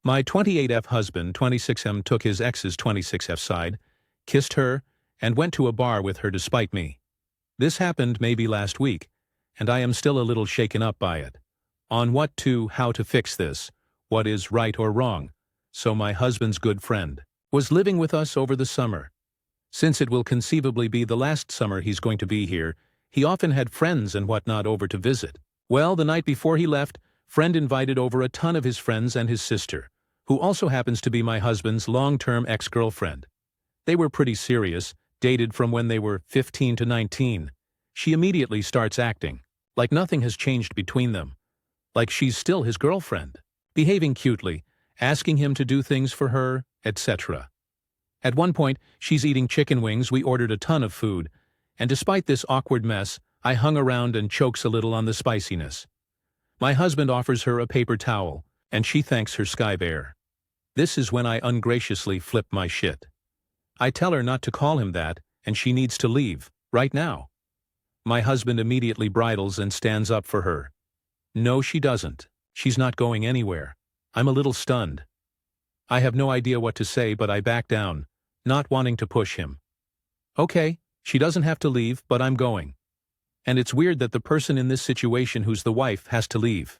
My 28F husband, 26M, took his ex's 26F side, kissed her, and went to a bar with her despite me. This happened maybe last week, and I am still a little shaken up by it. On how to fix this, what is right or wrong. So my husband's good friend was living with us over the summer. Since it will conceivably be the last summer he's going to be here, he often had friends and whatnot over to visit. Well, the night before he left, friend invited over a ton of his friends and his sister, who also happens to be my husband's long-term ex-girlfriend. They were pretty serious, dated from when they were 15 to 19. She immediately starts acting like nothing has changed between them, like she's still his girlfriend, behaving cutely, asking him to do things for her, etc. At one point, she's eating chicken wings. We ordered a ton of food, and despite this awkward mess, I hung around and chokes a little on the spiciness. My husband offers her a paper towel, and she thanks her sky bear. This is when I ungraciously flip my shit. I tell her not to call him that, and she needs to leave, right now. My husband immediately bridles and stands up for her. No, she doesn't. She's not going anywhere. I'm a little stunned. I have no idea what to say, but I back down, not wanting to push him. Okay, she doesn't have to leave, but I'm going. And it's weird that the person in this situation who's the wife has to leave.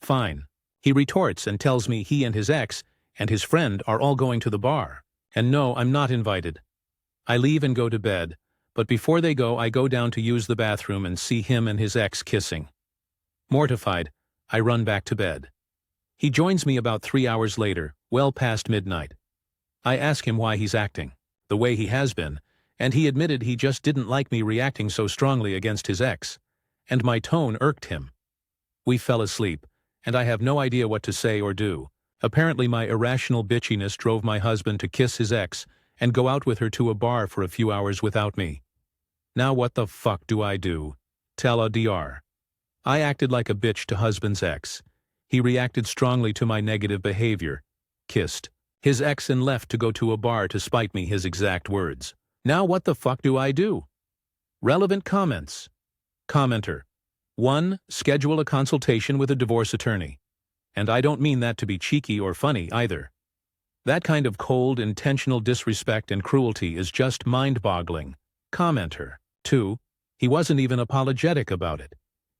Fine. He retorts and tells me he and his ex and his friend are all going to the bar. And no, I'm not invited. I leave and go to bed, but before they go, I go down to use the bathroom and see him and his ex kissing. Mortified, I run back to bed. He joins me about 3 hours later, well past midnight. I ask him why he's acting the way he has been, and he admitted he just didn't like me reacting so strongly against his ex, and my tone irked him. We fell asleep, and I have no idea what to say or do. Apparently my irrational bitchiness drove my husband to kiss his ex and go out with her to a bar for a few hours without me. Now what the fuck do I do? Tell a DR. I acted like a bitch to husband's ex. He reacted strongly to my negative behavior, kissed his ex and left to go to a bar to spite me, his exact words. Now what the fuck do I do? Relevant comments. Commenter. 1. Schedule a consultation with a divorce attorney. And I don't mean that to be cheeky or funny either. That kind of cold, intentional disrespect and cruelty is just mind-boggling. Commenter. 2. He wasn't even apologetic about it.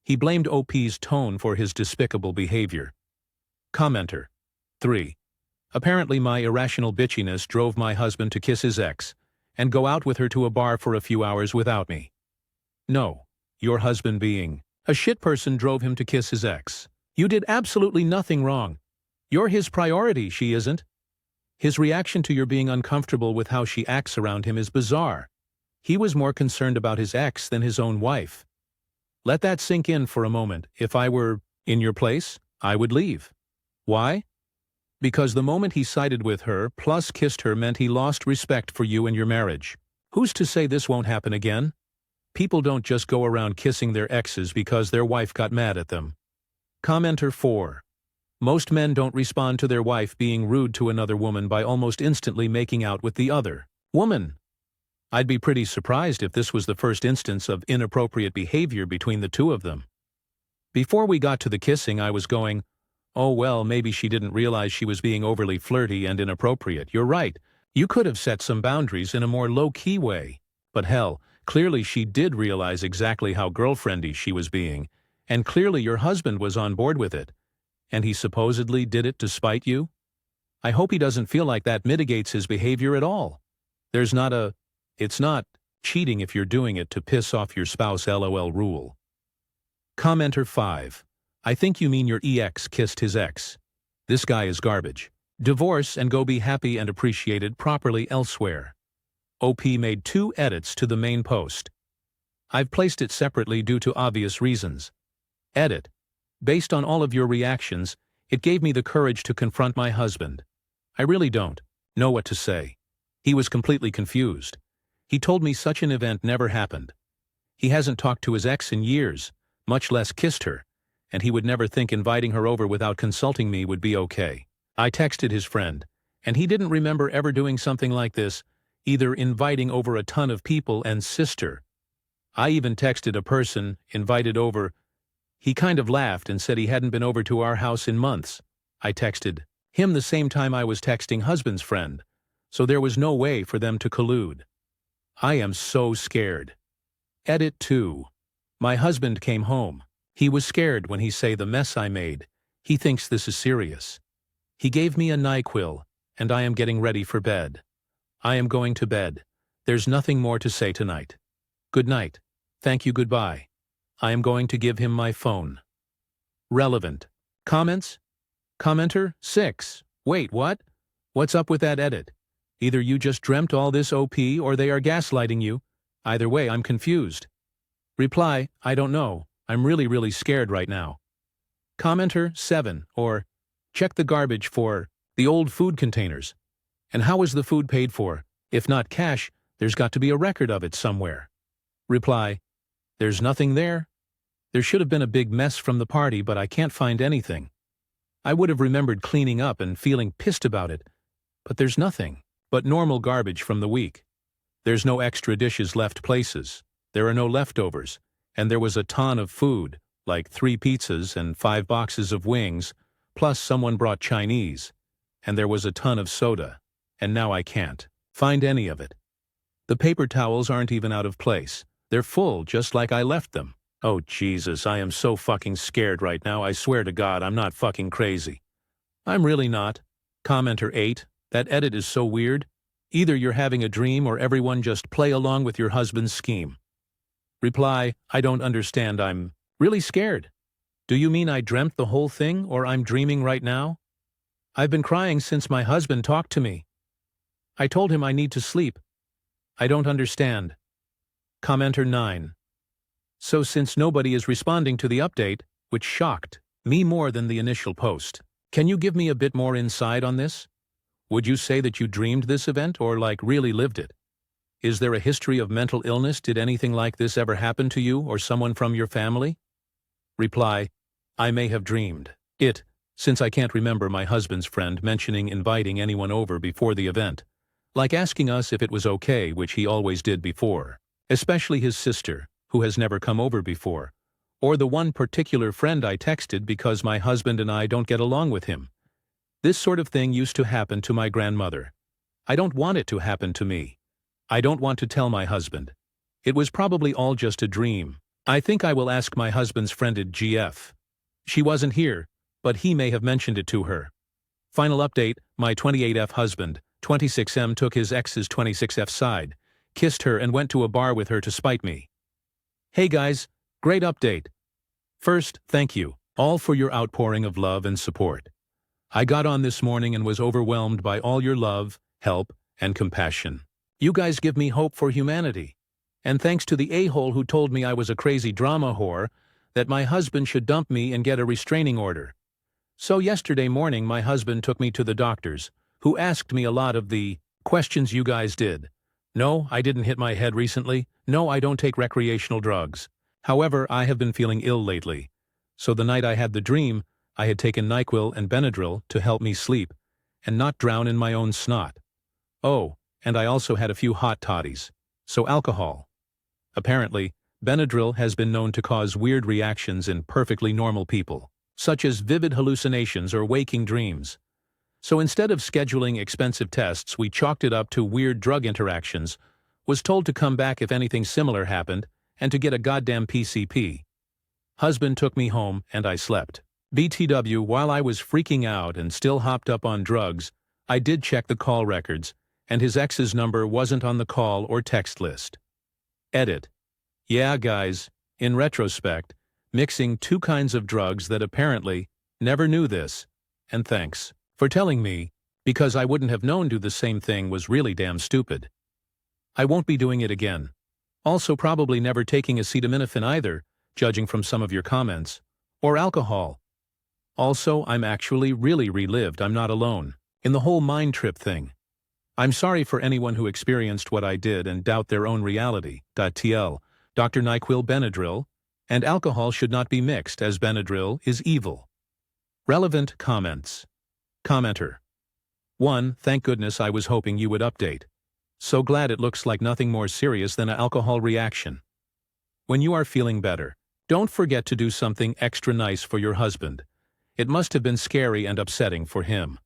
He blamed OP's tone for his despicable behavior. Commenter. 3. Apparently my irrational bitchiness drove my husband to kiss his ex and go out with her to a bar for a few hours without me. No, your husband being a shit person drove him to kiss his ex. You did absolutely nothing wrong. You're his priority, she isn't. His reaction to your being uncomfortable with how she acts around him is bizarre. He was more concerned about his ex than his own wife. Let that sink in for a moment. If I were in your place, I would leave. Why? Because the moment he sided with her plus kissed her meant he lost respect for you and your marriage. Who's to say this won't happen again? People don't just go around kissing their exes because their wife got mad at them. Commenter 4. Most men don't respond to their wife being rude to another woman by almost instantly making out with the other woman. I'd be pretty surprised if this was the first instance of inappropriate behavior between the two of them. Before we got to the kissing, I was going, oh well, maybe she didn't realize she was being overly flirty and inappropriate. You're right. You could have set some boundaries in a more low-key way. But hell, clearly she did realize exactly how girlfriendy she was being, and clearly your husband was on board with it. And he supposedly did it to spite you? I hope he doesn't feel like that mitigates his behavior at all. It's not cheating if you're doing it to piss off your spouse LOL rule. Commenter 5. I think you mean your ex kissed his ex. This guy is garbage. Divorce and go be happy and appreciated properly elsewhere. OP made 2 edits to the main post. I've placed it separately due to obvious reasons. Edit. Based on all of your reactions, it gave me the courage to confront my husband. I really don't know what to say. He was completely confused. He told me such an event never happened. He hasn't talked to his ex in years, much less kissed her, and he would never think inviting her over without consulting me would be okay. I texted his friend, and he didn't remember ever doing something like this, either inviting over a ton of people and sister. I even texted a person, invited over. He kind of laughed and said he hadn't been over to our house in months. I texted him the same time I was texting husband's friend, so there was no way for them to collude. I am so scared. Edit 2. My husband came home. He was scared when he say the mess I made. He thinks this is serious. He gave me a NyQuil, and I am getting ready for bed. I am going to bed. There's nothing more to say tonight. Good night. Thank you, goodbye. I am going to give him my phone. Relevant. Comments? Commenter 6. Wait, what? What's up with that edit? Either you just dreamt all this OP or they are gaslighting you. Either way, I'm confused. Reply, I don't know. I'm really scared right now. Commenter 7. Or, check the garbage for the old food containers. And how was the food paid for? If not cash, there's got to be a record of it somewhere. Reply, there's nothing there. There should have been a big mess from the party, but I can't find anything. I would have remembered cleaning up and feeling pissed about it, but there's nothing but normal garbage from the week. There's no extra dishes left places, there are no leftovers, and there was a ton of food, like 3 pizzas and 5 boxes of wings, plus someone brought Chinese, and there was a ton of soda, and now I can't find any of it. The paper towels aren't even out of place, they're full just like I left them. Oh Jesus, I am so fucking scared right now, I swear to God I'm not fucking crazy. I'm really not. Commenter 8, that edit is so weird. Either you're having a dream or everyone just play along with your husband's scheme. Reply, I don't understand, I'm really scared. Do you mean I dreamt the whole thing or I'm dreaming right now? I've been crying since my husband talked to me. I told him I need to sleep. I don't understand. Commenter 9. So since nobody is responding to the update, which shocked me more than the initial post, can you give me a bit more insight on this? Would you say that you dreamed this event or like really lived it? Is there a history of mental illness? Did anything like this ever happen to you or someone from your family? Reply, I may have dreamed it, since I can't remember my husband's friend mentioning inviting anyone over before the event, like asking us if it was okay, which he always did before, especially his sister, who has never come over before, or the one particular friend I texted because my husband and I don't get along with him. This sort of thing used to happen to my grandmother. I don't want it to happen to me. I don't want to tell my husband. It was probably all just a dream. I think I will ask my husband's friend at GF. She wasn't here, but he may have mentioned it to her. Final update, my 28F husband, 26M, took his ex's 26F side, kissed her and went to a bar with her to spite me. Hey guys, great update. First, thank you all for your outpouring of love and support. I got on this morning and was overwhelmed by all your love, help, and compassion. You guys give me hope for humanity. And thanks to the a-hole who told me I was a crazy drama whore, that my husband should dump me and get a restraining order. So yesterday morning my husband took me to the doctors, who asked me a lot of the questions you guys did. No, I didn't hit my head recently. No, I don't take recreational drugs. However, I have been feeling ill lately. So the night I had the dream, I had taken NyQuil and Benadryl to help me sleep, and not drown in my own snot. Oh, and I also had a few hot toddies. So alcohol. Apparently, Benadryl has been known to cause weird reactions in perfectly normal people, such as vivid hallucinations or waking dreams. So instead of scheduling expensive tests, we chalked it up to weird drug interactions, was told to come back if anything similar happened, and to get a goddamn PCP. Husband took me home, and I slept. BTW, while I was freaking out and still hopped up on drugs, I did check the call records, and his ex's number wasn't on the call or text list. Edit. Yeah, guys, in retrospect, mixing 2 kinds of drugs that apparently never knew this, and thanks for telling me, because I wouldn't have known do the same thing was really damn stupid. I won't be doing it again. Also probably never taking acetaminophen either, judging from some of your comments, or alcohol. Also, I'm actually really relived, I'm not alone, in the whole mind trip thing. I'm sorry for anyone who experienced what I did and doubt their own reality. TL, Dr. NyQuil Benadryl, and alcohol should not be mixed as Benadryl is evil. Relevant comments. Commenter. 1. Thank goodness, I was hoping you would update. So glad it looks like nothing more serious than an alcohol reaction. When you are feeling better, don't forget to do something extra nice for your husband. It must have been scary and upsetting for him.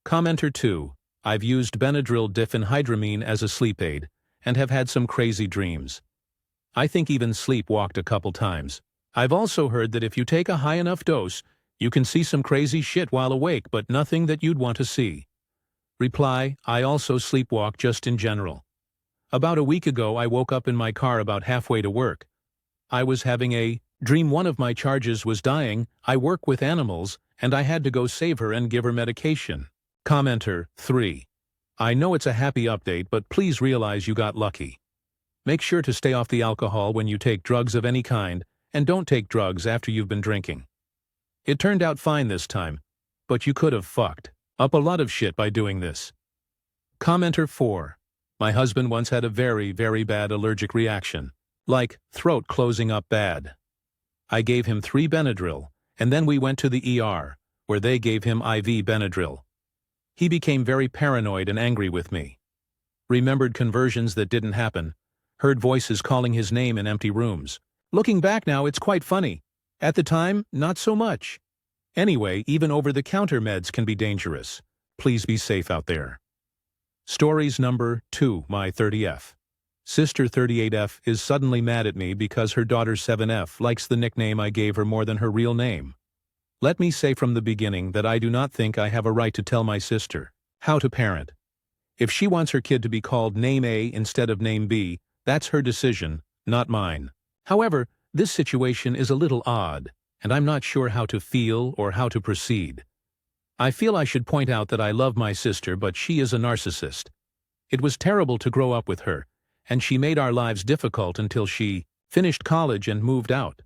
Commenter 2. I've used Benadryl diphenhydramine as a sleep aid, and have had some crazy dreams. I think even sleepwalked a couple times. I've also heard that if you take a high enough dose, you can see some crazy shit while awake, but nothing that you'd want to see. Reply, I also sleepwalk just in general. About a week ago I woke up in my car about halfway to work. I was having a dream one of my charges was dying. I work with animals, and I had to go save her and give her medication. Commenter 3. I know it's a happy update, but please realize you got lucky. Make sure to stay off the alcohol when you take drugs of any kind, and don't take drugs after you've been drinking. It turned out fine this time, but you could have fucked up a lot of shit by doing this. Commenter 4. My husband once had a very, very bad allergic reaction, like throat closing up bad. I gave him 3 Benadryl, and then we went to the ER, where they gave him IV Benadryl. He became very paranoid and angry with me. Remembered conversions that didn't happen, heard voices calling his name in empty rooms. Looking back now, it's quite funny. At the time, not so much. Anyway, even over-the-counter meds can be dangerous. Please be safe out there. Stories number 2, my 30F. Sister 38F is suddenly mad at me because her daughter 7F likes the nickname I gave her more than her real name. Let me say from the beginning that I do not think I have a right to tell my sister how to parent. If she wants her kid to be called name A instead of name B, that's her decision, not mine. However, this situation is a little odd, and I'm not sure how to feel or how to proceed. I feel I should point out that I love my sister, but she is a narcissist. It was terrible to grow up with her, and she made our lives difficult until she finished college and moved out.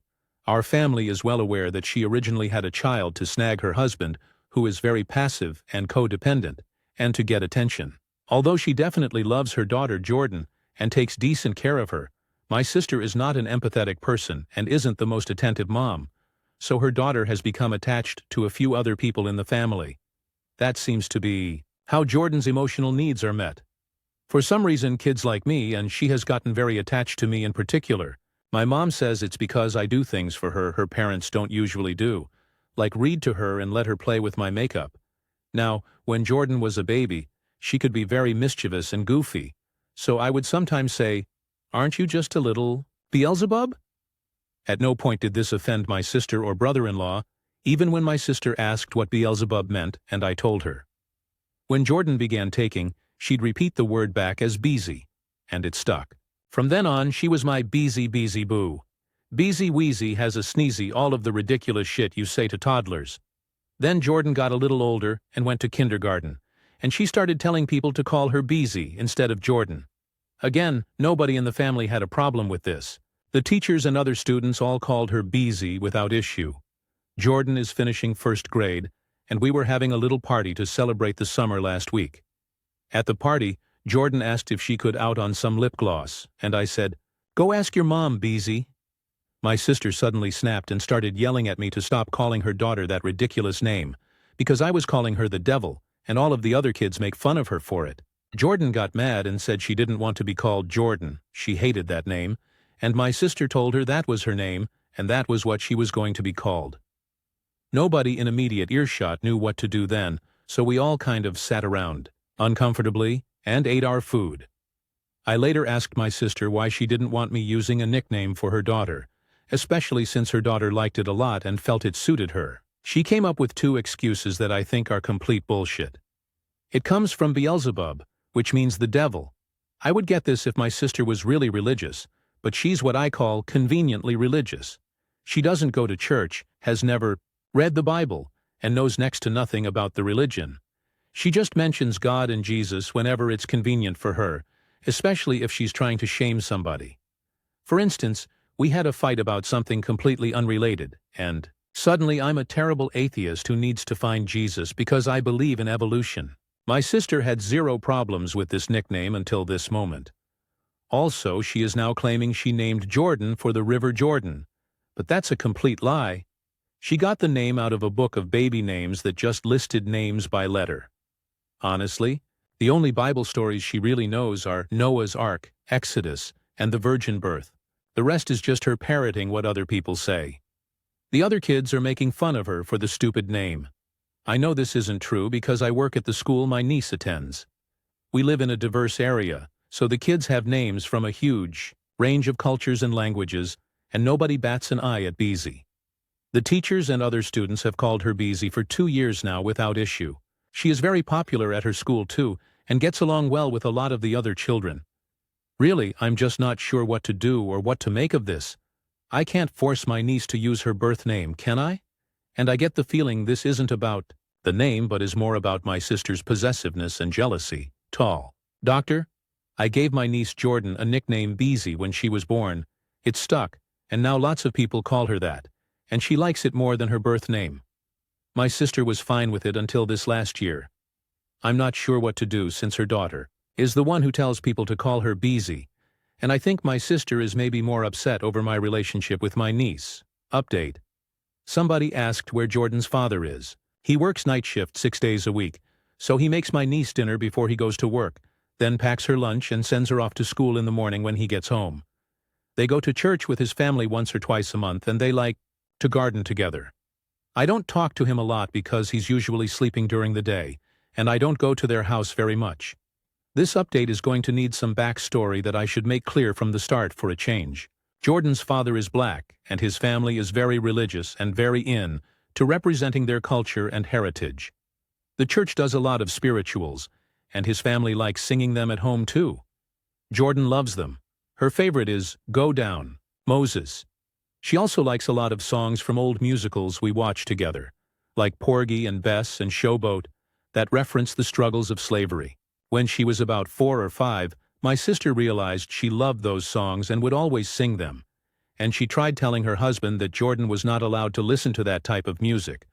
Our family is well aware that she originally had a child to snag her husband, who is very passive and codependent, and to get attention. Although she definitely loves her daughter Jordan and takes decent care of her, my sister is not an empathetic person and isn't the most attentive mom, so her daughter has become attached to a few other people in the family. That seems to be how Jordan's emotional needs are met. For some reason, kids like me, and she has gotten very attached to me in particular. My mom says it's because I do things for her her parents don't usually do, like read to her and let her play with my makeup. Now, when Jordan was a baby, she could be very mischievous and goofy, so I would sometimes say, "Aren't you just a little Beelzebub?" At no point did this offend my sister or brother-in-law, even when my sister asked what Beelzebub meant, and I told her. When Jordan began taking, she'd repeat the word back as Beezy, and it stuck. From then on, she was my Beezy Beezy Boo. Beezy Wheezy has a sneezy, all of the ridiculous shit you say to toddlers. Then Jordan got a little older and went to kindergarten, and she started telling people to call her Beezy instead of Jordan. Again, nobody in the family had a problem with this. The teachers and other students all called her Beezy without issue. Jordan is finishing first grade, and we were having a little party to celebrate the summer last week. At the party, Jordan asked if she could out on some lip gloss, and I said, "Go ask your mom, Beezy." My sister suddenly snapped and started yelling at me to stop calling her daughter that ridiculous name, because I was calling her the devil, and all of the other kids make fun of her for it. Jordan got mad and said she didn't want to be called Jordan. She hated that name, and my sister told her that was her name, and that was what she was going to be called. Nobody in immediate earshot knew what to do then, so we all kind of sat around, uncomfortably, and ate our food. I later asked my sister why she didn't want me using a nickname for her daughter, especially since her daughter liked it a lot and felt it suited her. She came up with 2 excuses that I think are complete bullshit. It comes from Beelzebub, which means the devil. I would get this if my sister was really religious, but she's what I call conveniently religious. She doesn't go to church, has never read the Bible, and knows next to nothing about the religion. She just mentions God and Jesus whenever it's convenient for her, especially if she's trying to shame somebody. For instance, we had a fight about something completely unrelated, and suddenly I'm a terrible atheist who needs to find Jesus because I believe in evolution. My sister had 0 problems with this nickname until this moment. Also, she is now claiming she named Jordan for the River Jordan, but that's a complete lie. She got the name out of a book of baby names that just listed names by letter. Honestly, the only Bible stories she really knows are Noah's Ark, Exodus, and the virgin birth. The rest is just her parroting what other people say. The other kids are making fun of her for the stupid name. I know this isn't true because I work at the school my niece attends. We live in a diverse area, so the kids have names from a huge range of cultures and languages, and nobody bats an eye at Beezy. The teachers and other students have called her Beezy for 2 years now without issue. She is very popular at her school too, and gets along well with a lot of the other children. Really, I'm just not sure what to do or what to make of this. I can't force my niece to use her birth name, can I? And I get the feeling this isn't about the name but is more about my sister's possessiveness and jealousy. Tall. Doctor, I gave my niece Jordan a nickname Beezy when she was born. It stuck, and now lots of people call her that, and she likes it more than her birth name. My sister was fine with it until this last year. I'm not sure what to do since her daughter is the one who tells people to call her Beezy, and I think my sister is maybe more upset over my relationship with my niece. Update. Somebody asked where Jordan's father is. He works night shift 6 days a week, so he makes my niece dinner before he goes to work, then packs her lunch and sends her off to school in the morning when he gets home. They go to church with his family once or twice a month, and they like to garden together. I don't talk to him a lot because he's usually sleeping during the day, and I don't go to their house very much. This update is going to need some backstory that I should make clear from the start for a change. Jordan's father is black, and his family is very religious and very into representing their culture and heritage. The church does a lot of spirituals, and his family likes singing them at home too. Jordan loves them. Her favorite is Go Down, Moses. She also likes a lot of songs from old musicals we watch together, like Porgy and Bess and Showboat, that reference the struggles of slavery. When she was about 4 or 5, my sister realized she loved those songs and would always sing them, and she tried telling her husband that Jordan was not allowed to listen to that type of music,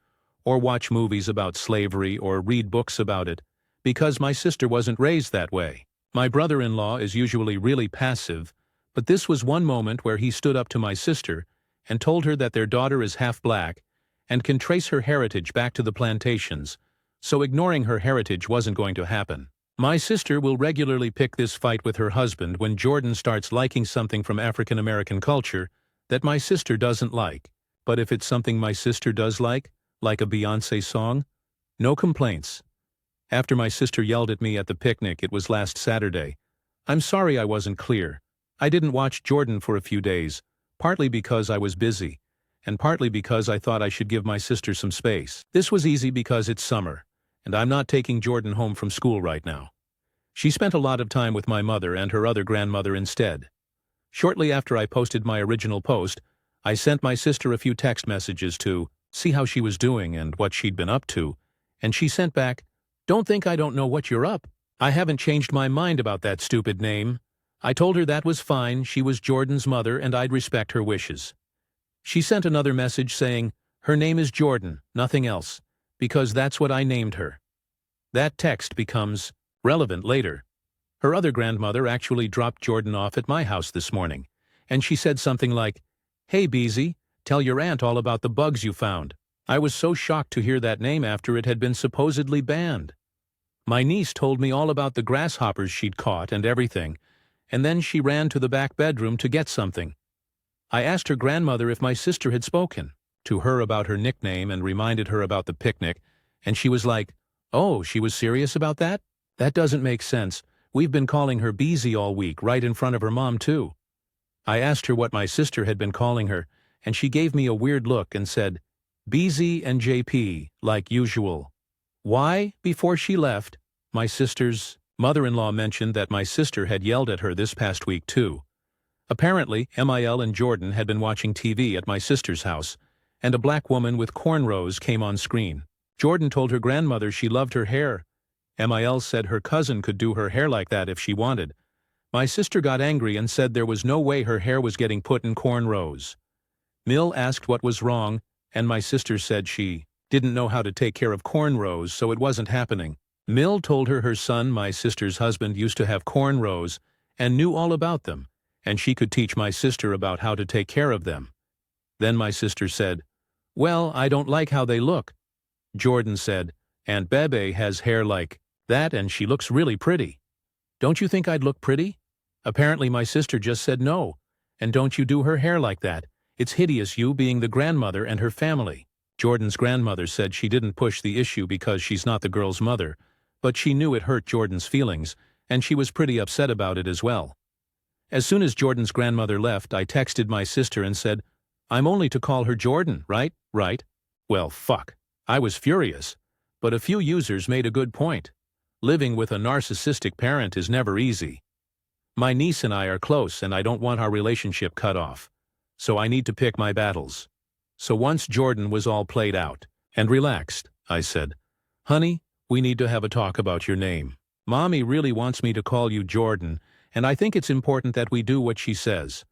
or watch movies about slavery or read books about it, because my sister wasn't raised that way. My brother-in-law is usually really passive, but this was one moment where he stood up to my sister and told her that their daughter is half black and can trace her heritage back to the plantations, so ignoring her heritage wasn't going to happen. My sister will regularly pick this fight with her husband when Jordan starts liking something from African American culture that my sister doesn't like. But if it's something my sister does like a Beyoncé song, no complaints. After my sister yelled at me at the picnic, it was last Saturday. I'm sorry I wasn't clear. I didn't watch Jordan for a few days, partly because I was busy, and partly because I thought I should give my sister some space. This was easy because it's summer, and I'm not taking Jordan home from school right now. She spent a lot of time with my mother and her other grandmother instead. Shortly after I posted my original post, I sent my sister a few text messages to see how she was doing and what she'd been up to, and she sent back, "Don't think I don't know what you're up. I haven't changed my mind about that stupid name. I told her that was fine, she was Jordan's mother and I'd respect her wishes." She sent another message saying, "Her name is Jordan, nothing else, because that's what I named her." That text becomes relevant later. Her other grandmother actually dropped Jordan off at my house this morning, and she said something like, "Hey Beezy, tell your aunt all about the bugs you found." I was so shocked to hear that name after it had been supposedly banned. My niece told me all about the grasshoppers she'd caught and everything, and then she ran to the back bedroom to get something. I asked her grandmother if my sister had spoken to her about her nickname and reminded her about the picnic, and she was like, "Oh, she was serious about that? That doesn't make sense. We've been calling her Beezy all week, right in front of her mom too." I asked her what my sister had been calling her, and she gave me a weird look and said, "Beezy and JP, like usual." Why, before she left, my sister's mother-in-law mentioned that my sister had yelled at her this past week too. Apparently, Mil and Jordan had been watching TV at my sister's house, and a black woman with cornrows came on screen. Jordan told her grandmother she loved her hair. Mil said her cousin could do her hair like that if she wanted. My sister got angry and said there was no way her hair was getting put in cornrows. Mill asked what was wrong, and my sister said she didn't know how to take care of cornrows, so it wasn't happening. Mill told her son, my sister's husband, used to have cornrows and knew all about them, and she could teach my sister about how to take care of them. Then my sister said, "Well, I don't like how they look." Jordan said, "Aunt Bebe has hair like that and she looks really pretty. Don't you think I'd look pretty?" Apparently my sister just said no, and don't you do her hair like that. It's hideous, you being the grandmother and her family. Jordan's grandmother said she didn't push the issue because she's not the girl's mother, but she knew it hurt Jordan's feelings, and she was pretty upset about it as well. As soon as Jordan's grandmother left, I texted my sister and said, "I'm only to call her Jordan, right? Right?" Well, fuck. I was furious. But a few users made a good point. Living with a narcissistic parent is never easy. My niece and I are close and I don't want our relationship cut off. So I need to pick my battles. So once Jordan was all played out and relaxed, I said, "Honey, we need to have a talk about your name. Mommy really wants me to call you Jordan, and I think it's important that we do what she says."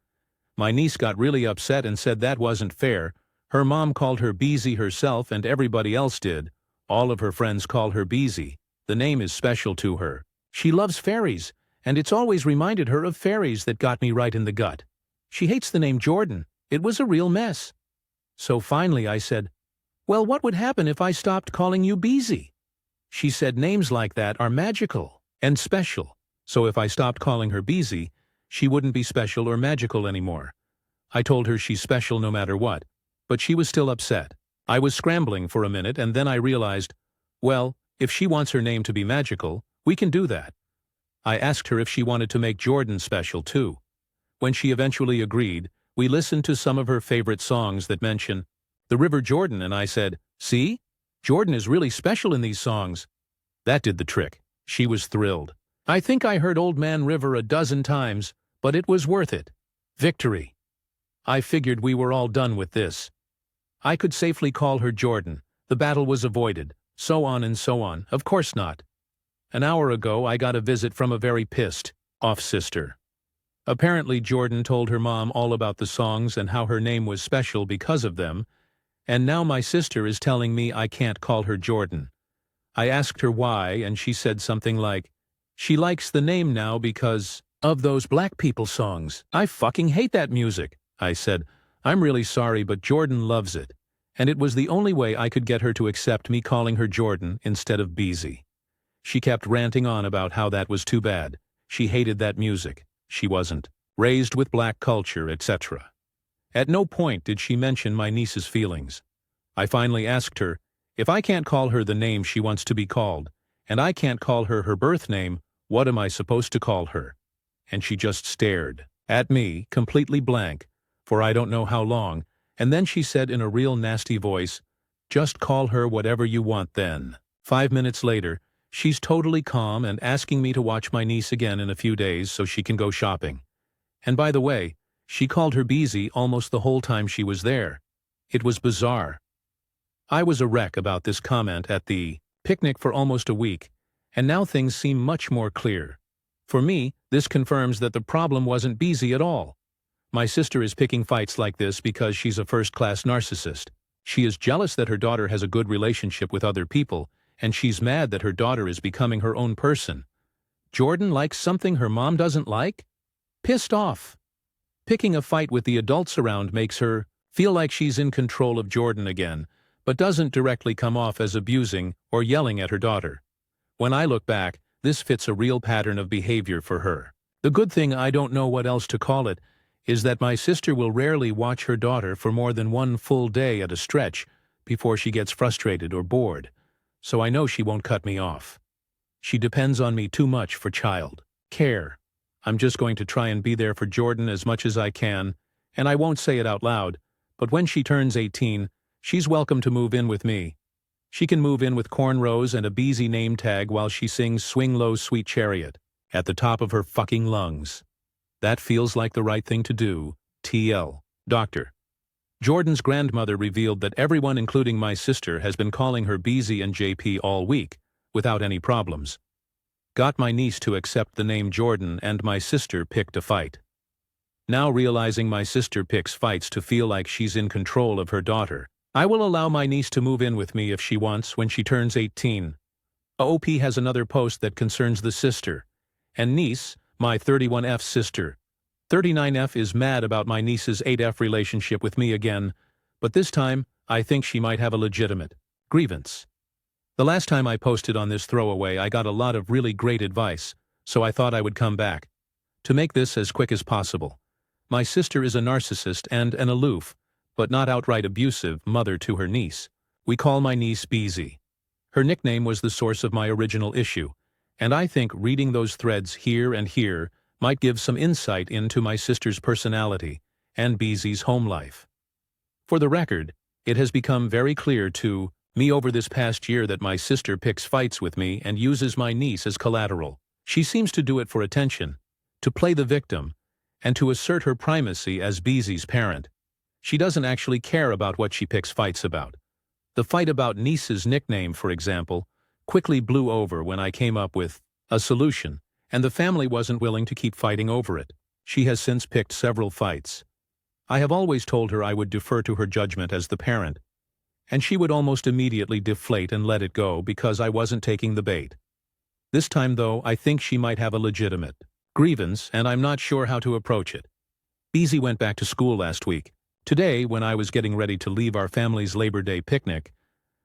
My niece got really upset and said that wasn't fair. Her mom called her Beezy herself and everybody else did. All of her friends call her Beezy. The name is special to her. She loves fairies, and it's always reminded her of fairies that got me right in the gut. She hates the name Jordan. It was a real mess. So finally I said, "Well, what would happen if I stopped calling you Beezy?" She said names like that are magical and special. So if I stopped calling her Beezy, she wouldn't be special or magical anymore. I told her she's special no matter what, but she was still upset. I was scrambling for a minute and then I realized, well, if she wants her name to be magical, we can do that. I asked her if she wanted to make Jordan special too. When she eventually agreed, we listened to some of her favorite songs that mention the River Jordan, and I said, "See? Jordan is really special in these songs." That did the trick. She was thrilled. I think I heard Old Man River a dozen times, but it was worth it. Victory. I figured we were all done with this. I could safely call her Jordan. The battle was avoided. So on and so on. Of course not. An hour ago, I got a visit from a very pissed off sister. Apparently, Jordan told her mom all about the songs and how her name was special because of them, and now my sister is telling me I can't call her Jordan. I asked her why, and she said something like, she likes the name now because of those black people songs. I fucking hate that music. I said, I'm really sorry, but Jordan loves it, and it was the only way I could get her to accept me calling her Jordan instead of Beezy. She kept ranting on about how that was too bad. She hated that music. She wasn't raised with black culture, etc. At no point did she mention my niece's feelings. I finally asked her, if I can't call her the name she wants to be called, and I can't call her her birth name, what am I supposed to call her? And she just stared at me, completely blank, for I don't know how long, and then she said in a real nasty voice, just call her whatever you want then. 5 minutes later, she's totally calm and asking me to watch my niece again in a few days so she can go shopping. And by the way, she called her Beezy almost the whole time she was there. It was bizarre. I was a wreck about this comment at the picnic for almost a week, and now things seem much more clear. For me, this confirms that the problem wasn't Beezy at all. My sister is picking fights like this because she's a first-class narcissist. She is jealous that her daughter has a good relationship with other people, and she's mad that her daughter is becoming her own person. Jordan likes something her mom doesn't like? Pissed off. Picking a fight with the adults around makes her feel like she's in control of Jordan again, but doesn't directly come off as abusing or yelling at her daughter. When I look back, this fits a real pattern of behavior for her. The good thing, I don't know what else to call it, is that my sister will rarely watch her daughter for more than one full day at a stretch before she gets frustrated or bored, so I know she won't cut me off. She depends on me too much for child care. I'm just going to try and be there for Jordan as much as I can, and I won't say it out loud, but when she turns 18, she's welcome to move in with me. She can move in with cornrows and a Beezy name tag while she sings Swing Low Sweet Chariot at the top of her fucking lungs. That feels like the right thing to do. TL. Doctor. Jordan's grandmother revealed that everyone, including my sister, has been calling her Beezy and JP all week, without any problems. Got my niece to accept the name Jordan, and my sister picked a fight. Now realizing my sister picks fights to feel like she's in control of her daughter, I will allow my niece to move in with me if she wants when she turns 18. OP has another post that concerns the sister. And niece, my 31F sister. 39F is mad about my niece's 8F relationship with me again, but this time, I think she might have a legitimate grievance. The last time I posted on this throwaway, I got a lot of really great advice, so I thought I would come back. To make this as quick as possible, my sister is a narcissist and an aloof, but not outright abusive, mother to her niece. We call my niece Beezy. Her nickname was the source of my original issue, and I think reading those threads here and here might give some insight into my sister's personality and Beezy's home life. For the record, it has become very clear to me over this past year that my sister picks fights with me and uses my niece as collateral. She seems to do it for attention, to play the victim, and to assert her primacy as Beezy's parent. She doesn't actually care about what she picks fights about. The fight about niece's nickname, for example, quickly blew over when I came up with a solution, and the family wasn't willing to keep fighting over it. She has since picked several fights. I have always told her I would defer to her judgment as the parent, and she would almost immediately deflate and let it go because I wasn't taking the bait. This time, though, I think she might have a legitimate grievance, and I'm not sure how to approach it. Beezy went back to school last week. Today, when I was getting ready to leave our family's Labor Day picnic,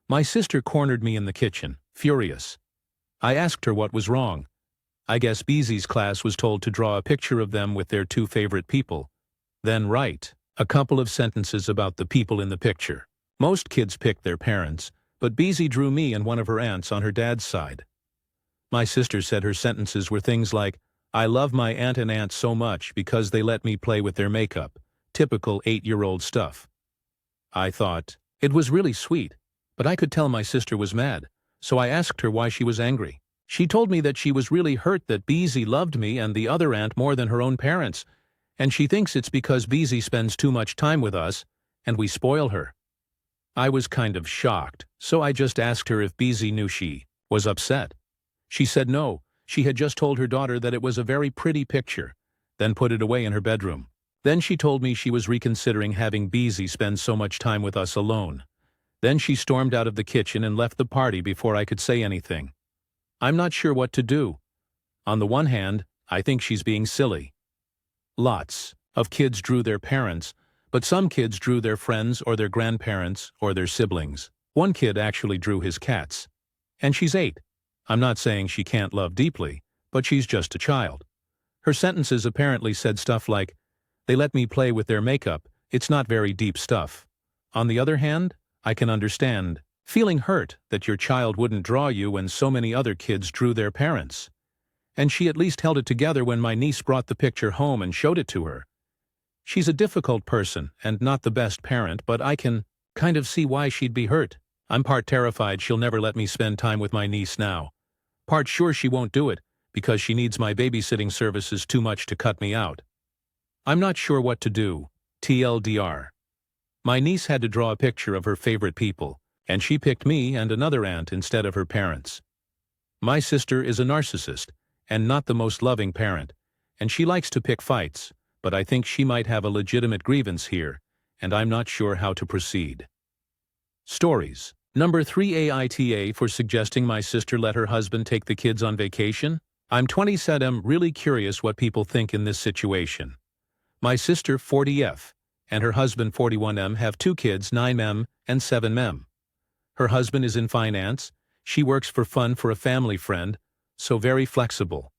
my sister cornered me in the kitchen, furious. I asked her what was wrong. I guess Beezy's class was told to draw a picture of them with their two favorite people, then write a couple of sentences about the people in the picture. Most kids picked their parents, but Beezy drew me and one of her aunts on her dad's side. My sister said her sentences were things like, "I love my aunt and aunt so much because they let me play with their makeup," typical 8-year-old stuff. I thought it was really sweet, but I could tell my sister was mad, so I asked her why she was angry. She told me that she was really hurt that Beezy loved me and the other aunt more than her own parents, and she thinks it's because Beezy spends too much time with us, and we spoil her. I was kind of shocked, so I just asked her if Beezy knew she was upset. She said no, she had just told her daughter that it was a very pretty picture, then put it away in her bedroom. Then she told me she was reconsidering having Beezy spend so much time with us alone. Then she stormed out of the kitchen and left the party before I could say anything. I'm not sure what to do. On the one hand, I think she's being silly. Lots of kids drew their parents, but some kids drew their friends or their grandparents or their siblings. One kid actually drew his cats. And she's 8. I'm not saying she can't love deeply, but she's just a child. Her sentences apparently said stuff like, "They let me play with their makeup, it's not very deep stuff." On the other hand, I can understand feeling hurt that your child wouldn't draw you when so many other kids drew their parents. And she at least held it together when my niece brought the picture home and showed it to her. She's a difficult person and not the best parent, but I can kind of see why she'd be hurt. I'm part terrified she'll never let me spend time with my niece now. Part sure she won't do it because she needs my babysitting services too much to cut me out. I'm not sure what to do. TLDR. My niece had to draw a picture of her favorite people, and she picked me and another aunt instead of her parents. My sister is a narcissist and not the most loving parent, and she likes to pick fights, but I think she might have a legitimate grievance here, and I'm not sure how to proceed. Stories. Number 3, AITA for suggesting my sister let her husband take the kids on vacation. I'm 27M, really curious what people think in this situation. My sister, 40F, and her husband, 41M, have 2 kids, 9M and 7M. Her husband is in finance, she works for fun for a family friend, so very flexible.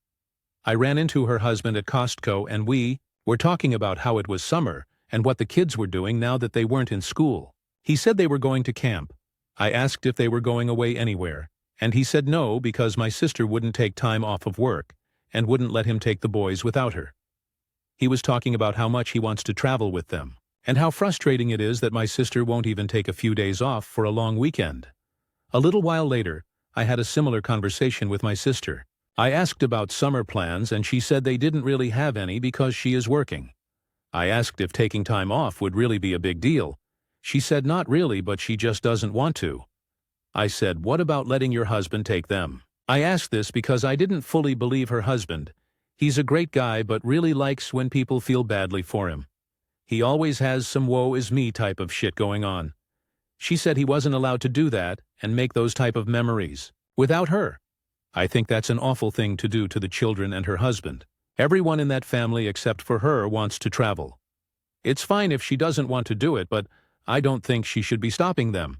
I ran into her husband at Costco and we were talking about how it was summer and what the kids were doing now that they weren't in school. He said they were going to camp. I asked if they were going away anywhere, and he said no because my sister wouldn't take time off of work and wouldn't let him take the boys without her. He was talking about how much he wants to travel with them, and how frustrating it is that my sister won't even take a few days off for a long weekend. A little while later, I had a similar conversation with my sister. I asked about summer plans and she said they didn't really have any because she is working. I asked if taking time off would really be a big deal. She said not really, but she just doesn't want to. I said, what about letting your husband take them? I asked this because I didn't fully believe her husband. He's a great guy but really likes when people feel badly for him. He always has some woe is me type of shit going on. She said he wasn't allowed to do that and make those type of memories without her. I think that's an awful thing to do to the children and her husband. Everyone in that family except for her wants to travel. It's fine if she doesn't want to do it, but I don't think she should be stopping them.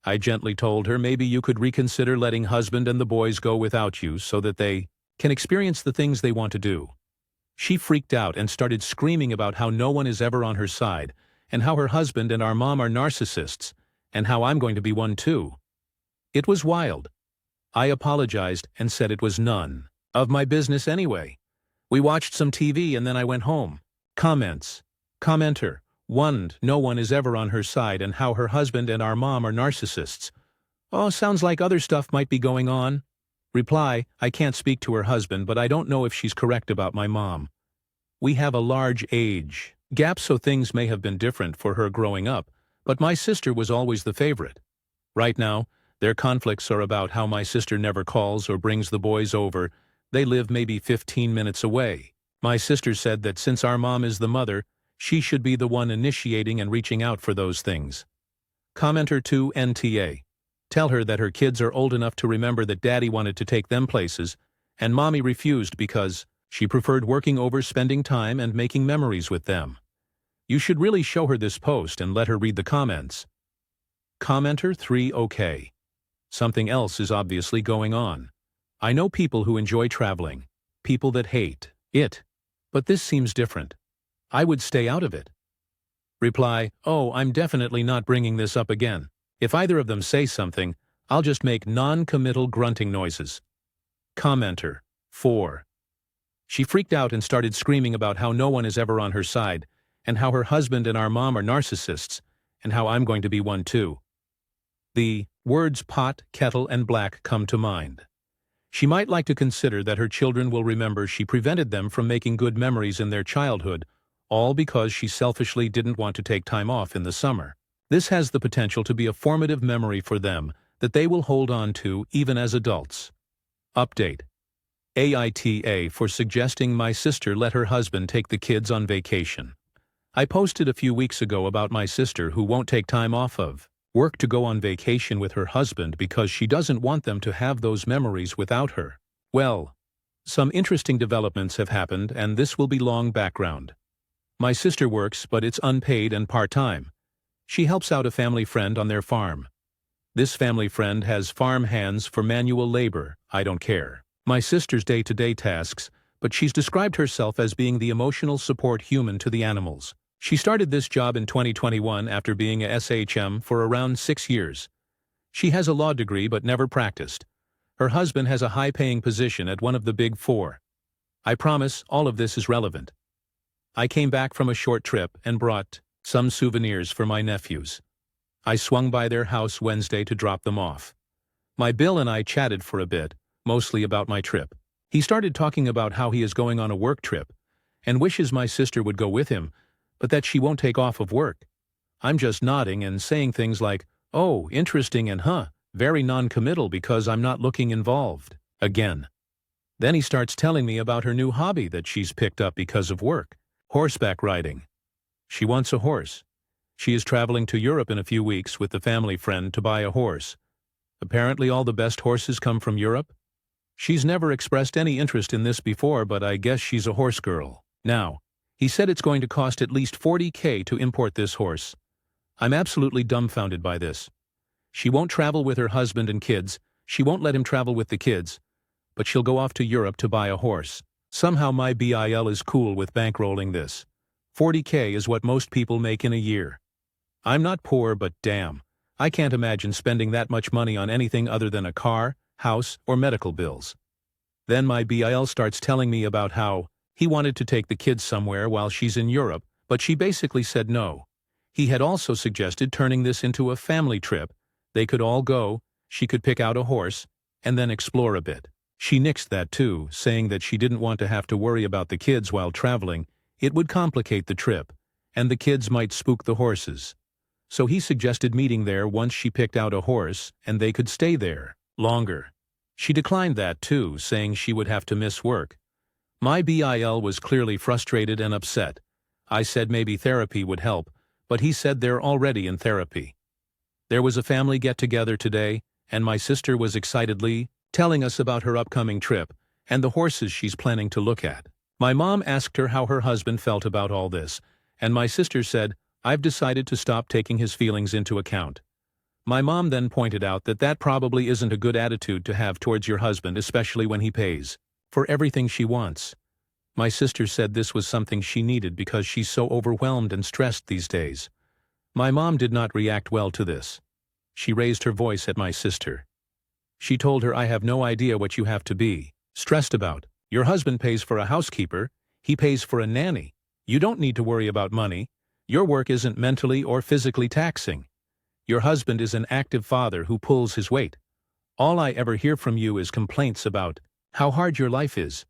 I gently told her maybe you could reconsider letting husband and the boys go without you so that they can experience the things they want to do. She freaked out and started screaming about how no one is ever on her side and how her husband and our mom are narcissists and how I'm going to be one too. It was wild. I apologized and said it was none of my business anyway. We watched some TV and then I went home. Comments. Commenter. 1. No one is ever on her side and how her husband and our mom are narcissists. Oh, sounds like other stuff might be going on. Reply. I can't speak to her husband, but I don't know if she's correct about my mom. We have a large age gap, so things may have been different for her growing up, but my sister was always the favorite. Right now, their conflicts are about how my sister never calls or brings the boys over. They live maybe 15 minutes away. My sister said that since our mom is the mother, she should be the one initiating and reaching out for those things. Commenter 2 NTA. Tell her that her kids are old enough to remember that daddy wanted to take them places, and mommy refused because she preferred working over spending time and making memories with them. You should really show her this post and let her read the comments. Commenter 3 OK. Something else is obviously going on. I know people who enjoy traveling, people that hate it, but this seems different. I would stay out of it. Reply. Oh, I'm definitely not bringing this up again. If either of them say something, I'll just make non-committal grunting noises. Commenter 4. She freaked out and started screaming about how no one is ever on her side, and how her husband and our mom are narcissists, and how I'm going to be one too. The words pot, kettle, and black come to mind. She might like to consider that her children will remember she prevented them from making good memories in their childhood, all because she selfishly didn't want to take time off in the summer. This has the potential to be a formative memory for them that they will hold on to even as adults. Update. AITA for suggesting my sister let her husband take the kids on vacation. I posted a few weeks ago about my sister who won't take time off of work to go on vacation with her husband because she doesn't want them to have those memories without her. Well, some interesting developments have happened, and this will be long background. My sister works, but it's unpaid and part-time. She helps out a family friend on their farm. This family friend has farm hands for manual labor. I don't care. My sister's day-to-day tasks, but she's described herself as being the emotional support human to the animals. She started this job in 2021 after being a SHM for around 6 years. She has a law degree but never practiced. Her husband has a high-paying position at one of the Big Four. I promise all of this is relevant. I came back from a short trip and brought some souvenirs for my nephews. I swung by their house Wednesday to drop them off. My Bill and I chatted for a bit, mostly about my trip. He started talking about how he is going on a work trip and wishes my sister would go with him, but that she won't take off of work. I'm just nodding and saying things like, oh, interesting and very non-committal because I'm not looking involved. Again. Then he starts telling me about her new hobby that she's picked up because of work. Horseback riding. She wants a horse. She is traveling to Europe in a few weeks with the family friend to buy a horse. Apparently all the best horses come from Europe. She's never expressed any interest in this before, but I guess she's a horse girl. Now, he said it's going to cost at least $40,000 to import this horse. I'm absolutely dumbfounded by this. She won't travel with her husband and kids. She won't let him travel with the kids. But she'll go off to Europe to buy a horse. Somehow my BIL is cool with bankrolling this. $40,000 is what most people make in a year. I'm not poor, but damn, I can't imagine spending that much money on anything other than a car, house, or medical bills. Then my BIL starts telling me about how he wanted to take the kids somewhere while she's in Europe, but she basically said no. He had also suggested turning this into a family trip. They could all go, she could pick out a horse, and then explore a bit. She nixed that too, saying that she didn't want to have to worry about the kids while traveling. It would complicate the trip, and the kids might spook the horses. So he suggested meeting there once she picked out a horse, and they could stay there longer. She declined that too, saying she would have to miss work. My BIL was clearly frustrated and upset. I said maybe therapy would help, but he said they're already in therapy. There was a family get-together today, and my sister was excitedly telling us about her upcoming trip and the horses she's planning to look at. My mom asked her how her husband felt about all this, and my sister said, I've decided to stop taking his feelings into account. My mom then pointed out that that probably isn't a good attitude to have towards your husband, especially when he pays for everything she wants. My sister said this was something she needed because she's so overwhelmed and stressed these days. My mom did not react well to this. She raised her voice at my sister. She told her I have no idea what you have to be stressed about. Your husband pays for a housekeeper, he pays for a nanny. You don't need to worry about money. Your work isn't mentally or physically taxing. Your husband is an active father who pulls his weight. All I ever hear from you is complaints about how hard your life is.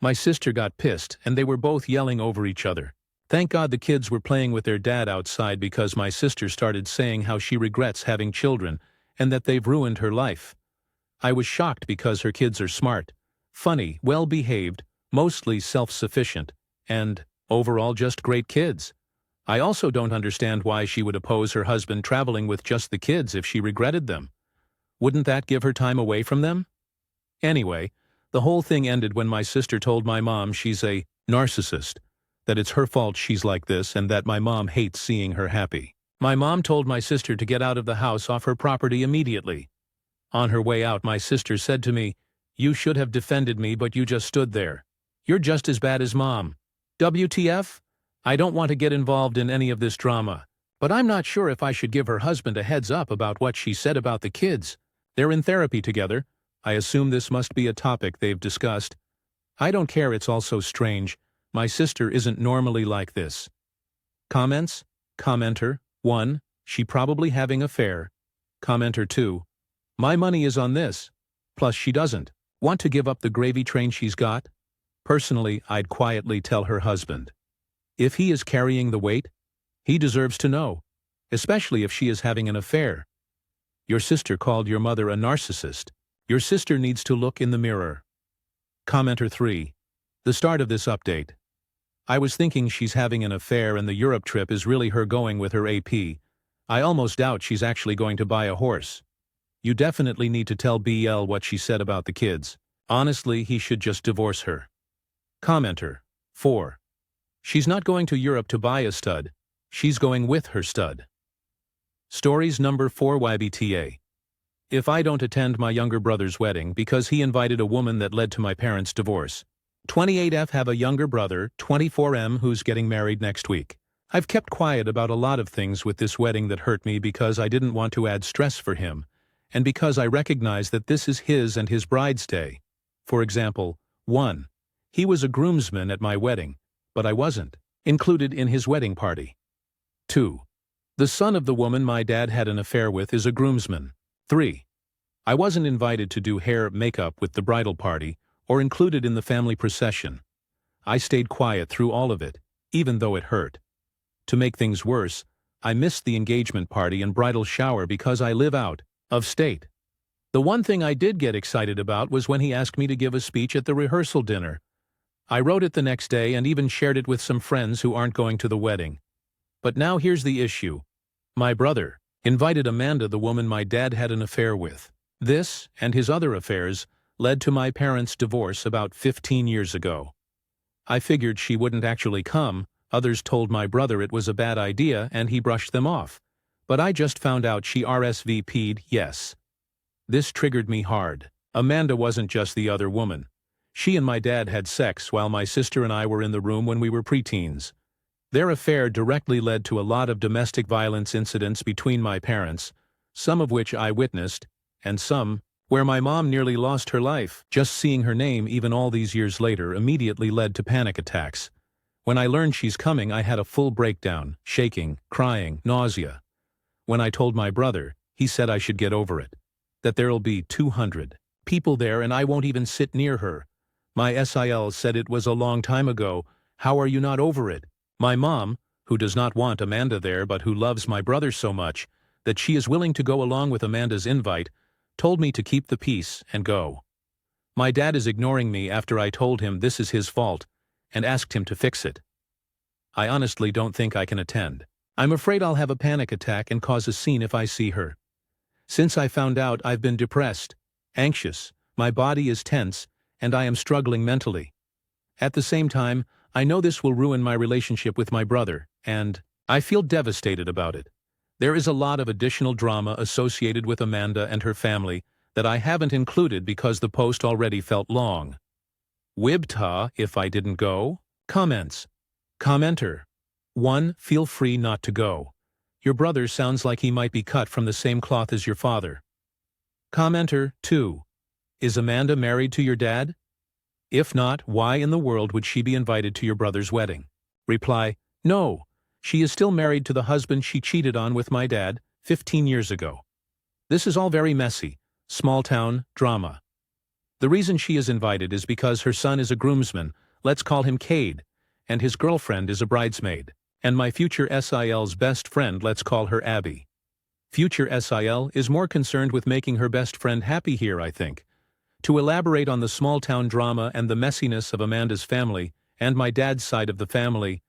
My sister got pissed and they were both yelling over each other. Thank God the kids were playing with their dad outside because my sister started saying how she regrets having children and that they've ruined her life. I was shocked because her kids are smart, funny, well-behaved, mostly self-sufficient, and, overall just great kids. I also don't understand why she would oppose her husband traveling with just the kids if she regretted them. Wouldn't that give her time away from them? Anyway, the whole thing ended when my sister told my mom she's a narcissist, that it's her fault she's like this and that my mom hates seeing her happy. My mom told my sister to get out of the house off her property immediately. On her way out, my sister said to me, "You should have defended me, but you just stood there. You're just as bad as Mom." WTF? I don't want to get involved in any of this drama, but I'm not sure if I should give her husband a heads up about what she said about the kids. They're in therapy together. I assume this must be a topic they've discussed. I don't care, it's all so strange. My sister isn't normally like this. Comments? Commenter 1. She probably having affair. Commenter 2. My money is on this. Plus she doesn't want to give up the gravy train she's got. Personally, I'd quietly tell her husband. If he is carrying the weight, he deserves to know, especially if she is having an affair. Your sister called your mother a narcissist. Your sister needs to look in the mirror. Commenter 3. The start of this update. I was thinking she's having an affair and the Europe trip is really her going with her AP. I almost doubt she's actually going to buy a horse. You definitely need to tell BL what she said about the kids. Honestly, he should just divorce her. Commenter 4. She's not going to Europe to buy a stud. She's going with her stud. Stories number 4 YBTA. If I don't attend my younger brother's wedding because he invited a woman that led to my parents' divorce. 28F have a younger brother, 24M, who's getting married next week. I've kept quiet about a lot of things with this wedding that hurt me because I didn't want to add stress for him, and because I recognize that this is his and his bride's day. For example, 1. He was a groomsman at my wedding, but I wasn't included in his wedding party. 2. The son of the woman my dad had an affair with is a groomsman. 3. I wasn't invited to do hair makeup with the bridal party or included in the family procession. I stayed quiet through all of it, even though it hurt. To make things worse, I missed the engagement party and bridal shower because I live out of state. The one thing I did get excited about was when he asked me to give a speech at the rehearsal dinner. I wrote it the next day and even shared it with some friends who aren't going to the wedding. But now here's the issue. My brother invited Amanda, the woman my dad had an affair with. This, and his other affairs, led to my parents' divorce about 15 years ago. I figured she wouldn't actually come. Others told my brother it was a bad idea and he brushed them off. But I just found out she RSVP'd yes. This triggered me hard. Amanda wasn't just the other woman. She and my dad had sex while my sister and I were in the room when we were preteens. Their affair directly led to a lot of domestic violence incidents between my parents, some of which I witnessed, and some where my mom nearly lost her life. Just seeing her name even all these years later immediately led to panic attacks. When I learned she's coming, I had a full breakdown, shaking, crying, nausea. When I told my brother, he said I should get over it. That there'll be 200 people there and I won't even sit near her. My SIL said it was a long time ago. How are you not over it? My mom, who does not want Amanda there but who loves my brother so much that she is willing to go along with Amanda's invite, told me to keep the peace and go. My dad is ignoring me after I told him this is his fault and asked him to fix it. I honestly don't think I can attend. I'm afraid I'll have a panic attack and cause a scene if I see her. Since I found out, I've been depressed, anxious, my body is tense, and I am struggling mentally. At the same time, I know this will ruin my relationship with my brother, and I feel devastated about it. There is a lot of additional drama associated with Amanda and her family that I haven't included because the post already felt long. Wibta if I didn't go? Comments. Commenter. 1. Feel free not to go. Your brother sounds like he might be cut from the same cloth as your father. Commenter 2. Is Amanda married to your dad? If not, why in the world would she be invited to your brother's wedding? Reply, no. She is still married to the husband she cheated on with my dad 15 years ago. This is all very messy, small-town drama. The reason she is invited is because her son is a groomsman, let's call him Cade, and his girlfriend is a bridesmaid, and my future SIL's best friend, let's call her Abby. Future SIL is more concerned with making her best friend happy here, I think. To elaborate on the small-town drama and the messiness of Amanda's family and my dad's side of the family,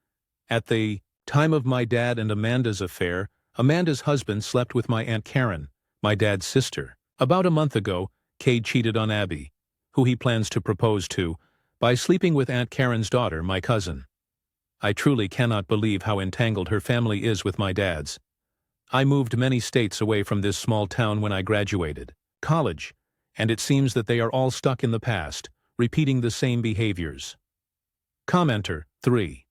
at the time of my dad and Amanda's affair, Amanda's husband slept with my Aunt Karen, my dad's sister. About a month ago, Cade cheated on Abby, who he plans to propose to, by sleeping with Aunt Karen's daughter, my cousin. I truly cannot believe how entangled her family is with my dad's. I moved many states away from this small town when I graduated college, and it seems that they are all stuck in the past, repeating the same behaviors. Commenter 3.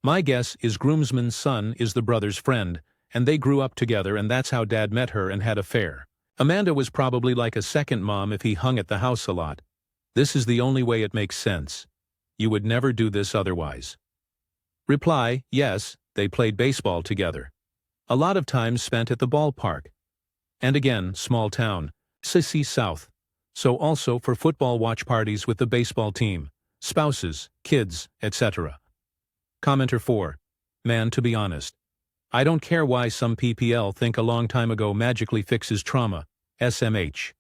My guess is groomsman's son is the brother's friend, and they grew up together, and that's how dad met her and had an affair. Amanda was probably like a second mom if he hung at the house a lot. This is the only way it makes sense. You would never do this otherwise. Reply, yes, they played baseball together. A lot of time spent at the ballpark. And again, small town, Sissy South. So also for football watch parties with the baseball team, spouses, kids, etc. Commenter 4. Man, to be honest, I don't care why some PPL think a long time ago magically fixes trauma, SMH.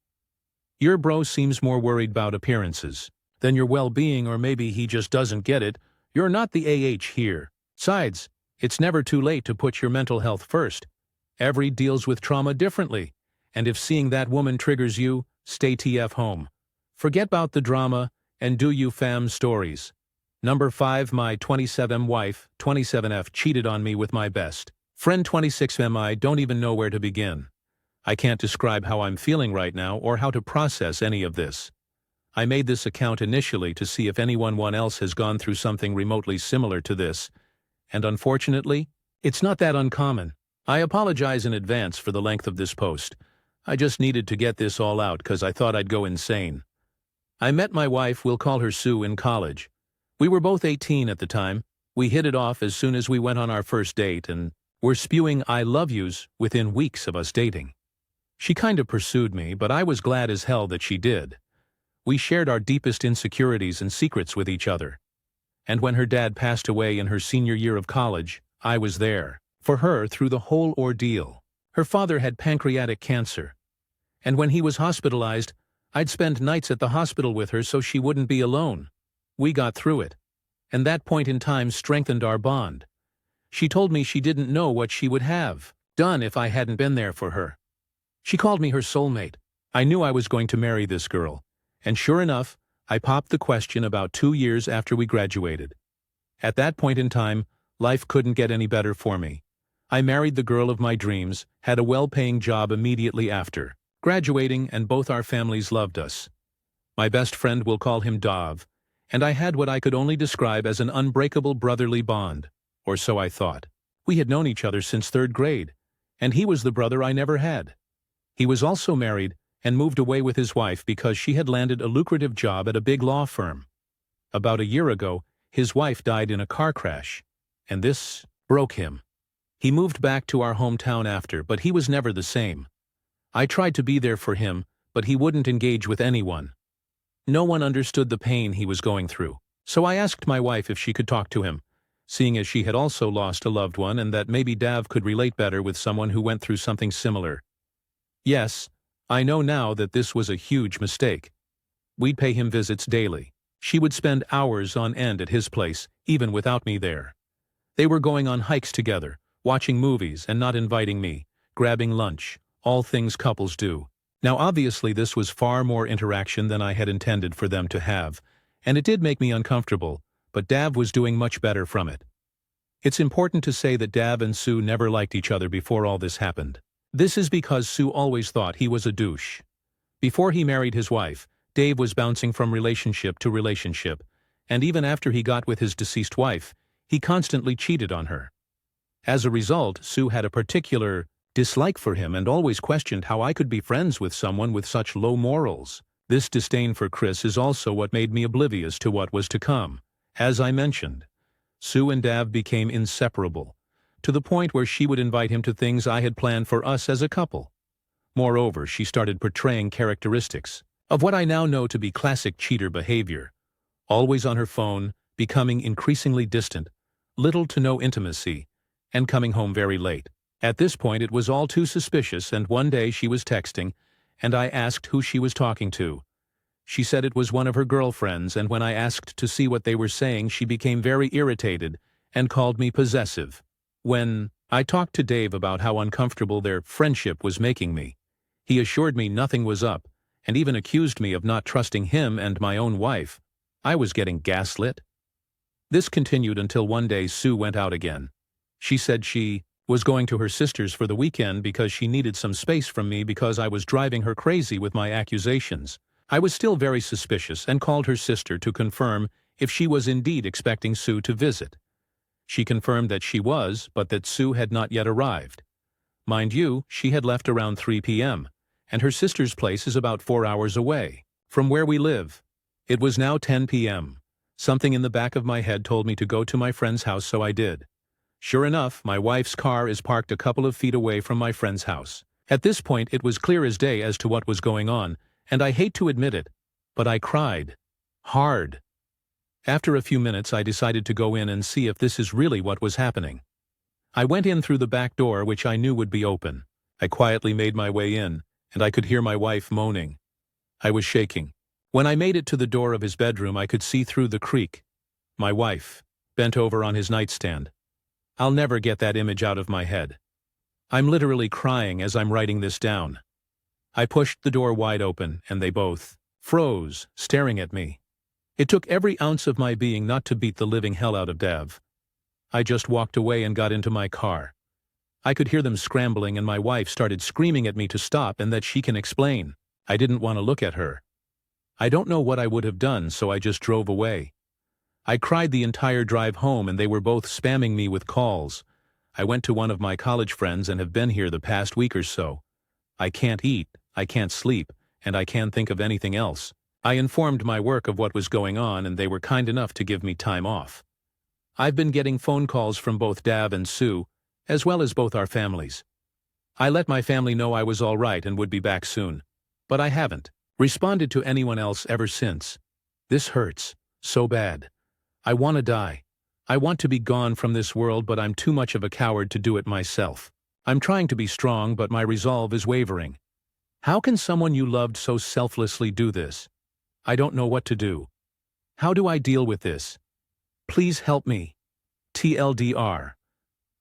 Your bro seems more worried about appearances than your well-being, or maybe he just doesn't get it. You're not the AH here. Besides, it's never too late to put your mental health first. Every deals with trauma differently, and if seeing that woman triggers you, stay TF home. Forget about the drama, and do you fam stories. Number 5. My 27M wife, 27F, cheated on me with my best friend 26M. I don't even know where to begin. I can't describe how I'm feeling right now or how to process any of this. I made this account initially to see if anyone else has gone through something remotely similar to this, and unfortunately, it's not that uncommon. I apologize in advance for the length of this post. I just needed to get this all out because I thought I'd go insane. I met my wife, we'll call her Sue, in college. We were both 18 at the time. We hit it off as soon as we went on our first date and were spewing I love yous within weeks of us dating. She kind of pursued me, but I was glad as hell that she did. We shared our deepest insecurities and secrets with each other. And when her dad passed away in her senior year of college, I was there for her through the whole ordeal. Her father had pancreatic cancer, and when he was hospitalized, I'd spend nights at the hospital with her so she wouldn't be alone. We got through it, and that point in time strengthened our bond. She told me she didn't know what she would have done if I hadn't been there for her. She called me her soulmate. I knew I was going to marry this girl, and sure enough, I popped the question about 2 years after we graduated. At that point in time, life couldn't get any better for me. I married the girl of my dreams, had a well-paying job immediately after graduating, and both our families loved us. My best friend, will call him Dov, and I had what I could only describe as an unbreakable brotherly bond, or so I thought. We had known each other since 3rd grade, and he was the brother I never had. He was also married and moved away with his wife because she had landed a lucrative job at a big law firm. About a year ago, his wife died in a car crash, and this broke him. He moved back to our hometown after, but he was never the same. I tried to be there for him, but he wouldn't engage with anyone. No one understood the pain he was going through, so I asked my wife if she could talk to him, seeing as she had also lost a loved one and that maybe Dav could relate better with someone who went through something similar. Yes, I know now that this was a huge mistake. We'd pay him visits daily. She would spend hours on end at his place, even without me there. They were going on hikes together, watching movies and not inviting me, grabbing lunch, all things couples do. Now obviously this was far more interaction than I had intended for them to have, and it did make me uncomfortable, but Dav was doing much better from it. It's important to say that Dav and Sue never liked each other before all this happened. This is because Sue always thought he was a douche. Before he married his wife, Dave was bouncing from relationship to relationship, and even after he got with his deceased wife, he constantly cheated on her. As a result, Sue had a particular dislike for him and always questioned how I could be friends with someone with such low morals. This disdain for Chris is also what made me oblivious to what was to come. As I mentioned, Sue and Dav became inseparable, to the point where she would invite him to things I had planned for us as a couple. Moreover, she started portraying characteristics of what I now know to be classic cheater behavior. Always on her phone, becoming increasingly distant, little to no intimacy, and coming home very late. At this point it was all too suspicious, and one day she was texting, and I asked who she was talking to. She said it was one of her girlfriends, and when I asked to see what they were saying, she became very irritated and called me possessive. When I talked to Dave about how uncomfortable their friendship was making me, he assured me nothing was up, and even accused me of not trusting him and my own wife. I was getting gaslit. This continued until one day Sue went out again. She said she was going to her sister's for the weekend because she needed some space from me because I was driving her crazy with my accusations. I was still very suspicious and called her sister to confirm if she was indeed expecting Sue to visit. She confirmed that she was, but that Sue had not yet arrived. Mind you, she had left around 3 p.m., and her sister's place is about 4 hours away from where we live. It was now 10 p.m. Something in the back of my head told me to go to my friend's house, so I did. Sure enough, my wife's car is parked a couple of feet away from my friend's house. At this point, it was clear as day as to what was going on, and I hate to admit it, but I cried. Hard. After a few minutes, I decided to go in and see if this is really what was happening. I went in through the back door, which I knew would be open. I quietly made my way in, and I could hear my wife moaning. I was shaking. When I made it to the door of his bedroom, I could see through the creak. My wife, bent over on his nightstand. I'll never get that image out of my head. I'm literally crying as I'm writing this down. I pushed the door wide open, and they both froze, staring at me. It took every ounce of my being not to beat the living hell out of Dev. I just walked away and got into my car. I could hear them scrambling, and my wife started screaming at me to stop and that she can explain. I didn't want to look at her. I don't know what I would have done, so I just drove away. I cried the entire drive home, and they were both spamming me with calls. I went to one of my college friends and have been here the past week or so. I can't eat, I can't sleep, and I can't think of anything else. I informed my work of what was going on, and they were kind enough to give me time off. I've been getting phone calls from both Dav and Sue, as well as both our families. I let my family know I was all right and would be back soon, but I haven't responded to anyone else ever since. This hurts so bad. I want to die. I want to be gone from this world, but I'm too much of a coward to do it myself. I'm trying to be strong, but my resolve is wavering. How can someone you loved so selflessly do this? I don't know what to do. How do I deal with this? Please help me. TLDR.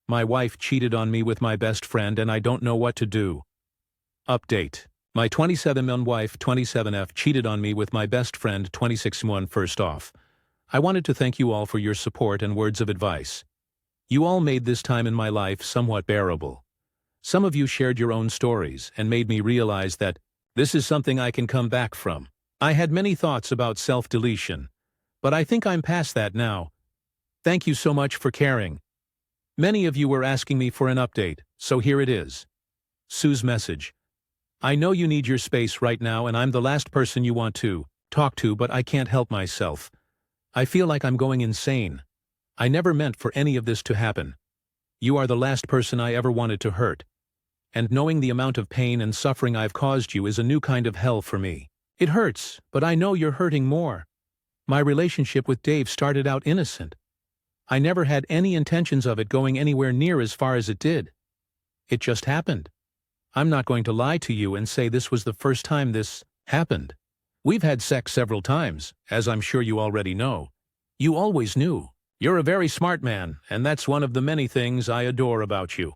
My wife cheated on me with my best friend, and I don't know what to do. Update. My 27-month wife, 27F, cheated on me with my best friend, 26-month. First off, I wanted to thank you all for your support and words of advice. You all made this time in my life somewhat bearable. Some of you shared your own stories and made me realize that this is something I can come back from. I had many thoughts about self-deletion, but I think I'm past that now. Thank you so much for caring. Many of you were asking me for an update, so here it is. Sue's message. I know you need your space right now, and I'm the last person you want to talk to, but I can't help myself. I feel like I'm going insane. I never meant for any of this to happen. You are the last person I ever wanted to hurt. And knowing the amount of pain and suffering I've caused you is a new kind of hell for me. It hurts, but I know you're hurting more. My relationship with Dave started out innocent. I never had any intentions of it going anywhere near as far as it did. It just happened. I'm not going to lie to you and say this was the first time this happened. We've had sex several times, as I'm sure you already know. You always knew. You're a very smart man, and that's one of the many things I adore about you.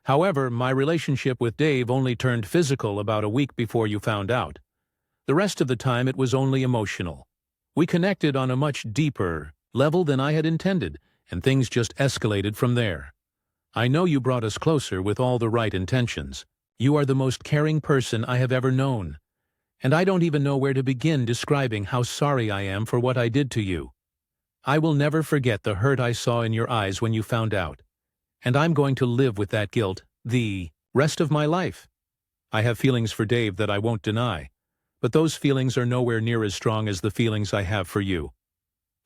However, my relationship with Dave only turned physical about a week before you found out. The rest of the time it was only emotional. We connected on a much deeper level than I had intended, and things just escalated from there. I know you brought us closer with all the right intentions. You are the most caring person I have ever known. And I don't even know where to begin describing how sorry I am for what I did to you. I will never forget the hurt I saw in your eyes when you found out. and I'm going to live with that guilt the rest of my life. I have feelings for Dave that I won't deny, but those feelings are nowhere near as strong as the feelings I have for you.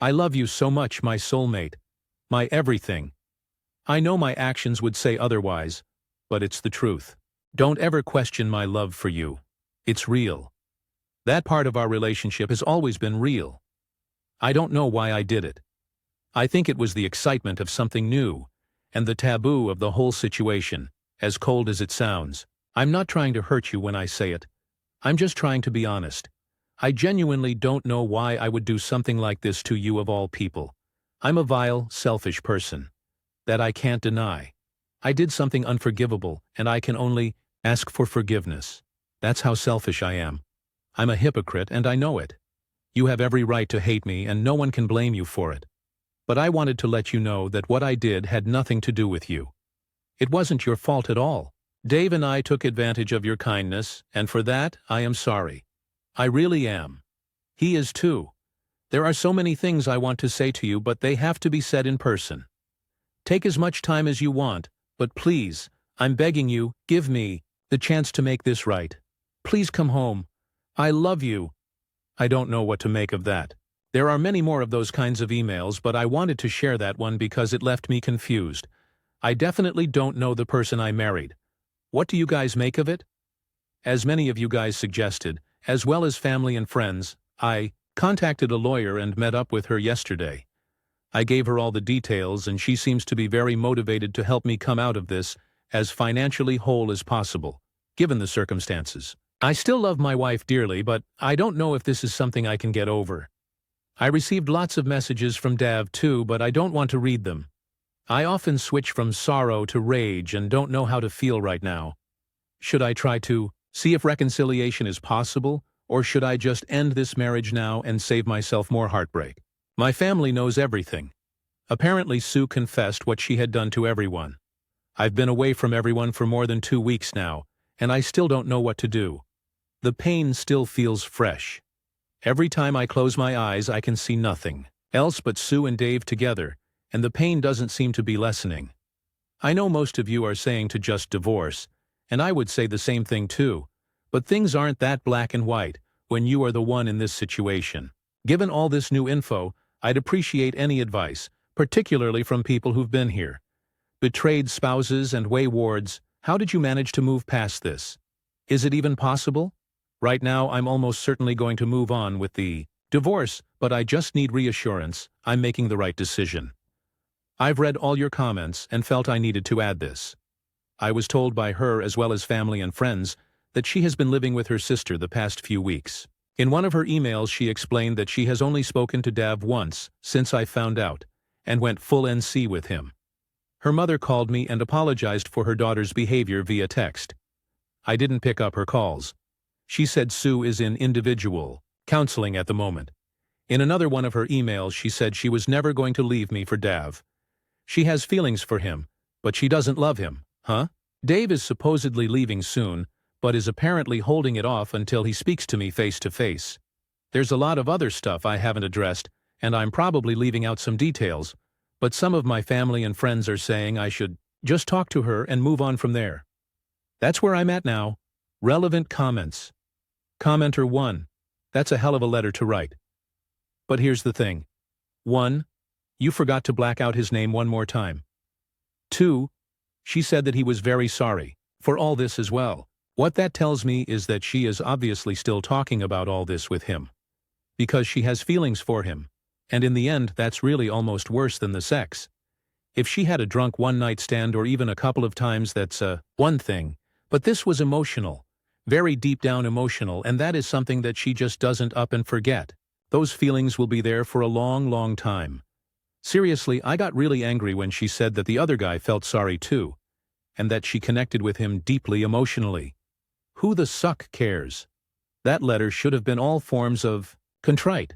I love you so much, my soulmate, my everything. I know my actions would say otherwise, but it's the truth. Don't ever question my love for you. It's real. That part of our relationship has always been real. I don't know why I did it. I think it was the excitement of something new, and the taboo of the whole situation, as cold as it sounds. I'm not trying to hurt you when I say it. I'm just trying to be honest. I genuinely don't know why I would do something like this to you of all people. I'm a vile, selfish person. That I can't deny. I did something unforgivable, and I can only ask for forgiveness. That's how selfish I am. I'm a hypocrite, and I know it. You have every right to hate me, and no one can blame you for it. But I wanted to let you know that what I did had nothing to do with you. It wasn't your fault at all. Dave and I took advantage of your kindness, and for that, I am sorry. I really am. He is too. There are so many things I want to say to you, but they have to be said in person. Take as much time as you want, but please, I'm begging you, give me the chance to make this right. Please come home. I love you. I don't know what to make of that. There are many more of those kinds of emails, but I wanted to share that one because it left me confused. I definitely don't know the person I married. What do you guys make of it? As many of you guys suggested, as well as family and friends, I contacted a lawyer and met up with her yesterday. I gave her all the details, and she seems to be very motivated to help me come out of this as financially whole as possible, given the circumstances. I still love my wife dearly, but I don't know if this is something I can get over. I received lots of messages from Dav too, but I don't want to read them. I often switch from sorrow to rage and don't know how to feel right now. Should I try to see if reconciliation is possible, or should I just end this marriage now and save myself more heartbreak? My family knows everything. Apparently Sue confessed what she had done to everyone. I've been away from everyone for more than 2 weeks now, and I still don't know what to do. The pain still feels fresh. Every time I close my eyes, I can see nothing else but Sue and Dave together, and the pain doesn't seem to be lessening. I know most of you are saying to just divorce, and I would say the same thing too, but things aren't that black and white when you are the one in this situation. Given all this new info, I'd appreciate any advice, particularly from people who've been here. Betrayed spouses and waywards, how did you manage to move past this? Is it even possible? Right now, I'm almost certainly going to move on with the divorce, but I just need reassurance I'm making the right decision. I've read all your comments and felt I needed to add this. I was told by her as well as family and friends that she has been living with her sister the past few weeks. In one of her emails, she explained that she has only spoken to Dav once since I found out, and went full NC with him. Her mother called me and apologized for her daughter's behavior via text. I didn't pick up her calls. She said Sue is in individual counseling at the moment. In another one of her emails, she said she was never going to leave me for Dav. She has feelings for him, but she doesn't love him, huh? Dave is supposedly leaving soon, but is apparently holding it off until he speaks to me face to face. There's a lot of other stuff I haven't addressed, and I'm probably leaving out some details, but some of my family and friends are saying I should just talk to her and move on from there. That's where I'm at now. Relevant comments. Commenter 1. That's a hell of a letter to write. But here's the thing. 1. You forgot to black out his name one more time. 2. She said that he was very sorry for all this as well. What that tells me is that she is obviously still talking about all this with him, because she has feelings for him, and in the end that's really almost worse than the sex. If she had a drunk one-night stand or even a couple of times, that's one thing, but this was emotional, very deep down emotional, and that is something that she just doesn't up and forget. Those feelings will be there for a long, long time. Seriously, I got really angry when she said that the other guy felt sorry too, and that she connected with him deeply emotionally. Who the suck cares? That letter should have been all forms of contrite.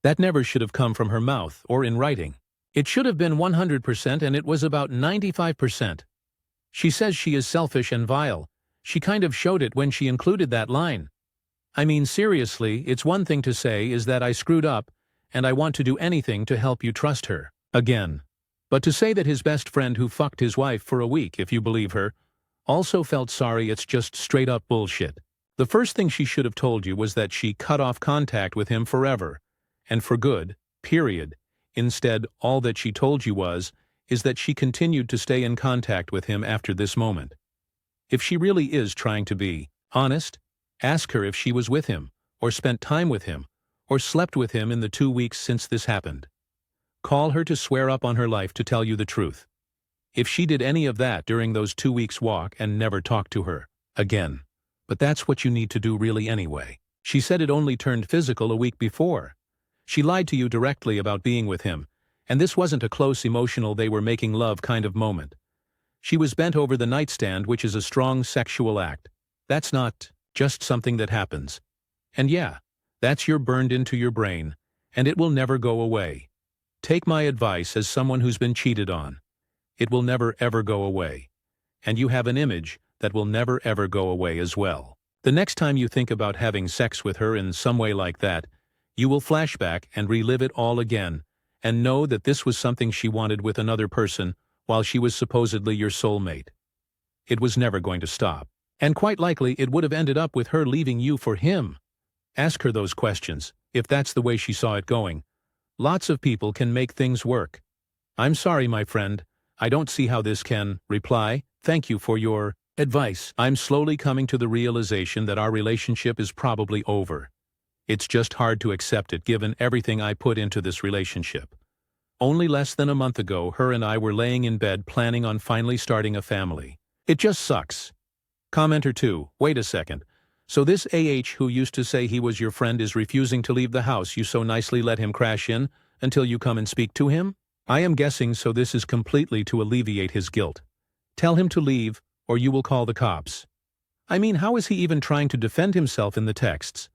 That never should have come from her mouth or in writing. It should have been 100%, and it was about 95%. She says she is selfish and vile. She kind of showed it when she included that line. I mean, seriously, it's one thing to say is that I screwed up, and I want to do anything to help you trust her again. But to say that his best friend who fucked his wife for a week, if you believe her, also felt sorry, it's just straight up bullshit. The first thing she should have told you was that she cut off contact with him forever, and for good, period. Instead, all that she told you is that she continued to stay in contact with him after this moment. If she really is trying to be honest, ask her if she was with him, or spent time with him, or slept with him in the 2 weeks since this happened. Call her to swear up on her life to tell you the truth. If she did any of that during those 2 weeks' walk and never talked to her again. But that's what you need to do really anyway. She said it only turned physical a week before. She lied to you directly about being with him, and this wasn't a close emotional they were making love kind of moment. She was bent over the nightstand, which is a strong sexual act. That's not just something that happens. And yeah, that's burned into your brain, and it will never go away. Take my advice as someone who's been cheated on. It will never ever go away. And you have an image that will never ever go away as well. The next time you think about having sex with her in some way like that, you will flashback and relive it all again, and know that this was something she wanted with another person while she was supposedly your soulmate. It was never going to stop. And quite likely it would have ended up with her leaving you for him. Ask her those questions, if that's the way she saw it going. Lots of people can make things work. I'm sorry, my friend. I don't see how this can. Reply, thank you for your advice. I'm slowly coming to the realization that our relationship is probably over. It's just hard to accept it given everything I put into this relationship. Only less than a month ago, her and I were laying in bed planning on finally starting a family. It just sucks. Commenter 2, wait a second. So this AH who used to say he was your friend is refusing to leave the house you so nicely let him crash in until you come and speak to him? I am guessing so this is completely to alleviate his guilt. Tell him to leave, or you will call the cops. I mean, how is he even trying to defend himself in the texts?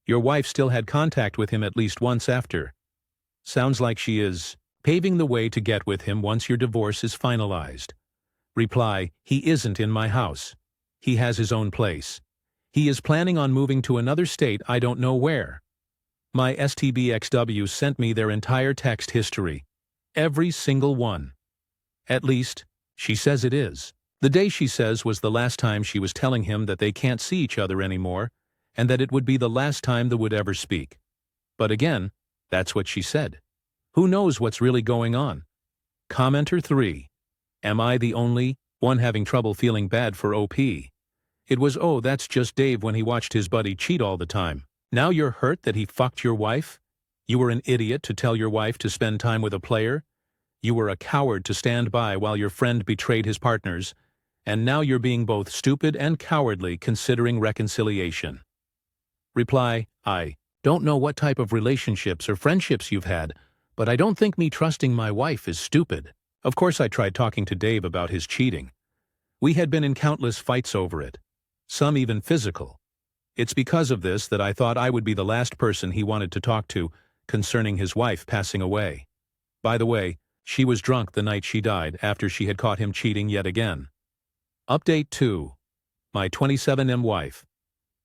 Your wife still had contact with him at least once after. Sounds like she is paving the way to get with him once your divorce is finalized. Reply, he isn't in my house. He has his own place. He is planning on moving to another state, I don't know where. My STBXW sent me their entire text history. Every single one. At least, she says it is. The day she says was the last time she was telling him that they can't see each other anymore, and that it would be the last time they would ever speak. But again, that's what she said. Who knows what's really going on? Commenter 3. Am I the only one having trouble feeling bad for OP? It was, oh, that's just Dave when he watched his buddy cheat all the time. Now you're hurt that he fucked your wife? You were an idiot to tell your wife to spend time with a player? You were a coward to stand by while your friend betrayed his partners, and now you're being both stupid and cowardly considering reconciliation. Reply, I don't know what type of relationships or friendships you've had, but I don't think me trusting my wife is stupid. Of course I tried talking to Dave about his cheating. We had been in countless fights over it. Some even physical. It's because of this that I thought I would be the last person he wanted to talk to concerning his wife passing away. By the way, she was drunk the night she died after she had caught him cheating yet again. Update 2. My 27M wife.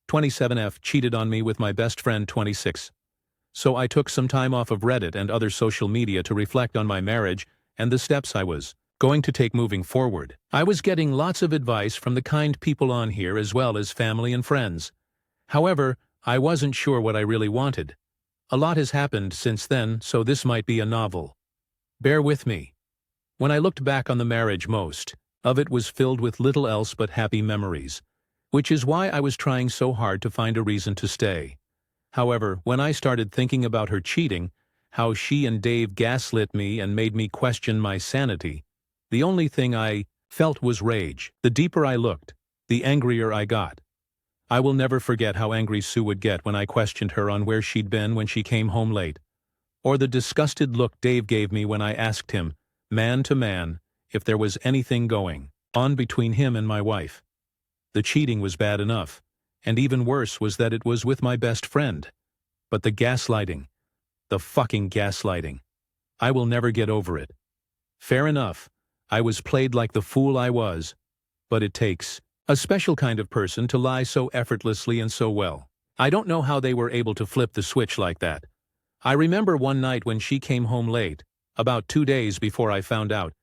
27F cheated on me with my best friend 26. So I took some time off of Reddit and other social media to reflect on my marriage and the steps I was going to take moving forward. I was getting lots of advice from the kind people on here as well as family and friends. However, I wasn't sure what I really wanted. A lot has happened since then, so this might be a novel. Bear with me. When I looked back on the marriage, most of it was filled with little else but happy memories, which is why I was trying so hard to find a reason to stay. However, when I started thinking about her cheating, how she and Dave gaslit me and made me question my sanity, the only thing I felt was rage. The deeper I looked, the angrier I got. I will never forget how angry Sue would get when I questioned her on where she'd been when she came home late, or the disgusted look Dave gave me when I asked him, man to man, if there was anything going on between him and my wife. The cheating was bad enough, and even worse was that it was with my best friend. But the gaslighting, the fucking gaslighting. I will never get over it. Fair enough, I was played like the fool I was, but it takes a special kind of person to lie so effortlessly and so well. I don't know how they were able to flip the switch like that. I remember one night when she came home late, About 2 days before I found out.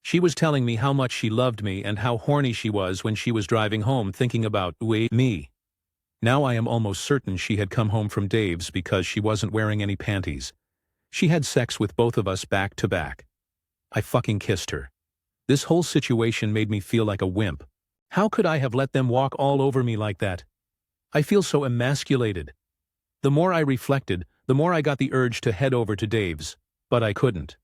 She was telling me how much she loved me and how horny she was when she was driving home thinking about me. Now I am almost certain she had come home from Dave's because she wasn't wearing any panties. She had sex with both of us back to back. I fucking kissed her. This whole situation made me feel like a wimp. How could I have let them walk all over me like that? I feel so emasculated. The more I reflected, the more I got the urge to head over to Dave's, but I couldn't.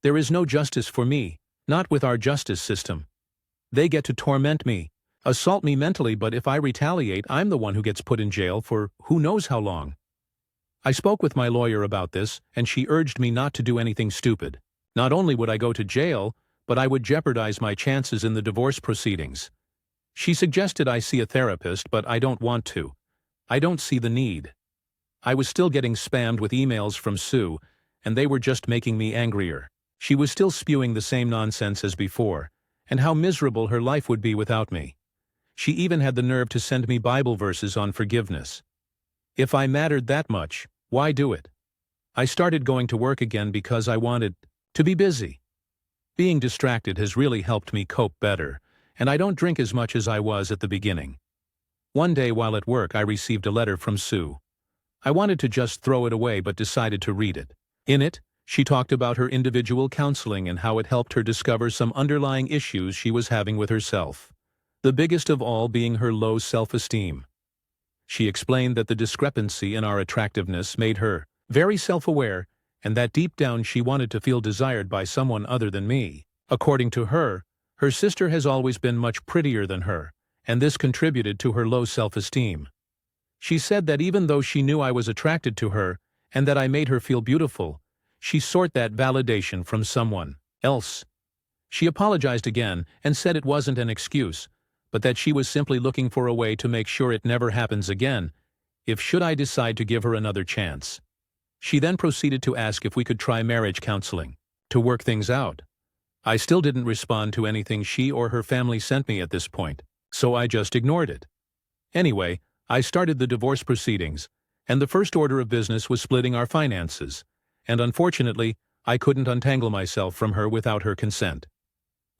There is no justice for me, not with our justice system. They get to torment me, assault me mentally, but if I retaliate, I'm the one who gets put in jail for who knows how long. I spoke with my lawyer about this, and she urged me not to do anything stupid. Not only would I go to jail, but I would jeopardize my chances in the divorce proceedings. She suggested I see a therapist, but I don't want to. I don't see the need. I was still getting spammed with emails from Sue, and they were just making me angrier. She was still spewing the same nonsense as before, and how miserable her life would be without me. She even had the nerve to send me Bible verses on forgiveness. If I mattered that much, why do it? I started going to work again because I wanted to be busy. Being distracted has really helped me cope better, and I don't drink as much as I was at the beginning. One day while at work I received a letter from Sue. I wanted to just throw it away but decided to read it. In it, she talked about her individual counseling and how it helped her discover some underlying issues she was having with herself. The biggest of all being her low self-esteem. She explained that the discrepancy in our attractiveness made her very self-aware and that deep down she wanted to feel desired by someone other than me. According to her, her sister has always been much prettier than her, and this contributed to her low self-esteem. She said that even though she knew I was attracted to her and that I made her feel beautiful, she sought that validation from someone else. She apologized again and said it wasn't an excuse, but that she was simply looking for a way to make sure it never happens again, if should I decide to give her another chance. She then proceeded to ask if we could try marriage counseling, to work things out. I still didn't respond to anything she or her family sent me at this point, so I just ignored it. Anyway, I started the divorce proceedings, and the first order of business was splitting our finances, and unfortunately, I couldn't untangle myself from her without her consent.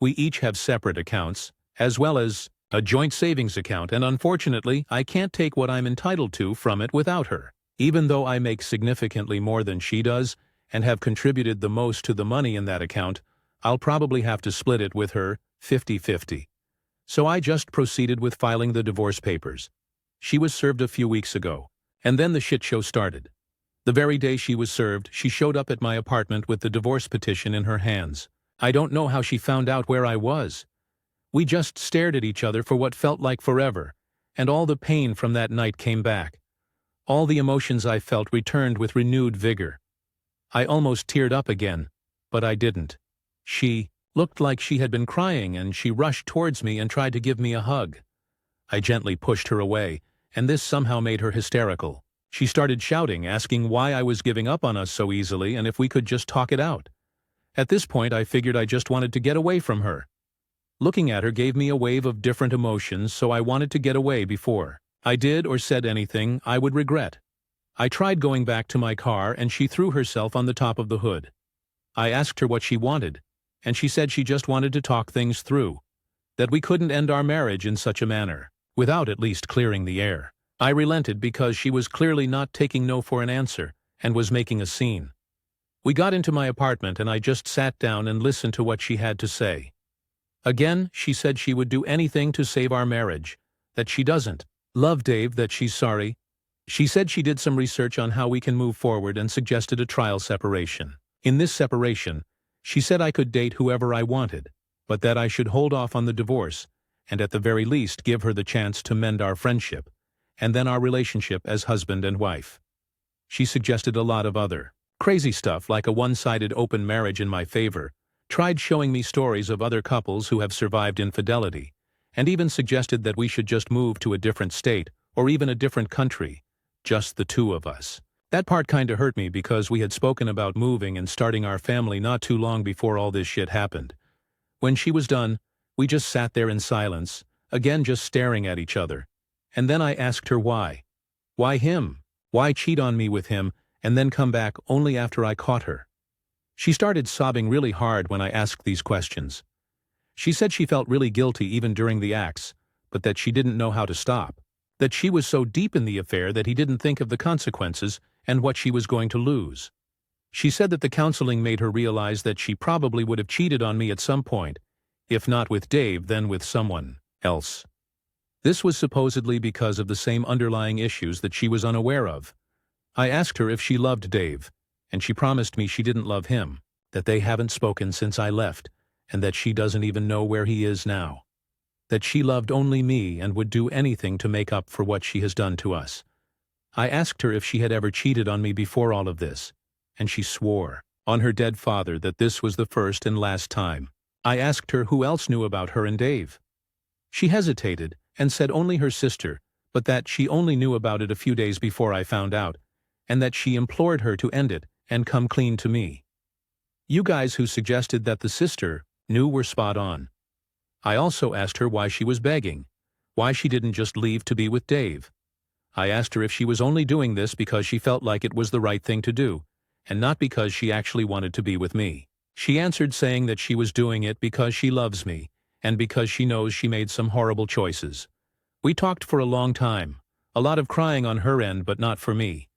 We each have separate accounts, as well as a joint savings account, and unfortunately, I can't take what I'm entitled to from it without her. Even though I make significantly more than she does, and have contributed the most to the money in that account, I'll probably have to split it with her 50-50. So I just proceeded with filing the divorce papers. She was served a few weeks ago, and then the shit show started. The very day she was served, she showed up at my apartment with the divorce petition in her hands. I don't know how she found out where I was. We just stared at each other for what felt like forever, and all the pain from that night came back. All the emotions I felt returned with renewed vigor. I almost teared up again, but I didn't. She looked like she had been crying, and she rushed towards me and tried to give me a hug. I gently pushed her away, and this somehow made her hysterical. She started shouting, asking why I was giving up on us so easily and if we could just talk it out. At this point, I figured I just wanted to get away from her. Looking at her gave me a wave of different emotions, so I wanted to get away before I did or said anything I would regret. I tried going back to my car, and she threw herself on the top of the hood. I asked her what she wanted, and she said she just wanted to talk things through, that we couldn't end our marriage in such a manner, without at least clearing the air. I relented because she was clearly not taking no for an answer, and was making a scene. We got into my apartment, and I just sat down and listened to what she had to say. Again, she said she would do anything to save our marriage, that she doesn't love Dave, that she's sorry. She said she did some research on how we can move forward and suggested a trial separation. In this separation, she said I could date whoever I wanted, but that I should hold off on the divorce, and at the very least give her the chance to mend our friendship, and then our relationship as husband and wife. She suggested a lot of other crazy stuff like a one-sided open marriage in my favor, tried showing me stories of other couples who have survived infidelity, and even suggested that we should just move to a different state or even a different country, just the two of us. That part kinda hurt me because we had spoken about moving and starting our family not too long before all this shit happened. When she was done, we just sat there in silence, again just staring at each other. And then I asked her why. Why him? Why cheat on me with him and then come back only after I caught her? She started sobbing really hard when I asked these questions. She said she felt really guilty even during the acts, but that she didn't know how to stop. That she was so deep in the affair that he didn't think of the consequences and what she was going to lose. She said that the counseling made her realize that she probably would have cheated on me at some point, if not with Dave, then with someone else. This was supposedly because of the same underlying issues that she was unaware of. I asked her if she loved Dave, and she promised me she didn't love him, that they haven't spoken since I left, and that she doesn't even know where he is now. That she loved only me and would do anything to make up for what she has done to us. I asked her if she had ever cheated on me before all of this, and she swore on her dead father that this was the first and last time. I asked her who else knew about her and Dave. She hesitated and said only her sister, but that she only knew about it a few days before I found out, and that she implored her to end it and come clean to me. You guys who suggested that the sister knew were spot on. I also asked her why she was begging, why she didn't just leave to be with Dave. I asked her if she was only doing this because she felt like it was the right thing to do, and not because she actually wanted to be with me. She answered saying that she was doing it because she loves me, and because she knows she made some horrible choices. We talked for a long time, a lot of crying on her end but not for me.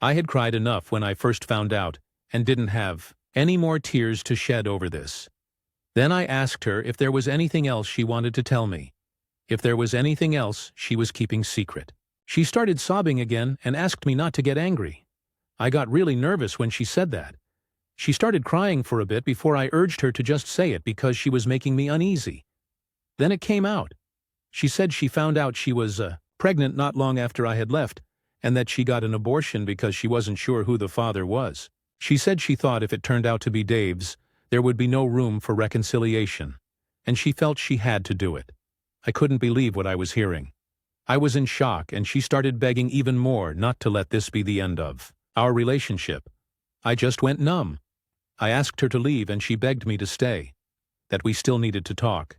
I had cried enough when I first found out, and didn't have any more tears to shed over this. Then I asked her if there was anything else she wanted to tell me, if there was anything else she was keeping secret. She started sobbing again and asked me not to get angry. I got really nervous when she said that. She started crying for a bit before I urged her to just say it because she was making me uneasy. Then it came out. She said she found out she was pregnant not long after I had left, and that she got an abortion because she wasn't sure who the father was. She said she thought if it turned out to be Dave's, there would be no room for reconciliation, and she felt she had to do it. I couldn't believe what I was hearing. I was in shock, and she started begging even more not to let this be the end of our relationship. I just went numb. I asked her to leave, and she begged me to stay, that we still needed to talk.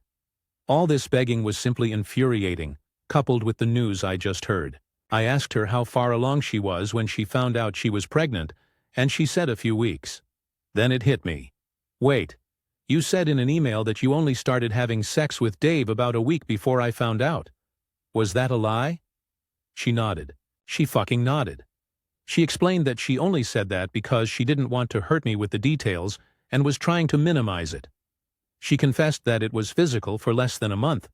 All this begging was simply infuriating, coupled with the news I just heard. I asked her how far along she was when she found out she was pregnant, and she said a few weeks. Then it hit me. Wait, you said in an email that you only started having sex with Dave about a week before I found out. Was that a lie? She nodded. She fucking nodded. She explained that she only said that because she didn't want to hurt me with the details and was trying to minimize it. She confessed that it was physical for less than a month.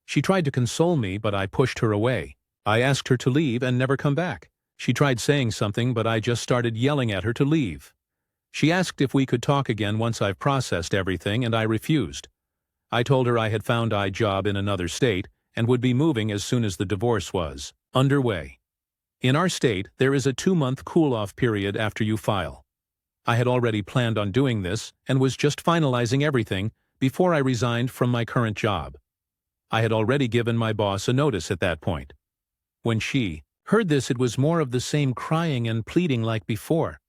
She tried to console me, but I pushed her away. I asked her to leave and never come back. She tried saying something, but I just started yelling at her to leave. She asked if we could talk again once I've processed everything, and I refused. I told her I had found a job in another state and would be moving as soon as the divorce was underway. In our state, there is a 2-month cool-off period after you file. I had already planned on doing this and was just finalizing everything before I resigned from my current job. I had already given my boss a notice at that point. When she heard this, it was more of the same crying and pleading like before.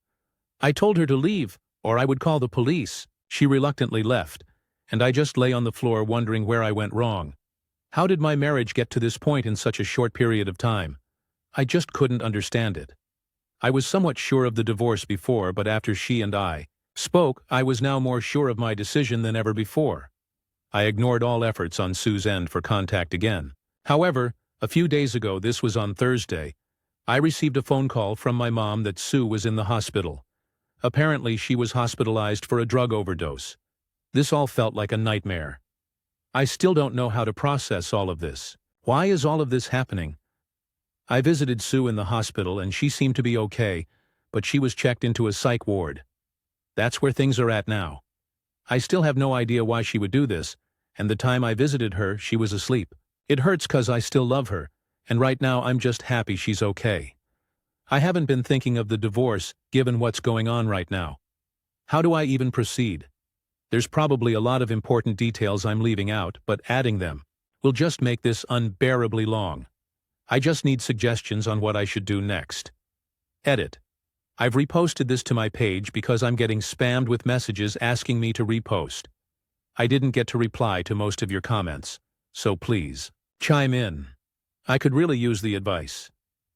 I told her to leave, or I would call the police. She reluctantly left, and I just lay on the floor wondering where I went wrong. How did my marriage get to this point in such a short period of time? I just couldn't understand it. I was somewhat sure of the divorce before, but after she and I spoke, I was now more sure of my decision than ever before. I ignored all efforts on Sue's end for contact again. However, a few days ago, this was on Thursday, I received a phone call from my mom that Sue was in the hospital. Apparently, she was hospitalized for a drug overdose. This all felt like a nightmare. I still don't know how to process all of this. Why is all of this happening? I visited Sue in the hospital and she seemed to be okay, but she was checked into a psych ward. That's where things are at now. I still have no idea why she would do this, and the time I visited her, she was asleep. It hurts 'cause I still love her, and right now I'm just happy she's okay. I haven't been thinking of the divorce, given what's going on right now. How do I even proceed? There's probably a lot of important details I'm leaving out, but adding them will just make this unbearably long. I just need suggestions on what I should do next. Edit. I've reposted this to my page because I'm getting spammed with messages asking me to repost. I didn't get to reply to most of your comments, so please, chime in. I could really use the advice.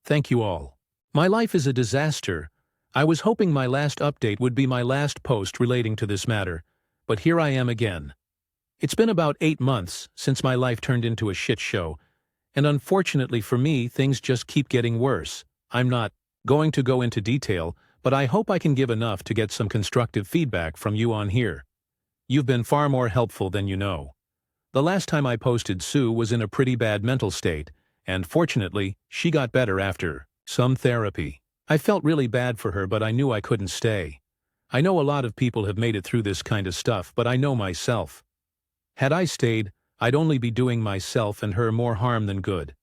Thank you all. My life is a disaster, I was hoping my last update would be my last post relating to this matter, but here I am again. It's been about 8 months since my life turned into a shit show, and unfortunately for me, things just keep getting worse. I'm not going to go into detail, but I hope I can give enough to get some constructive feedback from you on here. You've been far more helpful than you know. The last time I posted, Sue was in a pretty bad mental state, and fortunately, she got better after some therapy. I felt really bad for her, but I knew I couldn't stay. I know a lot of people have made it through this kind of stuff, but I know myself. Had I stayed, I'd only be doing myself and her more harm than good.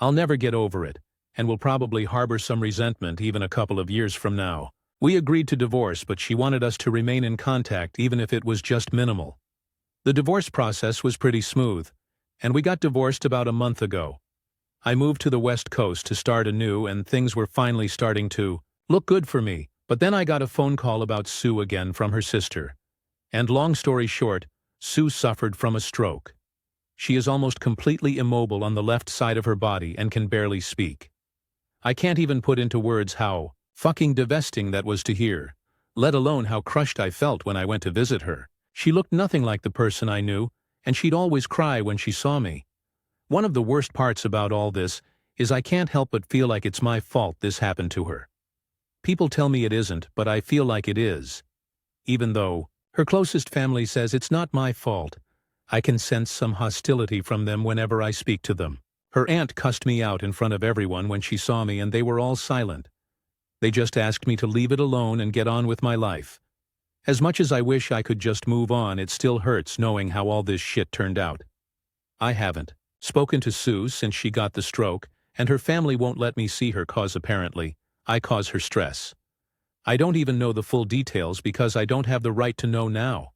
I'll never get over it, and will probably harbor some resentment even a couple of years from now. We agreed to divorce, but she wanted us to remain in contact even if it was just minimal. The divorce process was pretty smooth, and we got divorced about a month ago. I moved to the West Coast to start anew, and things were finally starting to look good for me, but then I got a phone call about Sue again from her sister. And long story short, Sue suffered from a stroke. She is almost completely immobile on the left side of her body and can barely speak. I can't even put into words how fucking devastating that was to hear, let alone how crushed I felt when I went to visit her. She looked nothing like the person I knew, and she'd always cry when she saw me. One of the worst parts about all this is I can't help but feel like it's my fault this happened to her. People tell me it isn't, but I feel like it is. Even though her closest family says it's not my fault, I can sense some hostility from them whenever I speak to them. Her aunt cussed me out in front of everyone when she saw me, and they were all silent. They just asked me to leave it alone and get on with my life. As much as I wish I could just move on, it still hurts knowing how all this shit turned out. I haven't spoken to Sue since she got the stroke, and her family won't let me see her cause apparently I cause her stress. I don't even know the full details because I don't have the right to know now.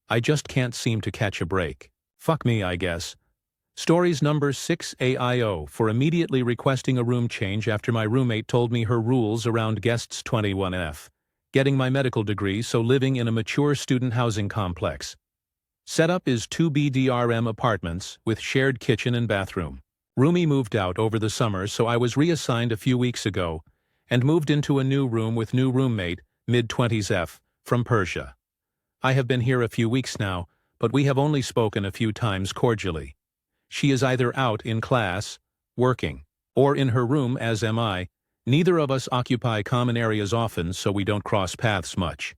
I just can't seem to catch a break. Fuck me, I guess. Stories number 6AIO for immediately requesting a room change after my roommate told me her rules around guests 21F. Getting my medical degree, so living in a mature student housing complex. Setup is 2 BDRM apartments with shared kitchen and bathroom. Roomie moved out over the summer, so I was reassigned a few weeks ago and moved into a new room with new roommate, mid-20s F, from Persia. I have been here a few weeks now, but we have only spoken a few times cordially. She is either out in class, working, or in her room, as am I. Neither of us occupy common areas often, so we don't cross paths much.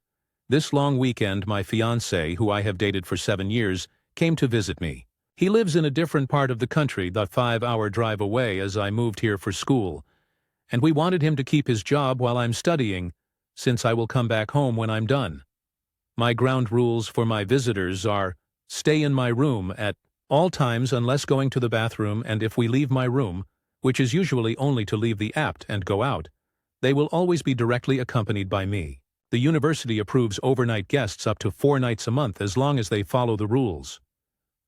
This long weekend, my fiancé, who I have dated for 7 years, came to visit me. He lives in a different part of the country, the 5-hour drive away, as I moved here for school, and we wanted him to keep his job while I'm studying, since I will come back home when I'm done. My ground rules for my visitors are stay in my room at all times unless going to the bathroom, and if we leave my room, which is usually only to leave the app and go out, they will always be directly accompanied by me. The university approves overnight guests up to 4 nights a month as long as they follow the rules.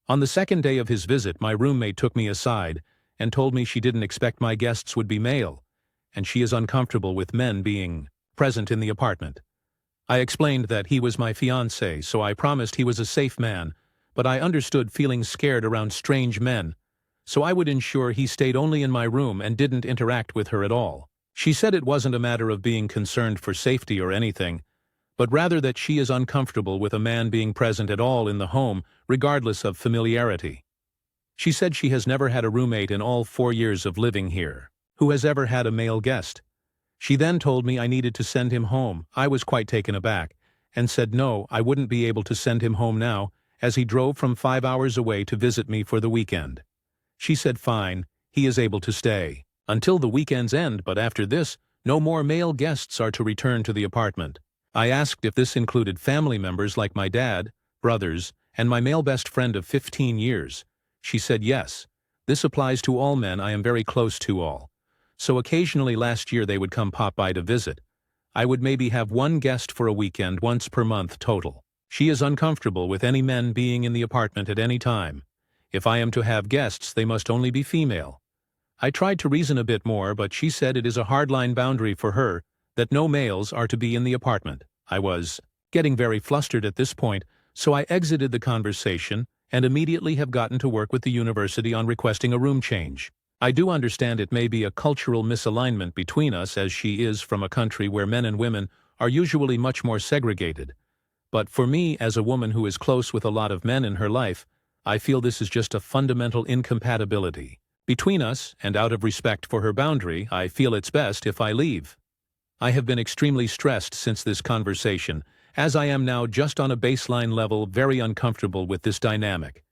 On the second day of his visit, my roommate took me aside and told me she didn't expect my guests would be male, and she is uncomfortable with men being present in the apartment. I explained that he was my fiancé, so I promised he was a safe man, but I understood feeling scared around strange men, so I would ensure he stayed only in my room and didn't interact with her at all. She said it wasn't a matter of being concerned for safety or anything, but rather that she is uncomfortable with a man being present at all in the home, regardless of familiarity. She said she has never had a roommate in all 4 years of living here who has ever had a male guest. She then told me I needed to send him home. I was quite taken aback, and said no, I wouldn't be able to send him home now, as he drove from 5 hours away to visit me for the weekend. She said fine, he is able to stay until the weekend's end, but after this, no more male guests are to return to the apartment. I asked if this included family members like my dad, brothers, and my male best friend of 15 years. She said yes. This applies to all men. I am very close to all. So occasionally last year they would come pop by to visit. I would maybe have 1 guest for a weekend once per month total. She is uncomfortable with any men being in the apartment at any time. If I am to have guests, they must only be female. I tried to reason a bit more, but she said it is a hardline boundary for her that no males are to be in the apartment. I was getting very flustered at this point, so I exited the conversation and immediately have gotten to work with the university on requesting a room change. I do understand it may be a cultural misalignment between us as she is from a country where men and women are usually much more segregated. But for me, as a woman who is close with a lot of men in her life, I feel this is just a fundamental incompatibility between us, and out of respect for her boundary, I feel it's best if I leave. I have been extremely stressed since this conversation, as I am now just on a baseline level very uncomfortable with this dynamic.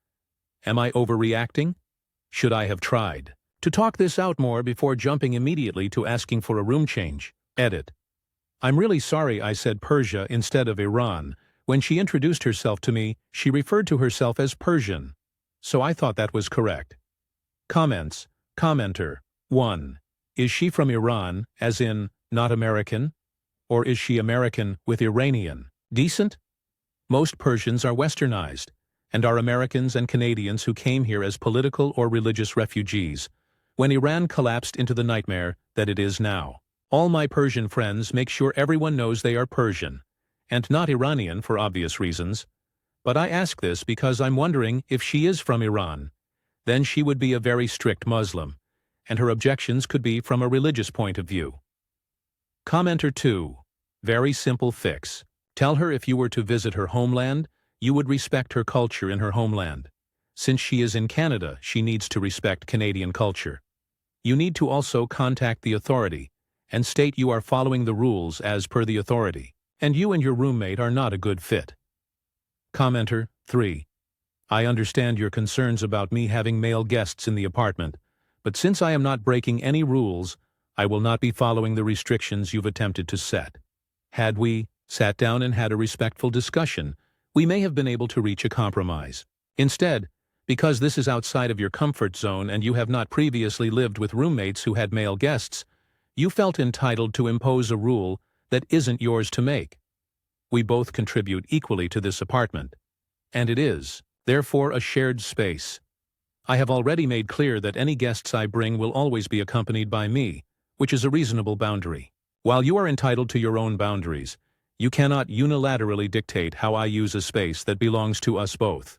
Am I overreacting? Should I have tried to talk this out more before jumping immediately to asking for a room change? Edit. I'm really sorry I said Persia instead of Iran. When she introduced herself to me, she referred to herself as Persian. So I thought that was correct. Comments. Commenter. 1. Is she from Iran, as in, not American? Or is she American with Iranian? Decent? Most Persians are westernized, and are Americans and Canadians who came here as political or religious refugees, when Iran collapsed into the nightmare that it is now. All my Persian friends make sure everyone knows they are Persian, and not Iranian for obvious reasons. But I ask this because I'm wondering if she is from Iran. Then she would be a very strict Muslim, and her objections could be from a religious point of view. Commenter 2. Very simple fix. Tell her if you were to visit her homeland, you would respect her culture in her homeland. Since she is in Canada, she needs to respect Canadian culture. You need to also contact the authority and state you are following the rules as per the authority, and you and your roommate are not a good fit. Commenter 3. I understand your concerns about me having male guests in the apartment, but since I am not breaking any rules, I will not be following the restrictions you've attempted to set. Had we sat down and had a respectful discussion, we may have been able to reach a compromise. Instead, because this is outside of your comfort zone and you have not previously lived with roommates who had male guests, you felt entitled to impose a rule that isn't yours to make. We both contribute equally to this apartment, and it is, therefore, a shared space. I have already made clear that any guests I bring will always be accompanied by me, which is a reasonable boundary. While you are entitled to your own boundaries, you cannot unilaterally dictate how I use a space that belongs to us both.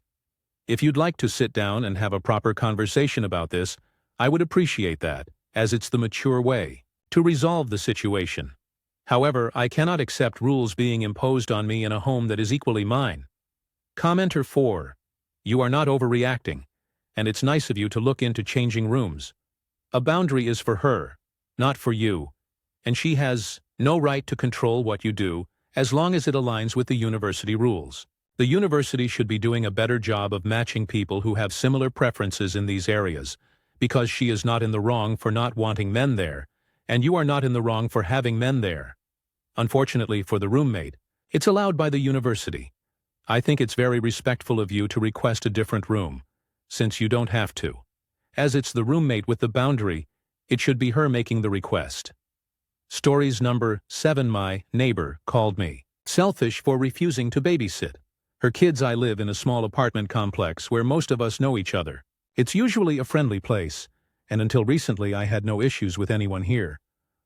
If you'd like to sit down and have a proper conversation about this, I would appreciate that, as it's the mature way to resolve the situation. However, I cannot accept rules being imposed on me in a home that is equally mine. Commenter 4. You are not overreacting, and it's nice of you to look into changing rooms. A boundary is for her, not for you, and she has no right to control what you do as long as it aligns with the university rules. The university should be doing a better job of matching people who have similar preferences in these areas, because she is not in the wrong for not wanting men there, and you are not in the wrong for having men there. Unfortunately for the roommate, it's allowed by the university. I think it's very respectful of you to request a different room, since you don't have to. As it's the roommate with the boundary, it should be her making the request. Stories number 7. My neighbor called me selfish for refusing to babysit her kids. I live in a small apartment complex where most of us know each other. It's usually a friendly place, and until recently I had no issues with anyone here.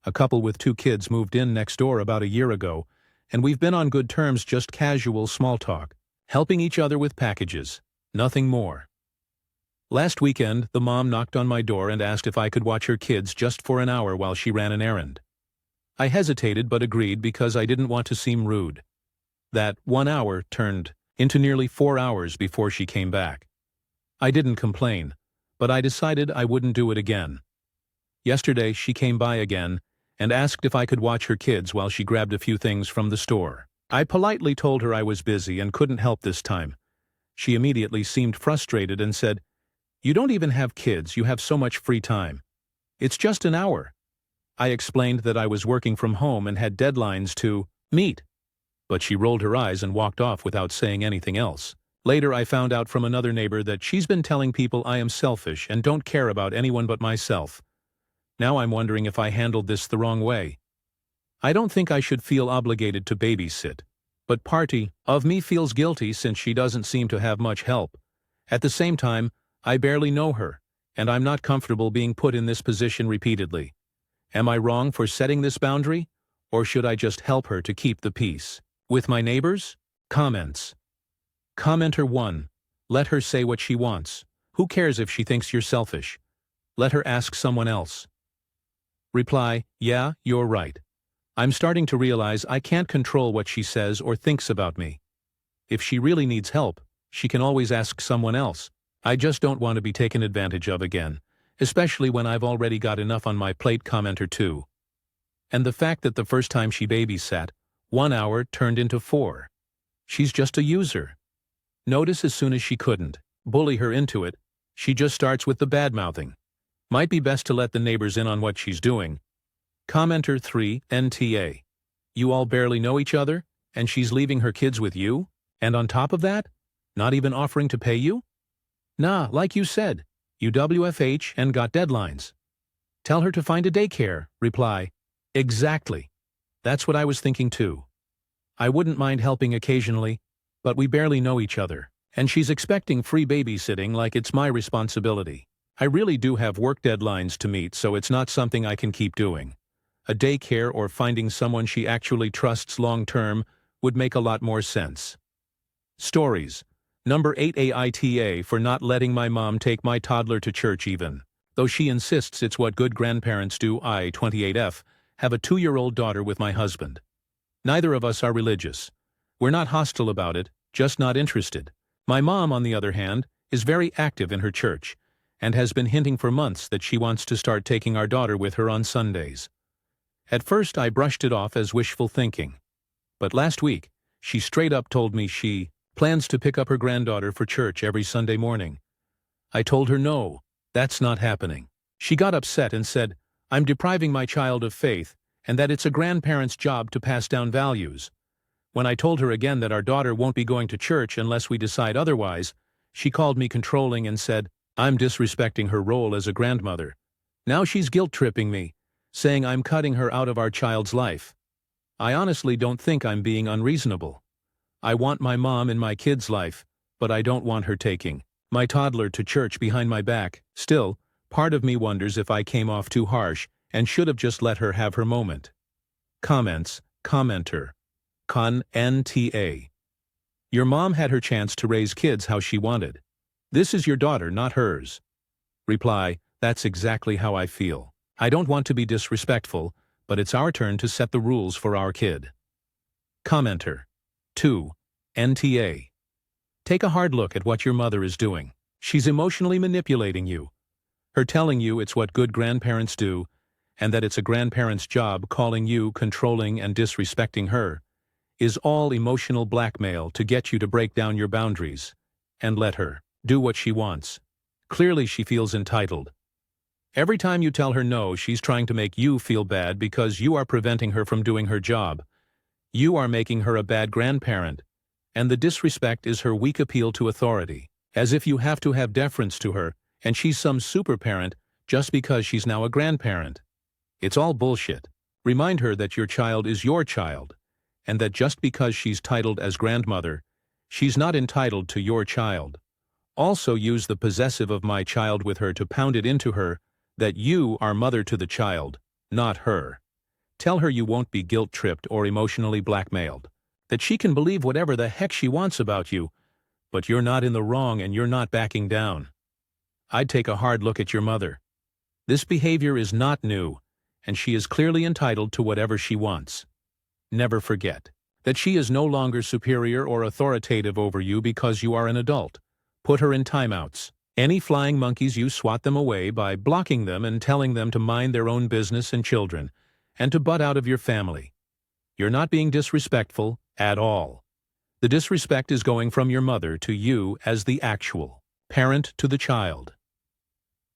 A couple with 2 kids moved in next door about a year ago, and we've been on good terms, just casual small talk, helping each other with packages, nothing more. Last weekend, the mom knocked on my door and asked if I could watch her kids just for an hour while she ran an errand. I hesitated but agreed because I didn't want to seem rude. That 1 hour turned into nearly 4 hours before she came back. I didn't complain, but I decided I wouldn't do it again. Yesterday, she came by again and asked if I could watch her kids while she grabbed a few things from the store. I politely told her I was busy and couldn't help this time. She immediately seemed frustrated and said, "You don't even have kids, you have so much free time. It's just an hour." I explained that I was working from home and had deadlines to meet, but she rolled her eyes and walked off without saying anything else. Later, I found out from another neighbor that she's been telling people I am selfish and don't care about anyone but myself. Now I'm wondering if I handled this the wrong way. I don't think I should feel obligated to babysit, but part of me feels guilty since she doesn't seem to have much help. At the same time, I barely know her, and I'm not comfortable being put in this position repeatedly. Am I wrong for setting this boundary, or should I just help her to keep the peace? With my neighbors? Comments. Commenter 1. Let her say what she wants. Who cares if she thinks you're selfish? Let her ask someone else. Reply, yeah, you're right. I'm starting to realize I can't control what she says or thinks about me. If she really needs help, she can always ask someone else. I just don't want to be taken advantage of again, especially when I've already got enough on my plate. Commenter 2. And the fact that the first time she babysat, 1 hour turned into 4. She's just a user. Notice as soon as she couldn't bully her into it, she just starts with the bad-mouthing. Might be best to let the neighbors in on what she's doing. Commenter 3, NTA. You all barely know each other, and she's leaving her kids with you? And on top of that, not even offering to pay you? Nah, like you said, you WFH and got deadlines. Tell her to find a daycare. Reply, exactly. That's what I was thinking too. I wouldn't mind helping occasionally, but we barely know each other, and she's expecting free babysitting like it's my responsibility. I really do have work deadlines to meet, so it's not something I can keep doing. A daycare or finding someone she actually trusts long-term would make a lot more sense. Stories. Number 8, Aita for not letting my mom take my toddler to church even. Though she insists it's what good grandparents do. I, 28F, have a 2-year-old daughter with my husband. Neither of us are religious. We're not hostile about it, just not interested. My mom, on the other hand, is very active in her church, and has been hinting for months that she wants to start taking our daughter with her on Sundays. At first I brushed it off as wishful thinking. But last week, she straight up told me she plans to pick up her granddaughter for church every Sunday morning. I told her no, that's not happening. She got upset and said, I'm depriving my child of faith, and that it's a grandparent's job to pass down values. When I told her again that our daughter won't be going to church unless we decide otherwise, she called me controlling and said, I'm disrespecting her role as a grandmother. Now she's guilt-tripping me, saying I'm cutting her out of our child's life. I honestly don't think I'm being unreasonable. I want my mom in my kid's life, but I don't want her taking my toddler to church behind my back. Still, part of me wonders if I came off too harsh and should have just let her have her moment. Comments. Commenter. Con NTA. Your mom had her chance to raise kids how she wanted. This is your daughter, not hers. Reply, that's exactly how I feel. I don't want to be disrespectful, but it's our turn to set the rules for our kid. Commenter. 2. NTA. Take a hard look at what your mother is doing. She's emotionally manipulating you. Her telling you it's what good grandparents do, and that it's a grandparent's job calling you controlling and disrespecting her, is all emotional blackmail to get you to break down your boundaries and let her do what she wants. Clearly she feels entitled. Every time you tell her no, she's trying to make you feel bad because you are preventing her from doing her job. You are making her a bad grandparent, and the disrespect is her weak appeal to authority, as if you have to have deference to her, and she's some super parent just because she's now a grandparent. It's all bullshit. Remind her that your child is your child, and that just because she's titled as grandmother, she's not entitled to your child. Also use the possessive of my child with her to pound it into her that you are mother to the child, not her. Tell her you won't be guilt-tripped or emotionally blackmailed, that she can believe whatever the heck she wants about you, but you're not in the wrong and you're not backing down. I'd take a hard look at your mother. This behavior is not new, and she is clearly entitled to whatever she wants. Never forget that she is no longer superior or authoritative over you because you are an adult. Put her in timeouts. Any flying monkeys, you swat them away by blocking them and telling them to mind their own business and children, and to butt out of your family. You're not being disrespectful at all. The disrespect is going from your mother to you as the actual parent to the child.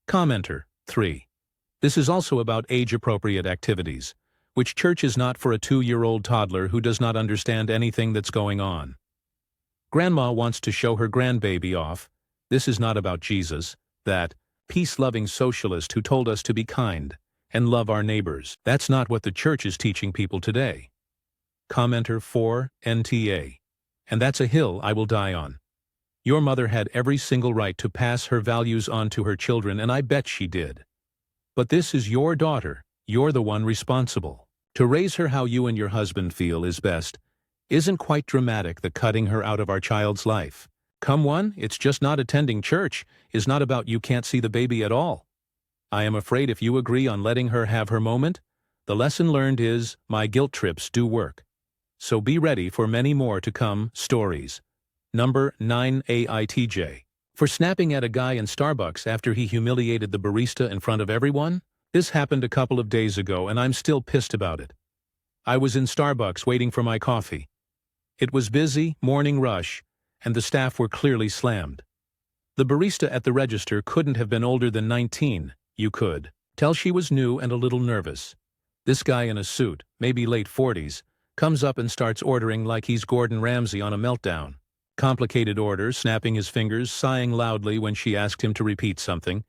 Commenter. 3. This is also about age-appropriate activities, which church is not for a 2-year-old toddler who does not understand anything that's going on. Grandma wants to show her grandbaby off. This is not about Jesus, that peace-loving socialist who told us to be kind and love our neighbors. That's not what the church is teaching people today. Commenter 4, NTA. And that's a hill I will die on. Your mother had every single right to pass her values on to her children, and I bet she did. But this is your daughter. You're the one responsible. To raise her how you and your husband feel is best isn't quite dramatic, the cutting her out of our child's life. Come one, it's just not attending church is not about you can't see the baby at all. I am afraid if you agree on letting her have her moment, the lesson learned is my guilt trips do work. So be ready for many more to come stories. Number 9 AITJ. For snapping at a guy in Starbucks after he humiliated the barista in front of everyone? This happened a couple of days ago and I'm still pissed about it. I was in Starbucks waiting for my coffee. It was busy, morning rush, and the staff were clearly slammed. The barista at the register couldn't have been older than 19, you could tell she was new and a little nervous. This guy in a suit, maybe late 40s, comes up and starts ordering like he's Gordon Ramsay on a meltdown. Complicated order, snapping his fingers, sighing loudly when she asked him to repeat something.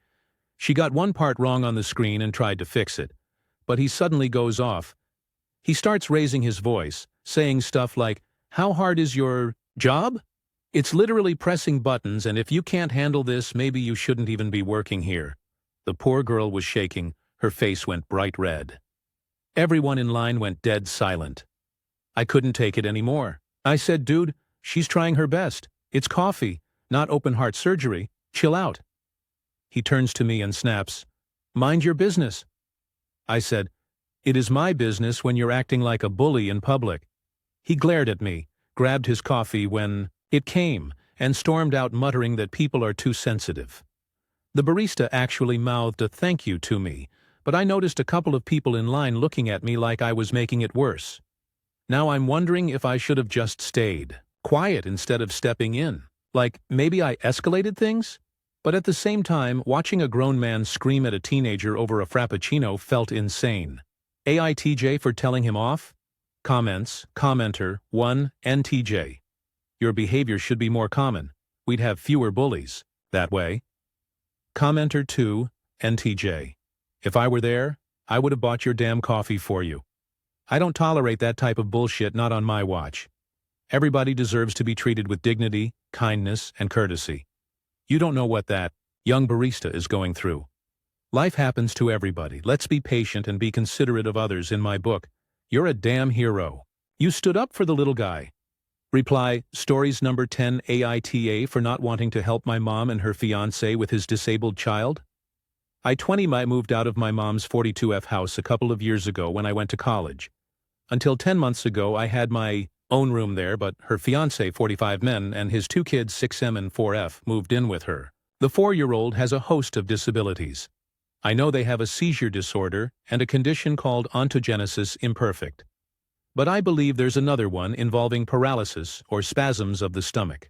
She got one part wrong on the screen and tried to fix it. But he suddenly goes off. He starts raising his voice, saying stuff like, "How hard is your job? It's literally pressing buttons, and if you can't handle this, maybe you shouldn't even be working here." The poor girl was shaking. Her face went bright red. Everyone in line went dead silent. I couldn't take it anymore. I said, "Dude, she's trying her best. It's coffee, not open-heart surgery. Chill out." He turns to me and snaps, "Mind your business." I said, "It is my business when you're acting like a bully in public." He glared at me, grabbed his coffee when it came, and stormed out muttering that people are too sensitive. The barista actually mouthed a thank you to me, but I noticed a couple of people in line looking at me like I was making it worse. Now I'm wondering if I should have just stayed quiet instead of stepping in. Like, maybe I escalated things? But at the same time, watching a grown man scream at a teenager over a frappuccino felt insane. AITJ for telling him off? Comments, commenter, 1, NTJ. Your behavior should be more common. We'd have fewer bullies that way. Commenter 2, NTJ. If I were there, I would have bought your damn coffee for you. I don't tolerate that type of bullshit, not on my watch. Everybody deserves to be treated with dignity, kindness, and courtesy. You don't know what that young barista is going through. Life happens to everybody. Let's be patient and be considerate of others. In my book, you're a damn hero. You stood up for the little guy. Reply, stories number 10 AITA for not wanting to help my mom and her fiancé with his disabled child. I moved out of my mom's 42F house a couple of years ago when I went to college. Until 10 months ago, I had my own room there, but her fiancé, 45 men, and his 2 kids, 6M and 4F, moved in with her. The 4-year-old has a host of disabilities. I know they have a seizure disorder and a condition called ontogenesis imperfect. But I believe there's another one involving paralysis or spasms of the stomach.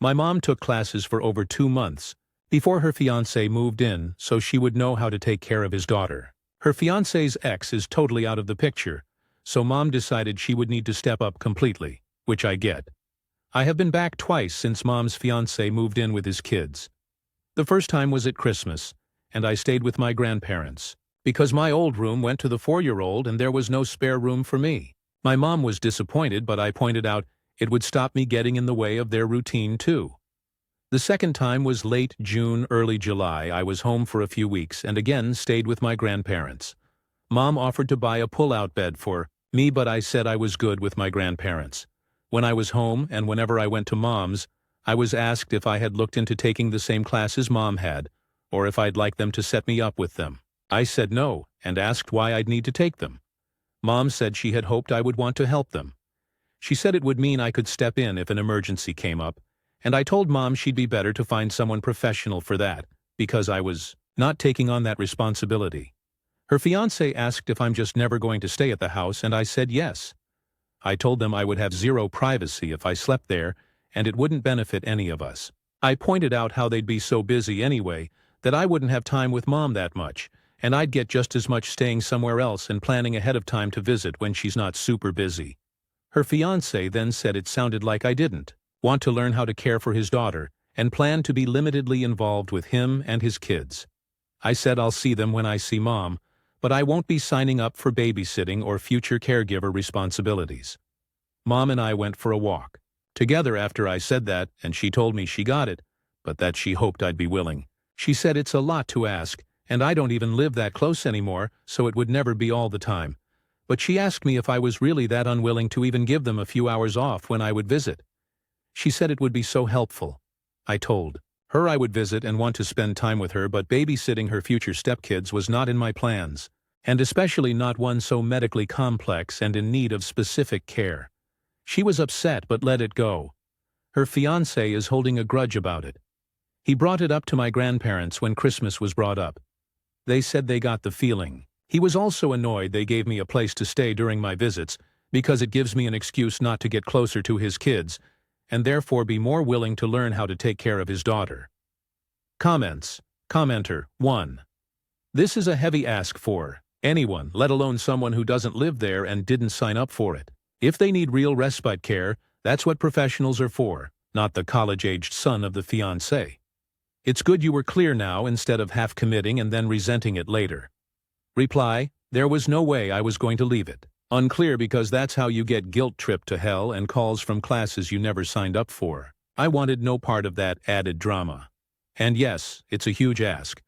My mom took classes for over 2 months before her fiancé moved in so she would know how to take care of his daughter. Her fiancé's ex is totally out of the picture, so Mom decided she would need to step up completely, which I get. I have been back twice since Mom's fiancé moved in with his kids. The first time was at Christmas, and I stayed with my grandparents, because my old room went to the 4-year-old and there was no spare room for me. My mom was disappointed, but I pointed out it would stop me getting in the way of their routine too. The second time was late June, early July. I was home for a few weeks and again stayed with my grandparents. Mom offered to buy a pull-out bed for me, but I said I was good with my grandparents. When I was home and whenever I went to Mom's, I was asked if I had looked into taking the same classes Mom had, or if I'd like them to set me up with them. I said no and asked why I'd need to take them. Mom said she had hoped I would want to help them. She said it would mean I could step in if an emergency came up, and I told Mom she'd be better to find someone professional for that, because I was not taking on that responsibility. Her fiancé asked if I'm just never going to stay at the house, and I said yes. I told them I would have zero privacy if I slept there, and it wouldn't benefit any of us. I pointed out how they'd be so busy anyway that I wouldn't have time with Mom that much, and I'd get just as much staying somewhere else and planning ahead of time to visit when she's not super busy. Her fiancé then said it sounded like I didn't want to learn how to care for his daughter and planned to be limitedly involved with him and his kids. I said I'll see them when I see Mom, but I won't be signing up for babysitting or future caregiver responsibilities. Mom and I went for a walk together after I said that, and she told me she got it, but that she hoped I'd be willing. She said it's a lot to ask, and I don't even live that close anymore, so it would never be all the time. But she asked me if I was really that unwilling to even give them a few hours off when I would visit. She said it would be so helpful. I told Her I would visit and want to spend time with her, but babysitting her future stepkids was not in my plans, and especially not one so medically complex and in need of specific care. She was upset but let it go. Her fiancé is holding a grudge about it. He brought it up to my grandparents when Christmas was brought up. They said they got the feeling. He was also annoyed they gave me a place to stay during my visits because it gives me an excuse not to get closer to his kids and therefore be more willing to learn how to take care of his daughter. Comments. Commenter 1. This is a heavy ask for anyone, let alone someone who doesn't live there and didn't sign up for it. If they need real respite care, that's what professionals are for, not the college-aged son of the fiancé. It's good you were clear now instead of half committing and then resenting it later. Reply, there was no way I was going to leave it. Unclear because that's how you get guilt-tripped to hell and calls from classes you never signed up for. I wanted no part of that added drama. And yes, it's a huge ask.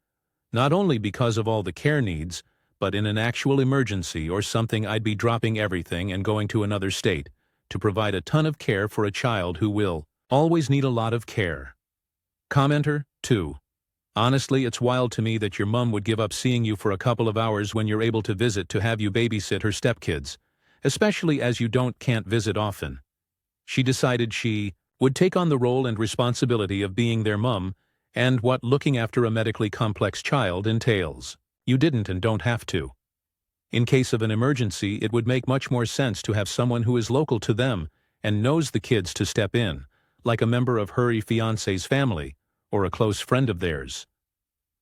Not only because of all the care needs, but in an actual emergency or something I'd be dropping everything and going to another state to provide a ton of care for a child who will always need a lot of care. Commenter 2. Honestly, it's wild to me that your mum would give up seeing you for a couple of hours when you're able to visit to have you babysit her stepkids, especially as you can't visit often. She decided she would take on the role and responsibility of being their mum and what looking after a medically complex child entails. You didn't and don't have to. In case of an emergency, it would make much more sense to have someone who is local to them and knows the kids to step in, like a member of her fiancé's family or a close friend of theirs.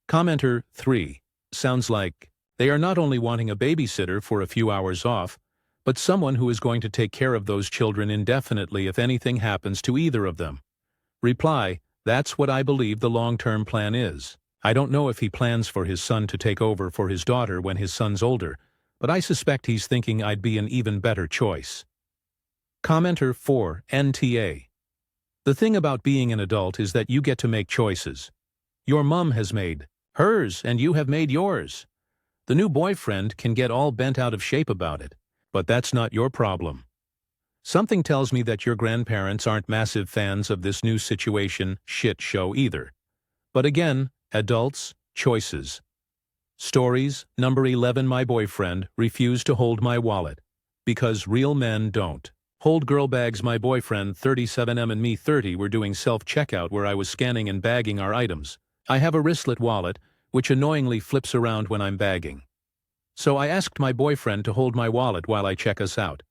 Commenter 3. Sounds like they are not only wanting a babysitter for a few hours off, but someone who is going to take care of those children indefinitely if anything happens to either of them. Reply, that's what I believe the long-term plan is. I don't know if he plans for his son to take over for his daughter when his son's older, but I suspect he's thinking I'd be an even better choice. Commenter 4. NTA. The thing about being an adult is that you get to make choices. Your mum has made hers and you have made yours. The new boyfriend can get all bent out of shape about it, but that's not your problem. Something tells me that your grandparents aren't massive fans of this new situation shit show either. But again, adults, choices. Stories, number 11. My boyfriend refused to hold my wallet. Because real men don't hold girl bags. My boyfriend 37M and me 30 were doing self-checkout where I was scanning and bagging our items. I have a wristlet wallet, which annoyingly flips around when I'm bagging. So I asked my boyfriend to hold my wallet while I check us out.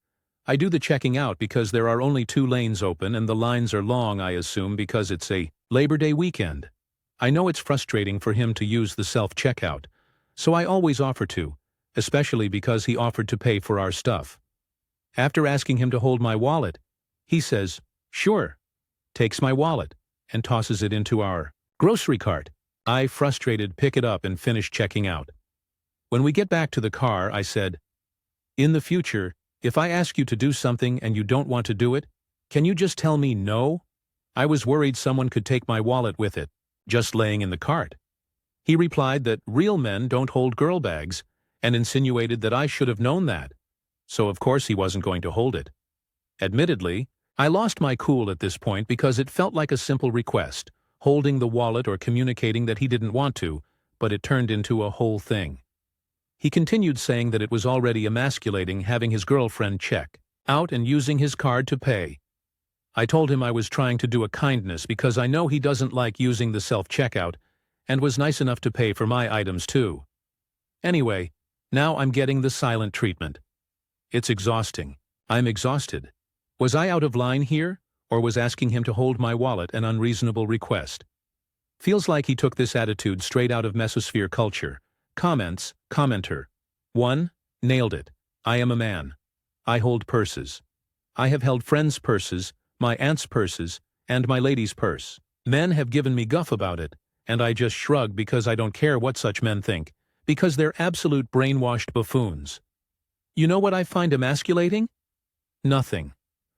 I do the checking out because there are only 2 lanes open and the lines are long, I assume, because it's a Labor Day weekend. I know it's frustrating for him to use the self-checkout, so I always offer to, especially because he offered to pay for our stuff. After asking him to hold my wallet, he says, sure, takes my wallet, and tosses it into our grocery cart. I, frustrated, pick it up and finish checking out. When we get back to the car, I said, in the future, if I ask you to do something and you don't want to do it, can you just tell me no? I was worried someone could take my wallet with it, just laying in the cart. He replied that real men don't hold girl bags and insinuated that I should have known that. So of course he wasn't going to hold it. Admittedly, I lost my cool at this point because it felt like a simple request, holding the wallet or communicating that he didn't want to, but it turned into a whole thing. He continued saying that it was already emasculating having his girlfriend check out and using his card to pay. I told him I was trying to do a kindness because I know he doesn't like using the self-checkout and was nice enough to pay for my items too. Anyway, now I'm getting the silent treatment. It's exhausting. I'm exhausted. Was I out of line here, or was asking him to hold my wallet an unreasonable request? Feels like he took this attitude straight out of mesosphere culture. Comments. Commenter 1. Nailed it. I am a man. I hold purses. I have held friends' purses, my aunt's purses, and my lady's purse. Men have given me guff about it, and I just shrug because I don't care what such men think, because they're absolute brainwashed buffoons. You know what I find emasculating? Nothing.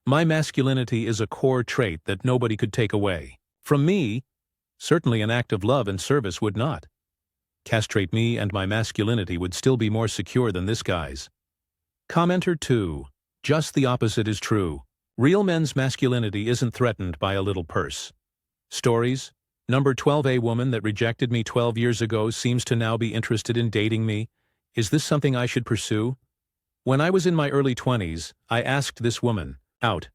My masculinity is a core trait that nobody could take away from me. Certainly an act of love and service would not. Castrate me and my masculinity would still be more secure than this guy's. Commenter 2. Just the opposite is true. Real men's masculinity isn't threatened by a little purse. Stories, Number 12. A woman that rejected me 12 years ago seems to now be interested in dating me. Is this something I should pursue? When I was in my early 20s, I asked this woman out.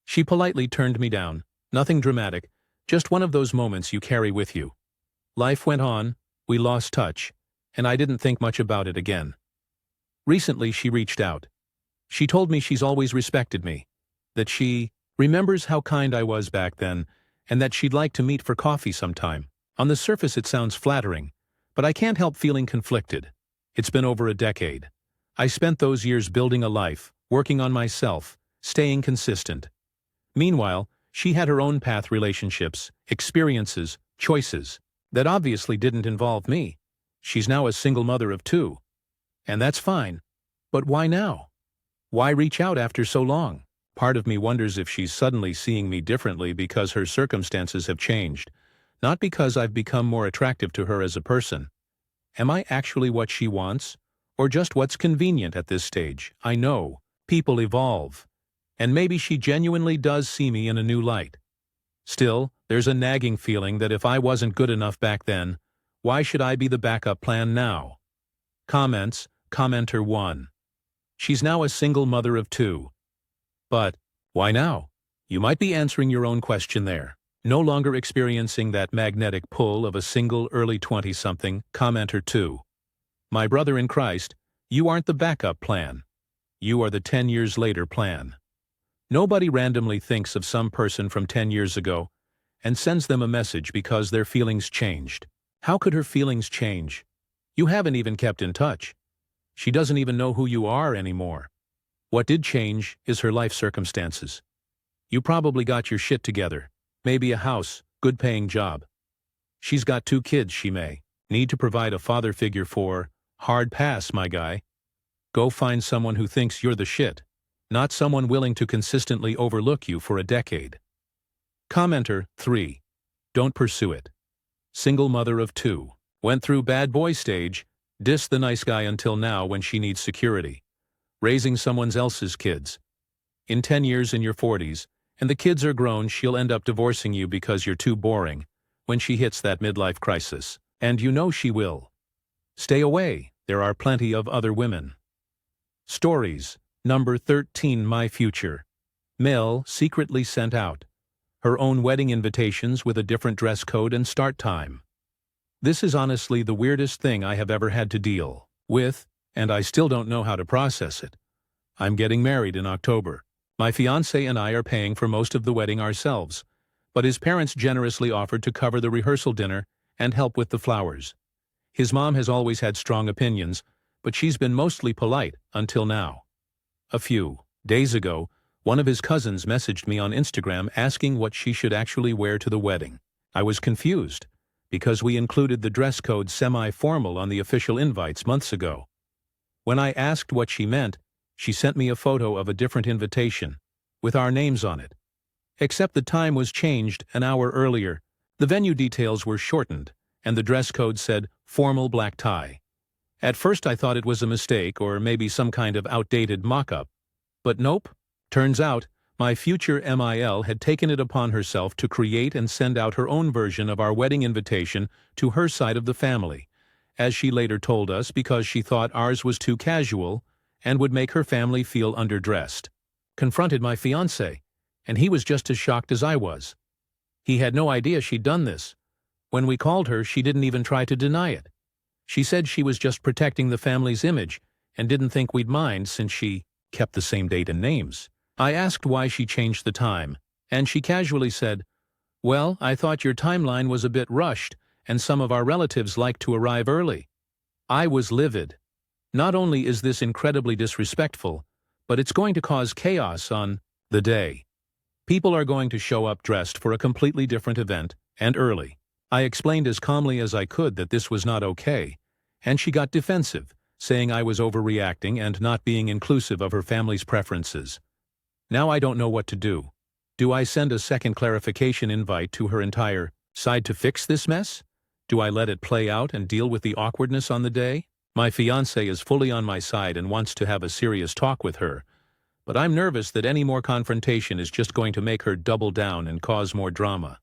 She politely turned me down. Nothing dramatic, just one of those moments you carry with you. Life went on, we lost touch, and I didn't think much about it again. Recently she reached out. She told me she's always respected me, that she remembers how kind I was back then, and that she'd like to meet for coffee sometime. On the surface it sounds flattering, but I can't help feeling conflicted. It's been over a decade. I spent those years building a life, working on myself, staying consistent. Meanwhile, she had her own path, relationships, experiences, choices, that obviously didn't involve me. She's now a single mother of 2. And that's fine. But why now? Why reach out after so long? Part of me wonders if she's suddenly seeing me differently because her circumstances have changed, not because I've become more attractive to her as a person. Am I actually what she wants, or just what's convenient at this stage? I know, people evolve, and maybe she genuinely does see me in a new light. Still, there's a nagging feeling that if I wasn't good enough back then, why should I be the backup plan now? Comments. Commenter 1. She's now a single mother of 2. But why now? You might be answering your own question there. No longer experiencing that magnetic pull of a single early 20-something. Commenter 2. My brother in Christ, you aren't the backup plan. You are the 10 years later plan. Nobody randomly thinks of some person from 10 years ago and sends them a message because their feelings changed. How could her feelings change? You haven't even kept in touch. She doesn't even know who you are anymore. What did change is her life circumstances. You probably got your shit together. Maybe a house, good-paying job. She's got 2 kids she may need to provide a father figure for. Hard pass, my guy. Go find someone who thinks you're the shit, not someone willing to consistently overlook you for a decade. Commenter 3. Don't pursue it. Single mother of 2. Went through bad boy stage, diss the nice guy until now when she needs security. Raising someone else's kids. In 10 years in your 40s, and the kids are grown, she'll end up divorcing you because you're too boring when she hits that midlife crisis. And you know she will. Stay away, there are plenty of other women. Stories. Number 13. My future. Mel secretly sent out her own wedding invitations with a different dress code and start time. This is honestly the weirdest thing I have ever had to deal with, and I still don't know how to process it. I'm getting married in October. My fiancé and I are paying for most of the wedding ourselves, but his parents generously offered to cover the rehearsal dinner and help with the flowers. His mom has always had strong opinions, but she's been mostly polite until now. A few days ago, one of his cousins messaged me on Instagram asking what she should actually wear to the wedding. I was confused, because we included the dress code semi-formal on the official invites months ago. When I asked what she meant, she sent me a photo of a different invitation, with our names on it. Except the time was changed an hour earlier, the venue details were shortened, and the dress code said formal black tie. At first I thought it was a mistake or maybe some kind of outdated mock-up. But nope. Turns out, my future MIL had taken it upon herself to create and send out her own version of our wedding invitation to her side of the family, as she later told us, because she thought ours was too casual and would make her family feel underdressed. Confronted my fiancé, and he was just as shocked as I was. He had no idea she'd done this. When we called her, she didn't even try to deny it. She said she was just protecting the family's image and didn't think we'd mind since she kept the same date and names. I asked why she changed the time, and she casually said, "Well, I thought your timeline was a bit rushed, and some of our relatives like to arrive early." I was livid. Not only is this incredibly disrespectful, but it's going to cause chaos on the day. People are going to show up dressed for a completely different event, and early. I explained as calmly as I could that this was not okay, and she got defensive, saying I was overreacting and not being inclusive of her family's preferences. Now I don't know what to do. Do I send a second clarification invite to her entire side to fix this mess? Do I let it play out and deal with the awkwardness on the day? My fiancé is fully on my side and wants to have a serious talk with her, but I'm nervous that any more confrontation is just going to make her double down and cause more drama.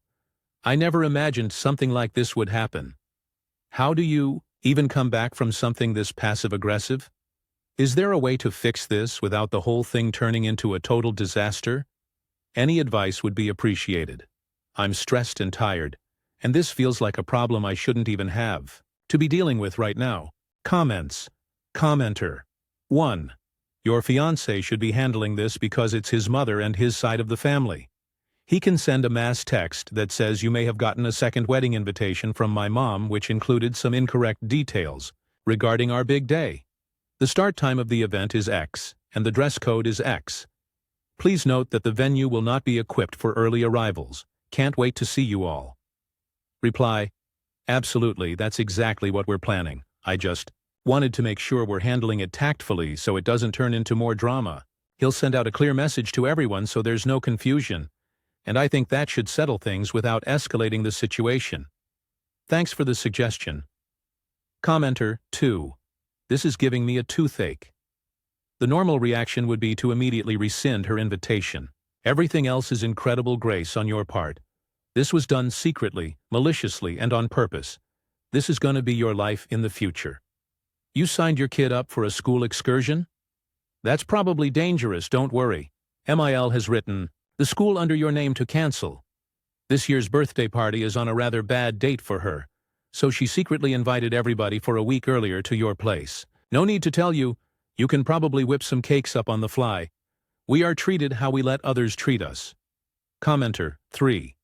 I never imagined something like this would happen. How do you even come back from something this passive-aggressive? Is there a way to fix this without the whole thing turning into a total disaster? Any advice would be appreciated. I'm stressed and tired, and this feels like a problem I shouldn't even have to be dealing with right now. Comments. Commenter. 1. Your fiancé should be handling this because it's his mother and his side of the family. He can send a mass text that says you may have gotten a second wedding invitation from my mom which included some incorrect details regarding our big day. The start time of the event is X, and the dress code is X. Please note that the venue will not be equipped for early arrivals. Can't wait to see you all. Reply. Absolutely, that's exactly what we're planning. I just wanted to make sure we're handling it tactfully so it doesn't turn into more drama. He'll send out a clear message to everyone so there's no confusion, and I think that should settle things without escalating the situation. Thanks for the suggestion. Commenter 2. This is giving me a toothache. The normal reaction would be to immediately rescind her invitation. Everything else is incredible grace on your part. This was done secretly, maliciously, and on purpose. This is going to be your life in the future. You signed your kid up for a school excursion? That's probably dangerous, don't worry. MIL has written the school under your name to cancel. This year's birthday party is on a rather bad date for her, so she secretly invited everybody for a week earlier to your place. No need to tell you, you can probably whip some cakes up on the fly. We are treated how we let others treat us. Commenter 3.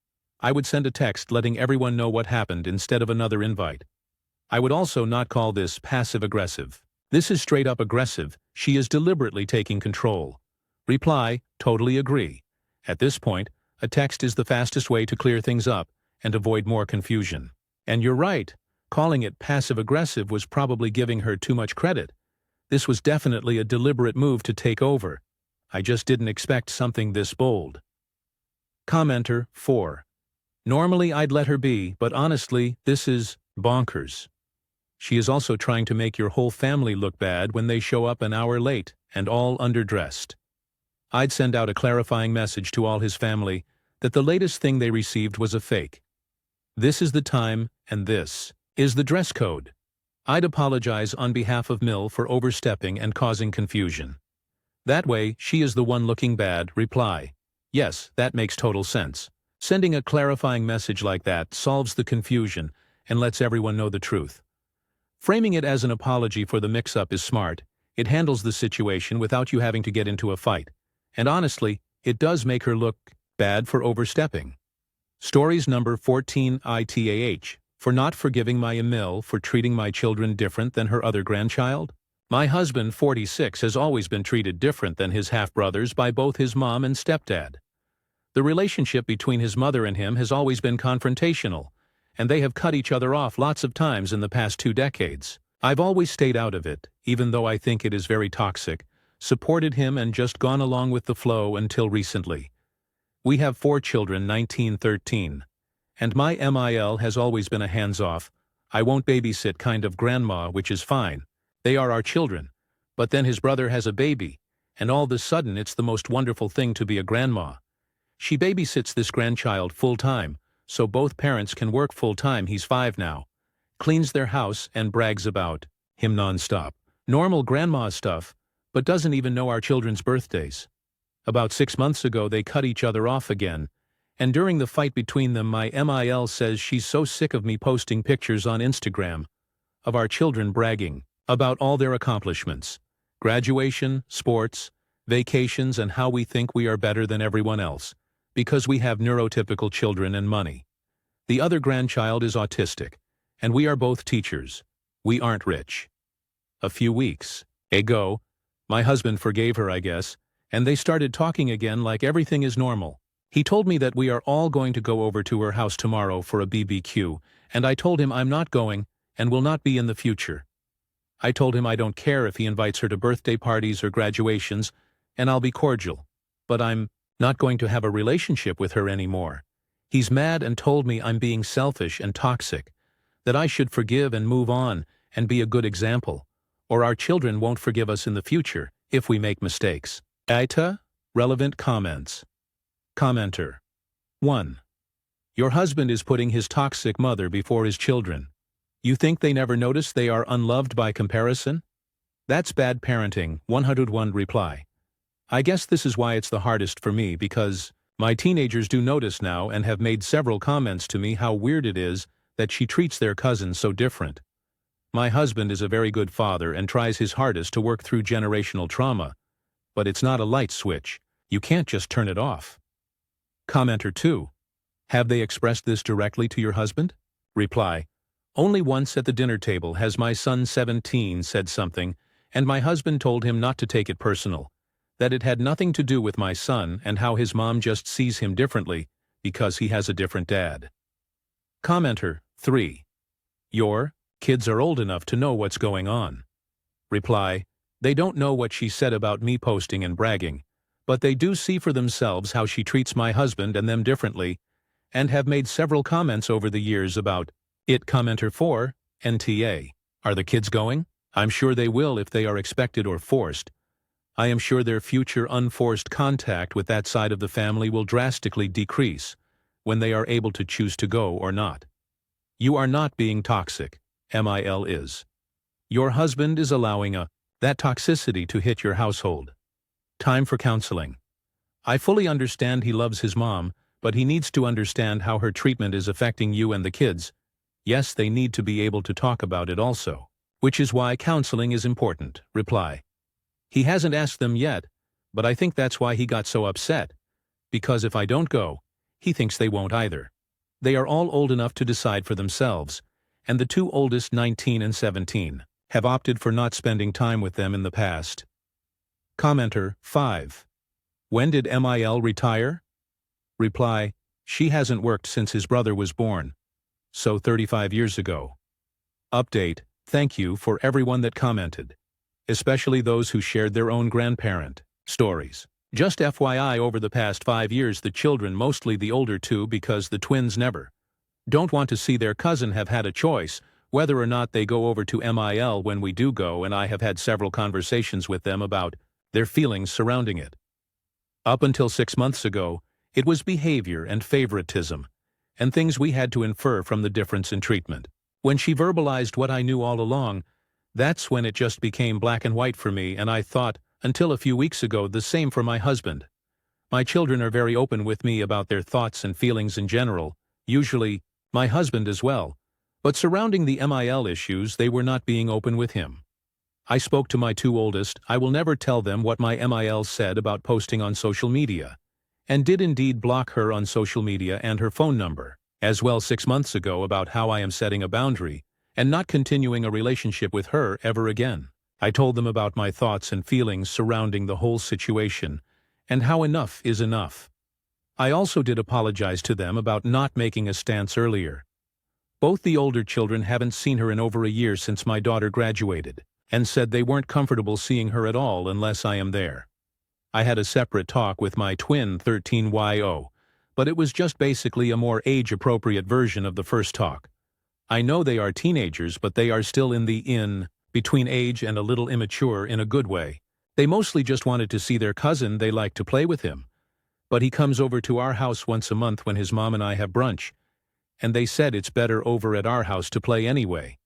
I would send a text letting everyone know what happened instead of another invite. I would also not call this passive-aggressive. This is straight-up aggressive. She is deliberately taking control. Reply, totally agree. At this point, a text is the fastest way to clear things up and avoid more confusion. And you're right, calling it passive-aggressive was probably giving her too much credit. This was definitely a deliberate move to take over. I just didn't expect something this bold. Commenter 4. Normally I'd let her be, but honestly, this is bonkers. She is also trying to make your whole family look bad when they show up an hour late and all underdressed. I'd send out a clarifying message to all his family that the latest thing they received was a fake. This is the time, and this is the dress code. I'd apologize on behalf of Mill for overstepping and causing confusion. That way, she is the one looking bad. Reply. Yes, that makes total sense. Sending a clarifying message like that solves the confusion and lets everyone know the truth. Framing it as an apology for the mix-up is smart. It handles the situation without you having to get into a fight. And honestly, it does make her look bad for overstepping. Stories number 14 ITAH. For not forgiving my Emil for treating my children different than her other grandchild? My husband, 46, has always been treated different than his half-brothers by both his mom and stepdad. The relationship between his mother and him has always been confrontational, and they have cut each other off lots of times in the past 2 decades. I've always stayed out of it, even though I think it is very toxic, supported him and just gone along with the flow until recently. We have 4 children, 19-13. And my MIL has always been a hands-off, I won't babysit kind of grandma, which is fine. They are our children. But then his brother has a baby, and all of a sudden it's the most wonderful thing to be a grandma. She babysits this grandchild full-time, so both parents can work full-time. He's 5 now. Cleans their house and brags about him non-stop. Normal grandma stuff, but doesn't even know our children's birthdays. About 6 months ago they cut each other off again, and during the fight between them my MIL says she's so sick of me posting pictures on Instagram of our children bragging about all their accomplishments, graduation, sports, vacations, and how we think we are better than everyone else, because we have neurotypical children and money. The other grandchild is autistic, and we are both teachers. We aren't rich. A few weeks ago, my husband forgave her, I guess, and they started talking again like everything is normal. He told me that we are all going to go over to her house tomorrow for a BBQ, and I told him I'm not going and will not be in the future. I told him I don't care if he invites her to birthday parties or graduations, and I'll be cordial, but I'm not going to have a relationship with her anymore. He's mad and told me I'm being selfish and toxic, that I should forgive and move on and be a good example, or our children won't forgive us in the future if we make mistakes. Aita, relevant comments. Commenter. 1. Your husband is putting his toxic mother before his children. You think they never notice they are unloved by comparison? That's bad parenting. 101 reply. I guess this is why it's the hardest for me, because my teenagers do notice now and have made several comments to me how weird it is that she treats their cousin so different. My husband is a very good father and tries his hardest to work through generational trauma, but it's not a light switch. You can't just turn it off. Commenter 2. Have they expressed this directly to your husband? Reply. Only once at the dinner table has my son 17 said something, and my husband told him not to take it personal, that it had nothing to do with my son and how his mom just sees him differently because he has a different dad. Commenter 3. Your kids are old enough to know what's going on. Reply. They don't know what she said about me posting and bragging, but they do see for themselves how she treats my husband and them differently, and have made several comments over the years about it. Commenter 4. NTA. Are the kids going? I'm sure they will if they are expected or forced. I am sure their future unforced contact with that side of the family will drastically decrease when they are able to choose to go or not. You are not being toxic. MIL is. Your husband is allowing that toxicity to hit your household. Time for counseling. I fully understand he loves his mom, but he needs to understand how her treatment is affecting you and the kids. Yes, they need to be able to talk about it also, which is why counseling is important. Reply. He hasn't asked them yet, but I think that's why he got so upset, because if I don't go, he thinks they won't either. They are all old enough to decide for themselves, and the two oldest, 19 and 17, have opted for not spending time with them in the past. Commenter 5. When did MIL retire? Reply. She hasn't worked since his brother was born, so 35 years ago. Update. Thank you for everyone that commented, especially those who shared their own grandparent stories. Just FYI, over the past 5 years the children, mostly the older two because the twins never don't want to see their cousin, have had a choice whether or not they go over to MIL when we do go, and I have had several conversations with them about their feelings surrounding it. Up until 6 months ago, it was behavior and favoritism, and things we had to infer from the difference in treatment. When she verbalized what I knew all along, that's when it just became black and white for me, and I thought, until a few weeks ago, the same for my husband. My children are very open with me about their thoughts and feelings in general, usually my husband as well, but surrounding the MIL issues, they were not being open with him. I spoke to my two oldest. I will never tell them what my MIL said about posting on social media, and did indeed block her on social media and her phone number, as well 6 months ago, about how I am setting a boundary and not continuing a relationship with her ever again. I told them about my thoughts and feelings surrounding the whole situation and how enough is enough. I also did apologize to them about not making a stance earlier. Both the older children haven't seen her in over a year since my daughter graduated, and said they weren't comfortable seeing her at all unless I am there. I had a separate talk with my twin 13YO, but it was just basically a more age-appropriate version of the first talk. I know they are teenagers, but they are still in between age and a little immature in a good way. They mostly just wanted to see their cousin. They like to play with him, but he comes over to our house once a month when his mom and I have brunch, and they said it's better over at our house to play anyway.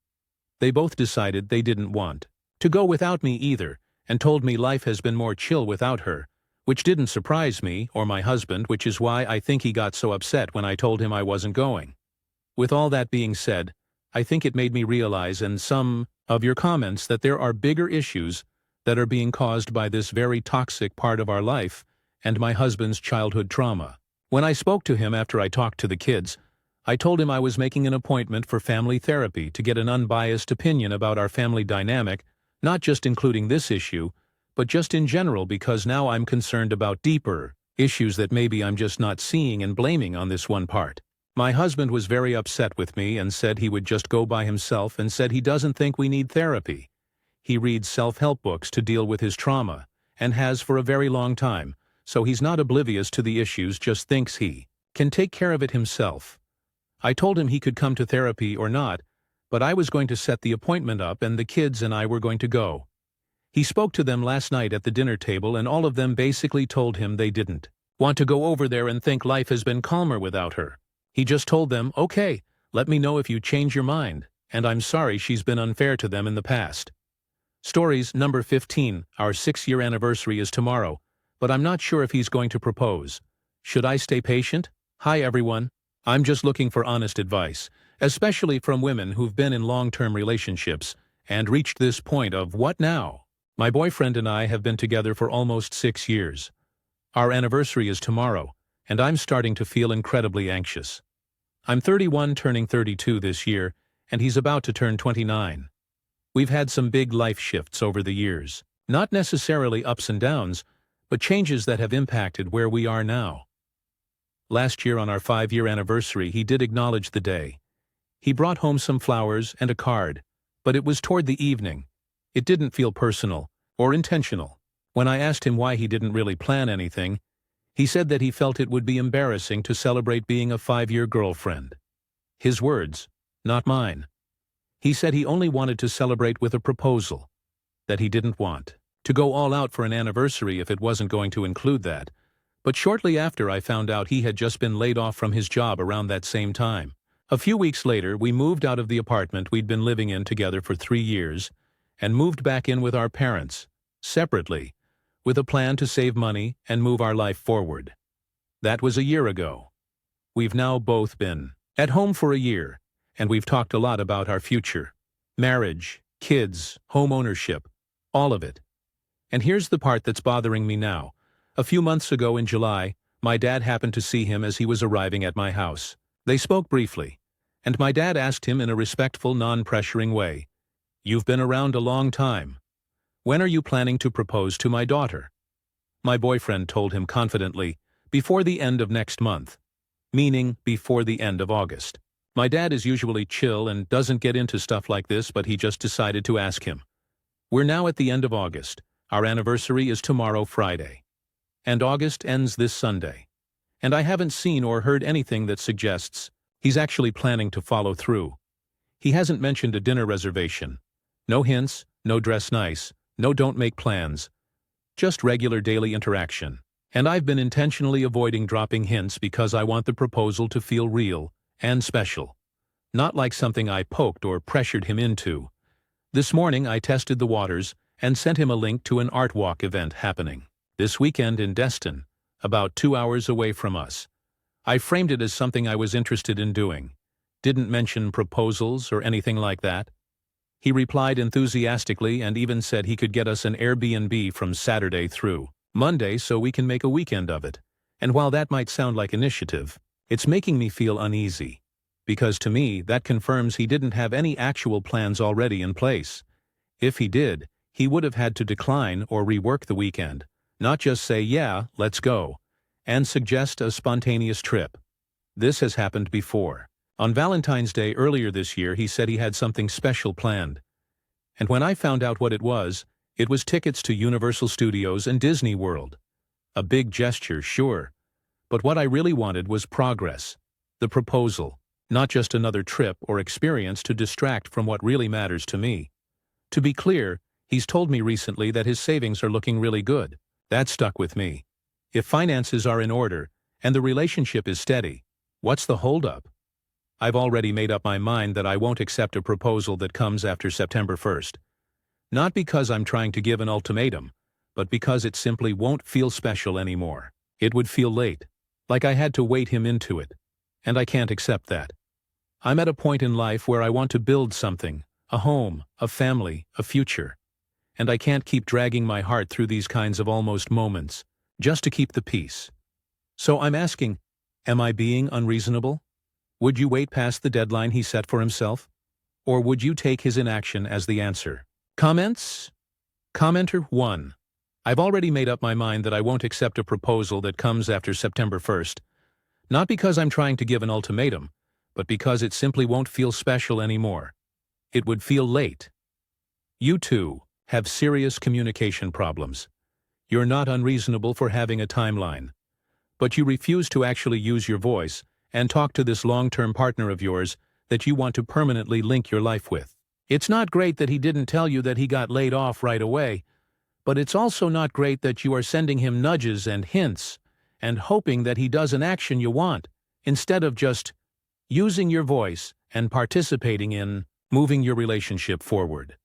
They both decided they didn't want to go without me either, and told me life has been more chill without her, which didn't surprise me or my husband, which is why I think he got so upset when I told him I wasn't going. With all that being said, I think it made me realize in some of your comments that there are bigger issues that are being caused by this very toxic part of our life and my husband's childhood trauma. When I spoke to him after I talked to the kids, I told him I was making an appointment for family therapy to get an unbiased opinion about our family dynamic, not just including this issue, but just in general, because now I'm concerned about deeper issues that maybe I'm just not seeing and blaming on this one part. My husband was very upset with me and said he would just go by himself, and said he doesn't think we need therapy. He reads self-help books to deal with his trauma, and has for a very long time, so he's not oblivious to the issues, just thinks he can take care of it himself. I told him he could come to therapy or not, but I was going to set the appointment up and the kids and I were going to go. He spoke to them last night at the dinner table, and all of them basically told him they didn't want to go over there and think life has been calmer without her. He just told them, "Okay, let me know if you change your mind, and I'm sorry she's been unfair to them in the past." Stories number 15. Our 6-year anniversary is tomorrow, but I'm not sure if he's going to propose. Should I stay patient? Hi everyone. I'm just looking for honest advice, especially from women who've been in long-term relationships and reached this point of what now? My boyfriend and I have been together for almost 6 years. Our anniversary is tomorrow, and I'm starting to feel incredibly anxious. I'm 31 turning 32 this year, and he's about to turn 29. We've had some big life shifts over the years, not necessarily ups and downs, but changes that have impacted where we are now. Last year on our 5-year anniversary, he did acknowledge the day. He brought home some flowers and a card, but it was toward the evening. It didn't feel personal or intentional. When I asked him why he didn't really plan anything, he said that he felt it would be embarrassing to celebrate being a 5-year girlfriend. His words, not mine. He said he only wanted to celebrate with a proposal, that he didn't want to go all out for an anniversary if it wasn't going to include that. But shortly after, I found out he had just been laid off from his job around that same time. A few weeks later, we moved out of the apartment we'd been living in together for 3 years and moved back in with our parents, separately, with a plan to save money and move our life forward. That was a year ago. We've now both been at home for a year, and we've talked a lot about our future. Marriage, kids, home ownership, all of it. And here's the part that's bothering me now. A few months ago in July, my dad happened to see him as he was arriving at my house. They spoke briefly, and my dad asked him in a respectful, non-pressuring way, "You've been around a long time. When are you planning to propose to my daughter?" My boyfriend told him confidently, "Before the end of next month," meaning before the end of August. My dad is usually chill and doesn't get into stuff like this, but he just decided to ask him. We're now at the end of August. Our anniversary is tomorrow, Friday. And August ends this Sunday. And I haven't seen or heard anything that suggests he's actually planning to follow through. He hasn't mentioned a dinner reservation. No hints, no dress nice, no don't make plans. Just regular daily interaction. And I've been intentionally avoiding dropping hints because I want the proposal to feel real and special. Not like something I poked or pressured him into. This morning I tested the waters and sent him a link to an art walk event happening this weekend in Destin, about 2 hours away from us. I framed it as something I was interested in doing. Didn't mention proposals or anything like that. He replied enthusiastically and even said he could get us an Airbnb from Saturday through Monday so we can make a weekend of it. And while that might sound like initiative, it's making me feel uneasy. Because to me, that confirms he didn't have any actual plans already in place. If he did, he would have had to decline or rework the weekend, not just say, "Yeah, let's go," and suggest a spontaneous trip. This has happened before. On Valentine's Day earlier this year, he said he had something special planned. And when I found out what it was tickets to Universal Studios and Disney World. A big gesture, sure. But what I really wanted was progress. The proposal, not just another trip or experience to distract from what really matters to me. To be clear, he's told me recently that his savings are looking really good. That stuck with me. If finances are in order and the relationship is steady, what's the holdup? I've already made up my mind that I won't accept a proposal that comes after September 1st. Not because I'm trying to give an ultimatum, but because it simply won't feel special anymore. It would feel late, like I had to wait him into it, and I can't accept that. I'm at a point in life where I want to build something, a home, a family, a future. And I can't keep dragging my heart through these kinds of almost moments, just to keep the peace. So I'm asking, am I being unreasonable? Would you wait past the deadline he set for himself? Or would you take his inaction as the answer? Comments? Commenter 1. I've already made up my mind that I won't accept a proposal that comes after September 1st. Not because I'm trying to give an ultimatum, but because it simply won't feel special anymore. It would feel late. You too have serious communication problems. You're not unreasonable for having a timeline. But you refuse to actually use your voice and talk to this long-term partner of yours that you want to permanently link your life with. It's not great that he didn't tell you that he got laid off right away, but it's also not great that you are sending him nudges and hints and hoping that he does an action you want, instead of just using your voice, and participating in moving your relationship forward.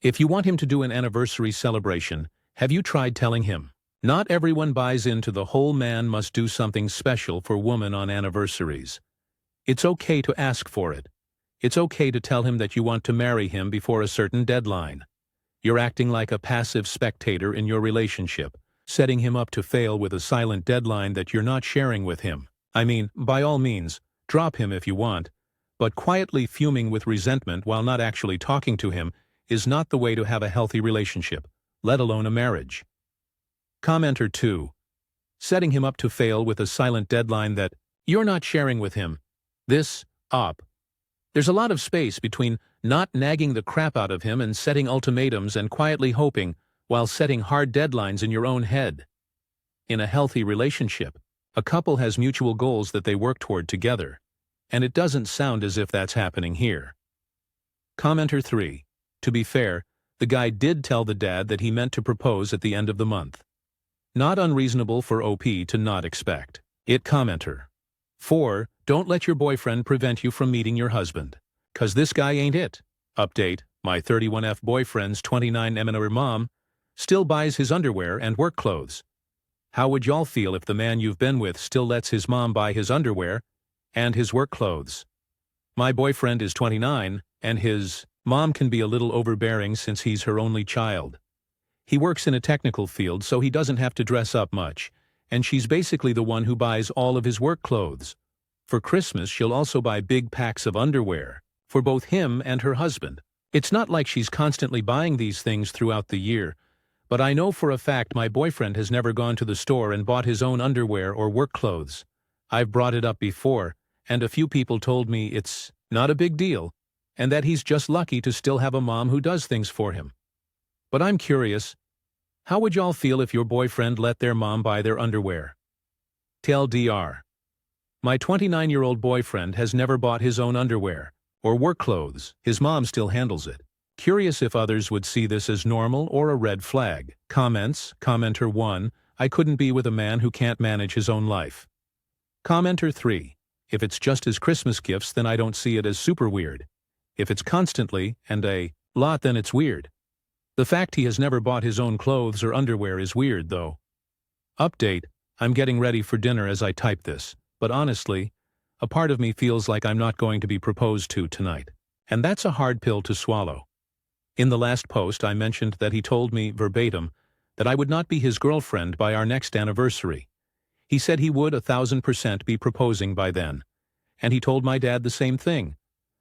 If you want him to do an anniversary celebration, have you tried telling him? Not everyone buys into the whole man must do something special for woman on anniversaries. It's okay to ask for it. It's okay to tell him that you want to marry him before a certain deadline. You're acting like a passive spectator in your relationship, setting him up to fail with a silent deadline that you're not sharing with him. I mean, by all means, drop him if you want, but quietly fuming with resentment while not actually talking to him is not the way to have a healthy relationship, let alone a marriage. Commenter 2. Setting him up to fail with a silent deadline that you're not sharing with him. This, op. There's a lot of space between not nagging the crap out of him and setting ultimatums and quietly hoping while setting hard deadlines in your own head. In a healthy relationship, a couple has mutual goals that they work toward together, and it doesn't sound as if that's happening here. Commenter 3. To be fair, the guy did tell the dad that he meant to propose at the end of the month. Not unreasonable for OP to not expect it. Commenter 4. Don't let your boyfriend prevent you from meeting your husband. 'Cause this guy ain't it. Update, my 31F boyfriend's 29M mom still buys his underwear and work clothes. How would y'all feel if the man you've been with still lets his mom buy his underwear and his work clothes? My boyfriend is 29, and his mom can be a little overbearing since he's her only child. He works in a technical field, so he doesn't have to dress up much, and she's basically the one who buys all of his work clothes. For Christmas, she'll also buy big packs of underwear for both him and her husband. It's not like she's constantly buying these things throughout the year, but I know for a fact my boyfriend has never gone to the store and bought his own underwear or work clothes. I've brought it up before, and a few people told me it's not a big deal, and that he's just lucky to still have a mom who does things for him. But I'm curious, how would y'all feel if your boyfriend let their mom buy their underwear? TLDR. My 29-year-old boyfriend has never bought his own underwear or work clothes. His mom still handles it. Curious if others would see this as normal or a red flag. Comments. Commenter 1. I couldn't be with a man who can't manage his own life. Commenter 3. If it's just his Christmas gifts, then I don't see it as super weird. If it's constantly and a lot, then it's weird. The fact he has never bought his own clothes or underwear is weird, though. Update. I'm getting ready for dinner as I type this, but honestly, a part of me feels like I'm not going to be proposed to tonight. And that's a hard pill to swallow. In the last post, I mentioned that he told me, verbatim, that I would not be his girlfriend by our next anniversary. He said he would 1,000% be proposing by then. And he told my dad the same thing.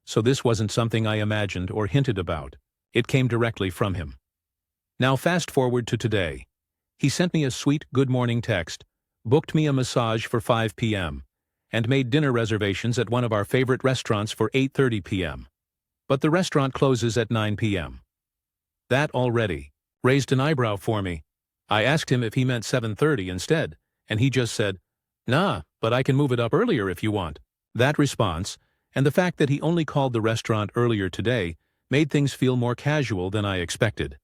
So this wasn't something I imagined or hinted about. It came directly from him. Now fast forward to today. He sent me a sweet good morning text, booked me a massage for 5 p.m., and made dinner reservations at one of our favorite restaurants for 8:30 p.m. But the restaurant closes at 9 p.m. That already raised an eyebrow for me. I asked him if he meant 7:30 instead, and he just said, "Nah, but I can move it up earlier if you want." That response, and the fact that he only called the restaurant earlier today, made things feel more casual than I expected.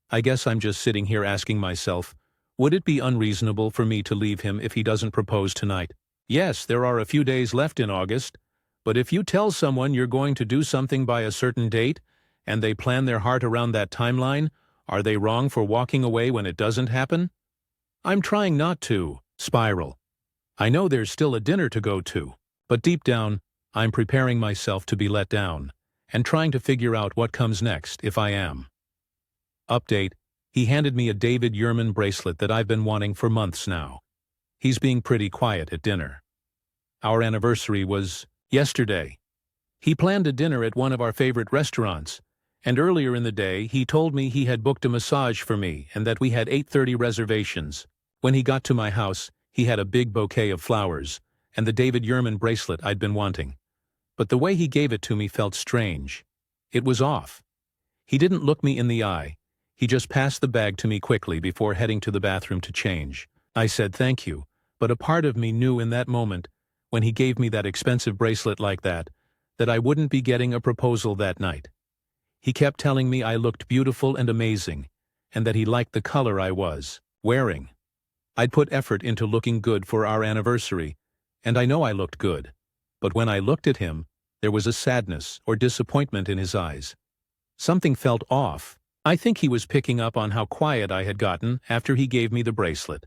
I guess I'm just sitting here asking myself, would it be unreasonable for me to leave him if he doesn't propose tonight? Yes, there are a few days left in August, but if you tell someone you're going to do something by a certain date, and they plan their heart around that timeline, are they wrong for walking away when it doesn't happen? I'm trying not to spiral. I know there's still a dinner to go to, but deep down, I'm preparing myself to be let down, and trying to figure out what comes next if I am. Update, he handed me a David Yurman bracelet that I've been wanting for months now. He's being pretty quiet at dinner. Our anniversary was yesterday. He planned a dinner at one of our favorite restaurants, and earlier in the day he told me he had booked a massage for me and that we had 8:30 reservations. When he got to my house, he had a big bouquet of flowers and the David Yurman bracelet I'd been wanting. But the way he gave it to me felt strange. It was off. He didn't look me in the eye. He just passed the bag to me quickly before heading to the bathroom to change. I said thank you, but a part of me knew in that moment, when he gave me that expensive bracelet like that I wouldn't be getting a proposal that night. He kept telling me I looked beautiful and amazing, and that he liked the color I was wearing. I'd put effort into looking good for our anniversary, and I know I looked good. but when I looked at him, there was a sadness or disappointment in his eyes. Something felt off. I think he was picking up on how quiet I had gotten after he gave me the bracelet.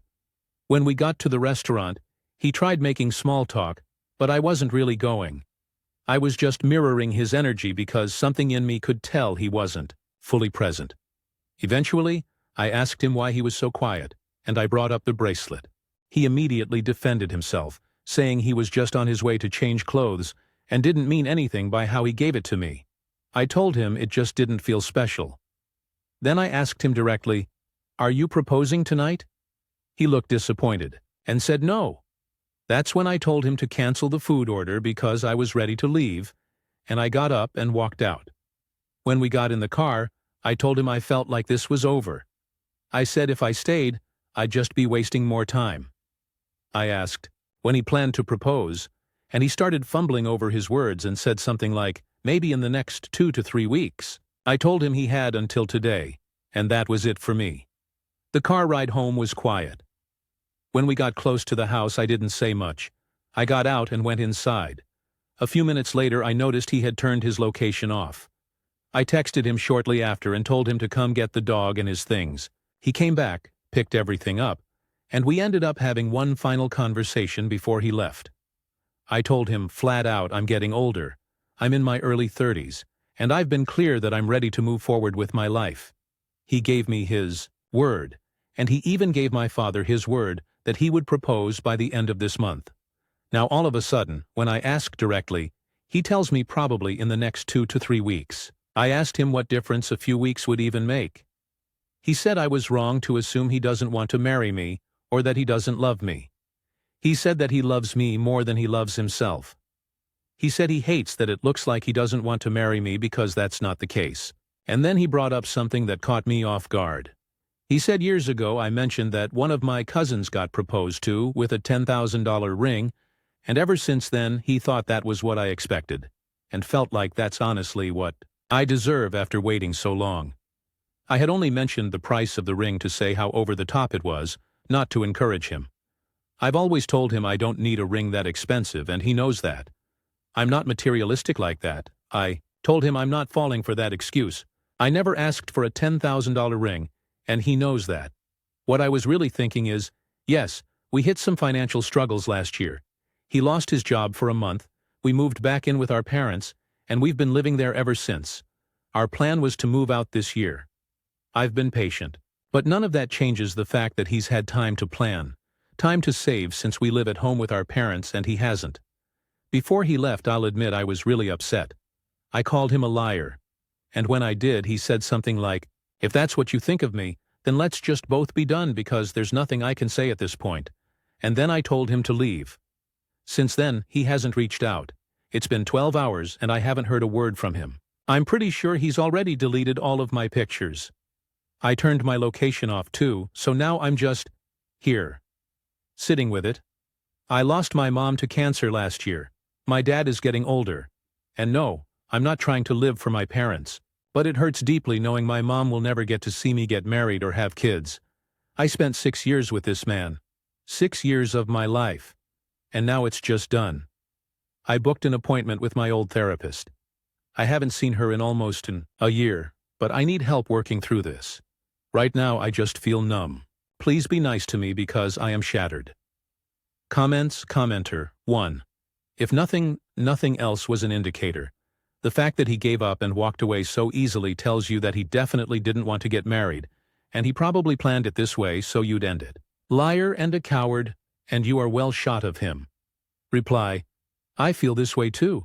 When we got to the restaurant, he tried making small talk, but I wasn't really going. I was just mirroring his energy because something in me could tell he wasn't fully present. Eventually, I asked him why he was so quiet, and I brought up the bracelet. He immediately defended himself, saying he was just on his way to change clothes and didn't mean anything by how he gave it to me. I told him it just didn't feel special. Then I asked him directly, "Are you proposing tonight?" He looked disappointed and said no. That's when I told him to cancel the food order because I was ready to leave, and I got up and walked out. When we got in the car, I told him I felt like this was over. I said if I stayed, I'd just be wasting more time. I asked when he planned to propose, and he started fumbling over his words and said something like, maybe in the next 2 to 3 weeks. I told him he had until today, and that was it for me. The car ride home was quiet. When we got close to the house, I didn't say much. I got out and went inside. A few minutes later, I noticed he had turned his location off. I texted him shortly after and told him to come get the dog and his things. He came back, picked everything up, and we ended up having one final conversation before he left. I told him flat out I'm getting older. I'm in my early 30s, and I've been clear that I'm ready to move forward with my life. He gave me his word, and he even gave my father his word that he would propose by the end of this month. Now all of a sudden, when I ask directly, he tells me probably in the next 2 to 3 weeks. I asked him what difference a few weeks would even make. He said I was wrong to assume he doesn't want to marry me or that he doesn't love me. He said that he loves me more than he loves himself. He said he hates that it looks like he doesn't want to marry me because that's not the case. And then he brought up something that caught me off guard. He said years ago I mentioned that one of my cousins got proposed to with a $10,000 ring, and ever since then he thought that was what I expected, and felt like that's honestly what I deserve after waiting so long. I had only mentioned the price of the ring to say how over the top it was, not to encourage him. I've always told him I don't need a ring that expensive, and he knows that. I'm not materialistic like that. I told him I'm not falling for that excuse. I never asked for a $10,000 ring, and he knows that. What I was really thinking is, yes, we hit some financial struggles last year. He lost his job for a month, we moved back in with our parents, and we've been living there ever since. Our plan was to move out this year. I've been patient, but none of that changes the fact that he's had time to plan, time to save since we live at home with our parents and he hasn't. Before he left, I'll admit I was really upset. I called him a liar. And when I did, he said something like, "If that's what you think of me, then let's just both be done because there's nothing I can say at this point." And then I told him to leave. Since then, he hasn't reached out. It's been 12 hours and I haven't heard a word from him. I'm pretty sure he's already deleted all of my pictures. I turned my location off too, so now I'm just here, sitting with it. I lost my mom to cancer last year. My dad is getting older. And no, I'm not trying to live for my parents. But it hurts deeply knowing my mom will never get to see me get married or have kids. I spent 6 years with this man. 6 years of my life. And now it's just done. I booked an appointment with my old therapist. I haven't seen her in almost a year, but I need help working through this. Right now I just feel numb. Please be nice to me because I am shattered. Comments, commenter, 1. If nothing else was an indicator, the fact that he gave up and walked away so easily tells you that he definitely didn't want to get married, and he probably planned it this way so you'd end it. Liar and a coward, and you are well shot of him. Reply, I feel this way too.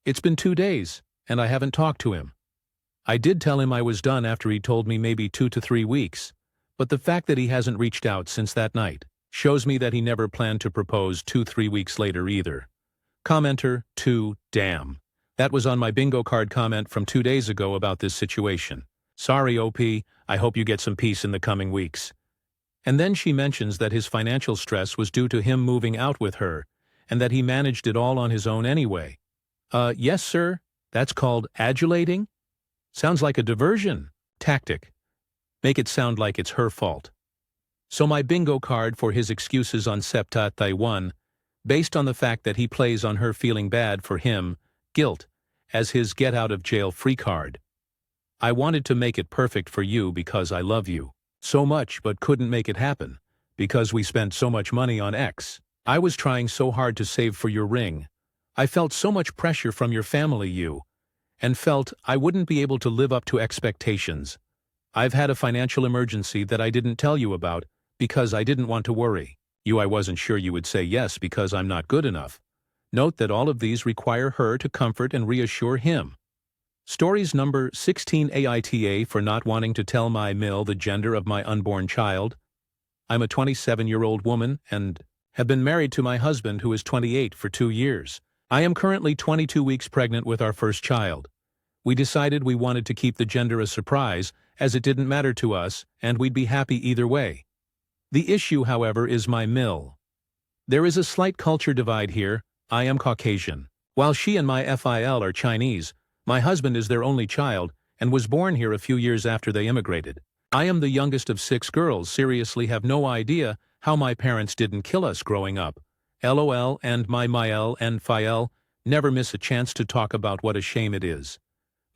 It's been 2 days, and I haven't talked to him. I did tell him I was done after he told me maybe 2 to 3 weeks, but the fact that he hasn't reached out since that night shows me that he never planned to propose 2-3 weeks later either. Commenter 2, damn. That was on my bingo card comment from 2 days ago about this situation. Sorry, OP, I hope you get some peace in the coming weeks. And then she mentions that his financial stress was due to him moving out with her, and that he managed it all on his own anyway. Yes, sir. That's called adulating? Sounds like a diversion tactic. Make it sound like it's her fault. So my bingo card for his excuses on Septa Taiwan, based on the fact that he plays on her feeling bad for him, guilt, as his get-out-of-jail-free card. I wanted to make it perfect for you because I love you so much but couldn't make it happen, because we spent so much money on X. I was trying so hard to save for your ring. I felt so much pressure from your family, and felt I wouldn't be able to live up to expectations. I've had a financial emergency that I didn't tell you about because I didn't want to worry you. I wasn't sure you would say yes because I'm not good enough. Note that all of these require her to comfort and reassure him. Stories number 16 AITA for not wanting to tell my Mill the gender of my unborn child. I'm a 27-year-old woman and have been married to my husband who is 28 for 2 years. I am currently 22 weeks pregnant with our first child. We decided we wanted to keep the gender a surprise as it didn't matter to us and we'd be happy either way. The issue, however, is my Mill. There is a slight culture divide here. I am Caucasian. While she and my FIL are Chinese, my husband is their only child and was born here a few years after they immigrated. I am the youngest of 6 girls. Seriously have no idea how my parents didn't kill us growing up. LOL, and my Mael and Fael never miss a chance to talk about what a shame it is.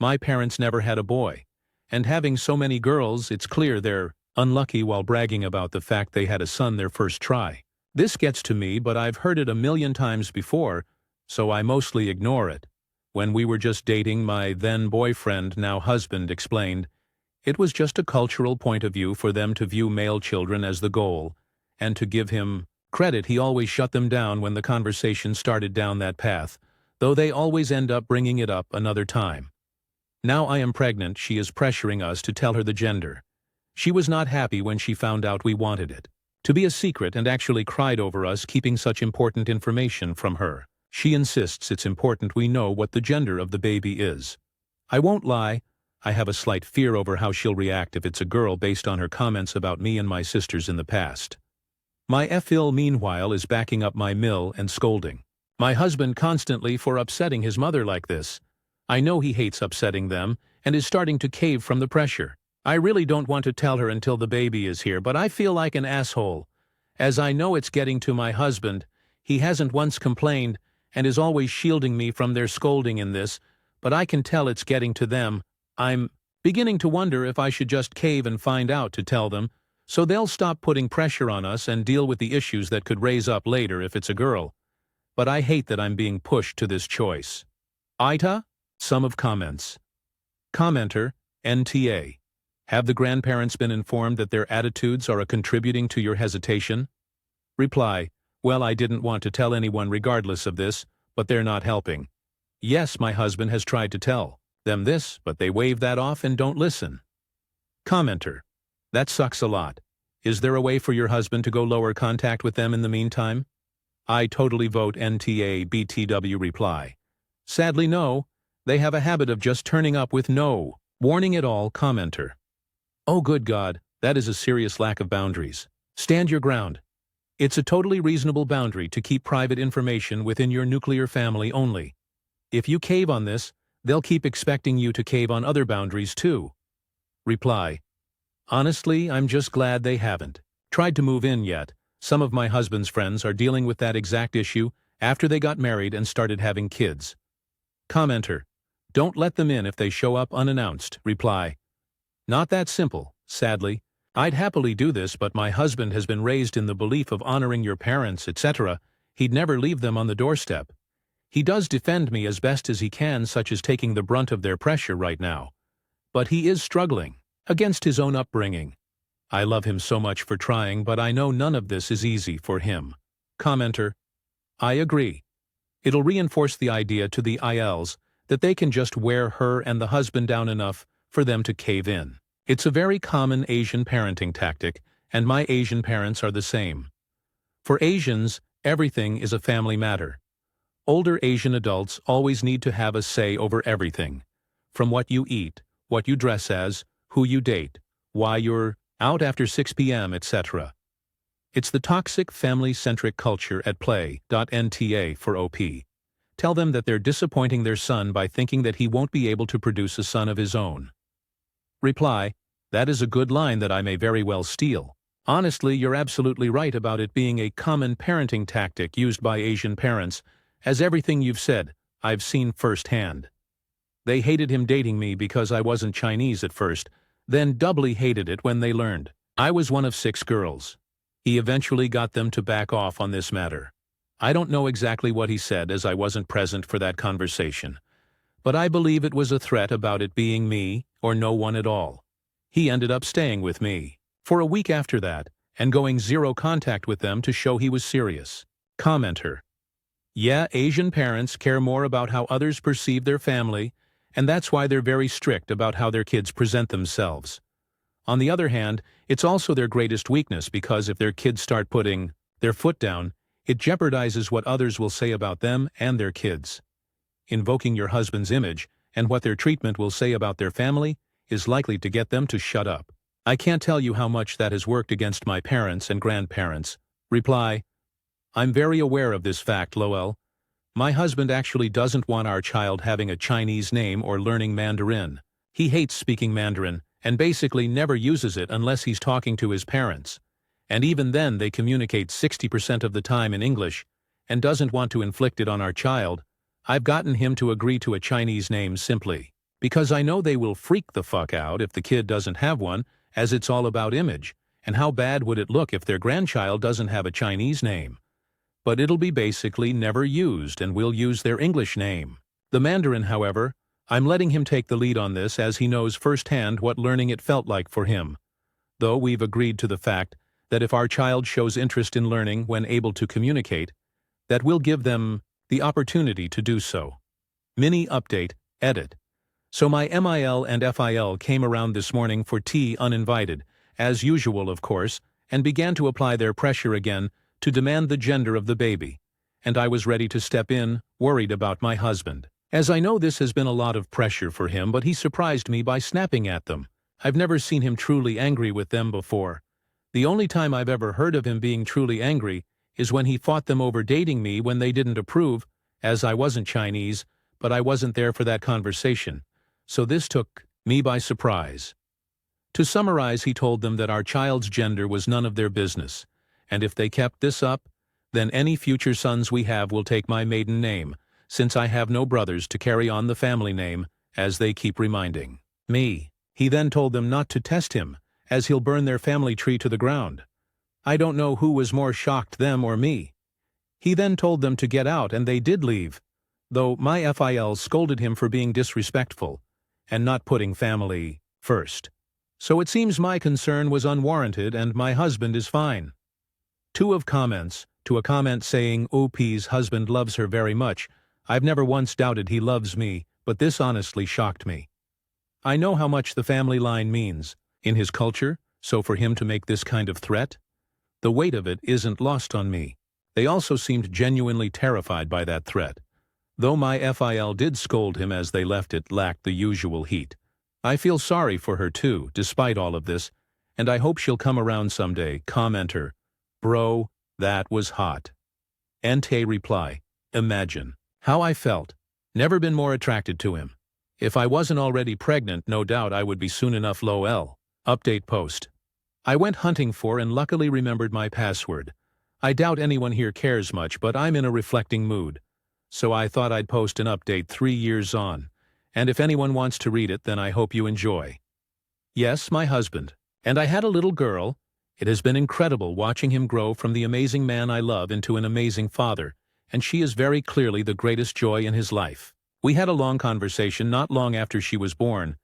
My parents never had a boy, and having so many girls, it's clear they're unlucky while bragging about the fact they had a son their first try. This gets to me, but I've heard it a million times before, so I mostly ignore it. When we were just dating, my then boyfriend, now husband, explained it was just a cultural point of view for them to view male children as the goal, and to give him credit, he always shut them down when the conversation started down that path, though they always end up bringing it up another time. Now I am pregnant, she is pressuring us to tell her the gender. She was not happy when she found out we wanted it to be a secret and actually cried over us keeping such important information from her. She insists it's important we know what the gender of the baby is. I won't lie, I have a slight fear over how she'll react if it's a girl based on her comments about me and my sisters in the past. My FIL, meanwhile, is backing up my Mill and scolding my husband constantly for upsetting his mother like this. I know he hates upsetting them and is starting to cave from the pressure. I really don't want to tell her until the baby is here, but I feel like an asshole, as I know it's getting to my husband. He hasn't once complained and is always shielding me from their scolding in this, but I can tell it's getting to them. I'm beginning to wonder if I should just cave and find out to tell them, so they'll stop putting pressure on us and deal with the issues that could raise up later if it's a girl. But I hate that I'm being pushed to this choice. Aita? Sum of comments. Commenter, NTA. Have the grandparents been informed that their attitudes are contributing to your hesitation? Reply, well, I didn't want to tell anyone regardless of this, but they're not helping. Yes, my husband has tried to tell them this, but they wave that off and don't listen. Commenter, that sucks a lot. Is there a way for your husband to go lower contact with them in the meantime? I totally vote NTA BTW. Reply, sadly no, they have a habit of just turning up with no warning at all. Commenter, oh good God, that is a serious lack of boundaries. Stand your ground. It's a totally reasonable boundary to keep private information within your nuclear family only. If you cave on this, they'll keep expecting you to cave on other boundaries too. Reply, honestly, I'm just glad they haven't tried to move in yet. Some of my husband's friends are dealing with that exact issue after they got married and started having kids. Commenter, don't let them in if they show up unannounced. Reply, not that simple, sadly. I'd happily do this, but my husband has been raised in the belief of honoring your parents, etc. He'd never leave them on the doorstep. He does defend me as best as he can, such as taking the brunt of their pressure right now. But he is struggling against his own upbringing. I love him so much for trying, but I know none of this is easy for him. Commenter, I agree. It'll reinforce the idea to the ILs that they can just wear her and the husband down enough for them to cave in. It's a very common Asian parenting tactic, and my Asian parents are the same. For Asians, everything is a family matter. Older Asian adults always need to have a say over everything, from what you eat, what you dress as, who you date, why you're out after 6 p.m., etc. It's the toxic family-centric culture at play. NTA for OP. Tell them that they're disappointing their son by thinking that he won't be able to produce a son of his own. Reply, that is a good line that I may very well steal. Honestly, you're absolutely right about it being a common parenting tactic used by Asian parents, as everything you've said, I've seen firsthand. They hated him dating me because I wasn't Chinese at first, then doubly hated it when they learned I was one of 6 girls. He eventually got them to back off on this matter. I don't know exactly what he said as I wasn't present for that conversation, but I believe it was a threat about it being me or no one at all. He ended up staying with me for a week after that and going zero contact with them to show he was serious. Commenter: yeah, Asian parents care more about how others perceive their family, and that's why they're very strict about how their kids present themselves. On the other hand, it's also their greatest weakness because if their kids start putting their foot down, it jeopardizes what others will say about them and their kids. Invoking your husband's image and what their treatment will say about their family is likely to get them to shut up. I can't tell you how much that has worked against my parents and grandparents. Reply: I'm very aware of this fact, Lowell. My husband actually doesn't want our child having a Chinese name or learning Mandarin. He hates speaking Mandarin and basically never uses it unless he's talking to his parents. And even then they communicate 60% of the time in English and doesn't want to inflict it on our child. I've gotten him to agree to a Chinese name simply because I know they will freak the fuck out if the kid doesn't have one, as it's all about image, and how bad would it look if their grandchild doesn't have a Chinese name. But it'll be basically never used and we'll use their English name. The Mandarin, however, I'm letting him take the lead on this as he knows firsthand what learning it felt like for him. Though we've agreed to the fact that if our child shows interest in learning when able to communicate, that we'll give them the opportunity to do so. Mini update, edit. So my MIL and FIL came around this morning for tea uninvited, as usual of course, and began to apply their pressure again to demand the gender of the baby, and I was ready to step in, worried about my husband. As I know this has been a lot of pressure for him, but he surprised me by snapping at them. I've never seen him truly angry with them before. The only time I've ever heard of him being truly angry is when he fought them over dating me when they didn't approve, as I wasn't Chinese, but I wasn't there for that conversation, so this took me by surprise. To summarize, he told them that our child's gender was none of their business, and if they kept this up, then any future sons we have will take my maiden name, since I have no brothers to carry on the family name, as they keep reminding me. He then told them not to test him, as he'll burn their family tree to the ground. I don't know who was more shocked, them or me. He then told them to get out, and they did leave, though my FIL scolded him for being disrespectful and not putting family first. So it seems my concern was unwarranted and my husband is fine. 2 of comments, to a comment saying OP's husband loves her very much. I've never once doubted he loves me, but this honestly shocked me. I know how much the family line means in his culture, so for him to make this kind of threat, the weight of it isn't lost on me. They also seemed genuinely terrified by that threat. Though my FIL did scold him as they left, it lacked the usual heat. I feel sorry for her too, despite all of this, and I hope she'll come around someday. Commenter: bro, that was hot. Ente reply: imagine how I felt. Never been more attracted to him. If I wasn't already pregnant, no doubt I would be soon enough. Lol. Update post. I went hunting for and luckily remembered my password. I doubt anyone here cares much, but I'm in a reflecting mood. So I thought I'd post an update 3 years on. And if anyone wants to read it, then I hope you enjoy. Yes, my husband. And I had a little girl. It has been incredible watching him grow from the amazing man I love into an amazing father, and she is very clearly the greatest joy in his life. We had a long conversation not long after she was born,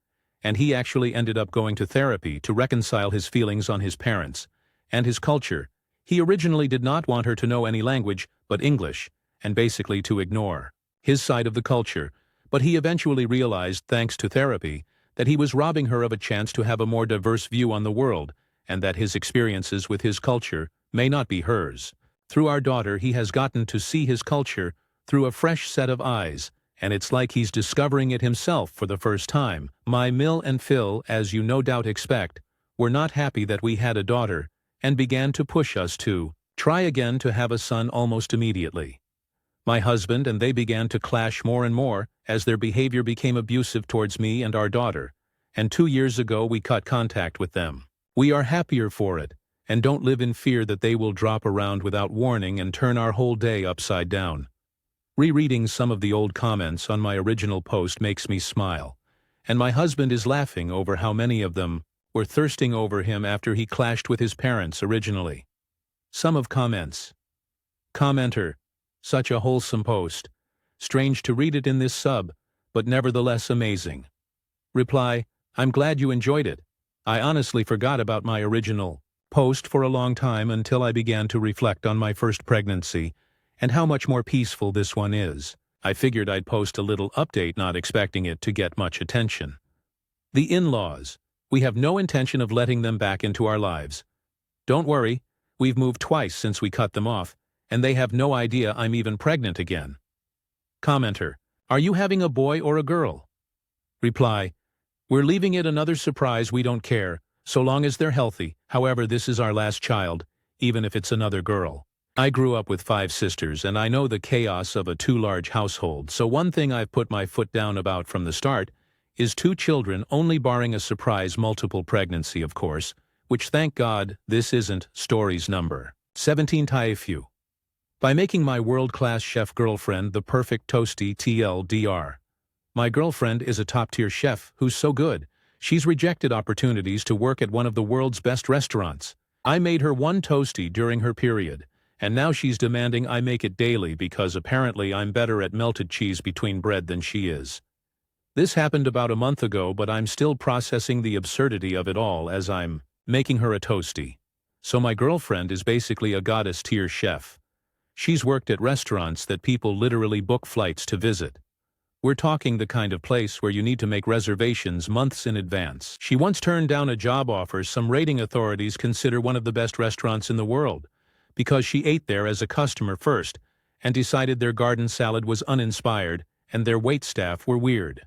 and he actually ended up going to therapy to reconcile his feelings on his parents and his culture. He originally did not want her to know any language but English, and basically to ignore his side of the culture, but he eventually realized, thanks to therapy, that he was robbing her of a chance to have a more diverse view on the world, and that his experiences with his culture may not be hers. Through our daughter, he has gotten to see his culture through a fresh set of eyes, and it's like he's discovering it himself for the first time. My Mill and Phil, as you no doubt expect, were not happy that we had a daughter, and began to push us to try again to have a son almost immediately. My husband and they began to clash more and more as their behavior became abusive towards me and our daughter, and 2 years ago we cut contact with them. We are happier for it, and don't live in fear that they will drop around without warning and turn our whole day upside down. Rereading some of the old comments on my original post makes me smile, and my husband is laughing over how many of them were thirsting over him after he clashed with his parents originally. Some of comments. Commenter, such a wholesome post. Strange to read it in this sub, but nevertheless amazing. Reply, I'm glad you enjoyed it. I honestly forgot about my original post for a long time until I began to reflect on my first pregnancy and how much more peaceful this one is. I figured I'd post a little update, not expecting it to get much attention. The in-laws. We have no intention of letting them back into our lives. Don't worry, we've moved twice since we cut them off, and they have no idea I'm even pregnant again. Commenter, are you having a boy or a girl? Reply, we're leaving it another surprise, we don't care, so long as they're healthy. However, this is our last child, even if it's another girl. I grew up with 5 sisters, and I know the chaos of a too-large household, so one thing I've put my foot down about from the start is 2 children, only barring a surprise multiple pregnancy, of course, which thank God this isn't stories number 17 Taifu. By making my world-class chef girlfriend the perfect toasty TLDR. My girlfriend is a top-tier chef who's so good, she's rejected opportunities to work at one of the world's best restaurants. I made her 1 toasty during her period, and now she's demanding I make it daily because apparently I'm better at melted cheese between bread than she is. This happened about a month ago, but I'm still processing the absurdity of it all as I'm making her a toasty. So my girlfriend is basically a goddess-tier chef. She's worked at restaurants that people literally book flights to visit. We're talking the kind of place where you need to make reservations months in advance. She once turned down a job offer some rating authorities consider one of the best restaurants in the world, because she ate there as a customer first and decided their garden salad was uninspired and their waitstaff were weird.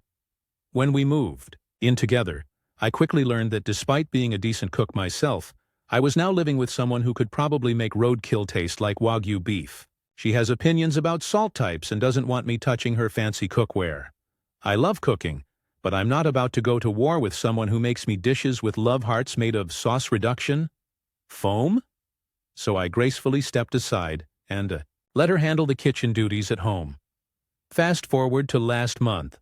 When we moved in together, I quickly learned that despite being a decent cook myself, I was now living with someone who could probably make roadkill taste like Wagyu beef. She has opinions about salt types and doesn't want me touching her fancy cookware. I love cooking, but I'm not about to go to war with someone who makes me dishes with love hearts made of sauce reduction? Foam? So I gracefully stepped aside and let her handle the kitchen duties at home. Fast forward to last month.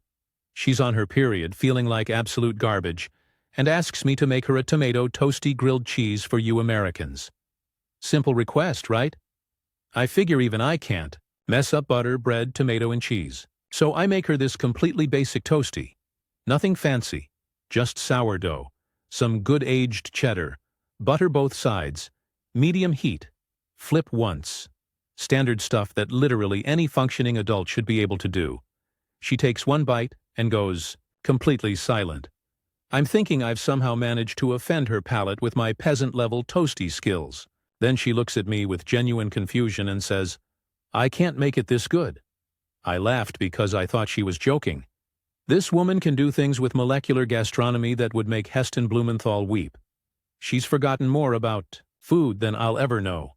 She's on her period, feeling like absolute garbage, and asks me to make her a tomato toasty grilled cheese for you Americans. Simple request, right? I figure even I can't mess up butter, bread, tomato, and cheese. So I make her this completely basic toasty. Nothing fancy, just sourdough, some good aged cheddar, butter both sides, medium heat, flip once. Standard stuff that literally any functioning adult should be able to do. She takes 1 bite and goes completely silent. I'm thinking I've somehow managed to offend her palate with my peasant-level toasty skills. Then she looks at me with genuine confusion and says, I can't make it this good. I laughed because I thought she was joking. This woman can do things with molecular gastronomy that would make Heston Blumenthal weep. She's forgotten more about food than I'll ever know.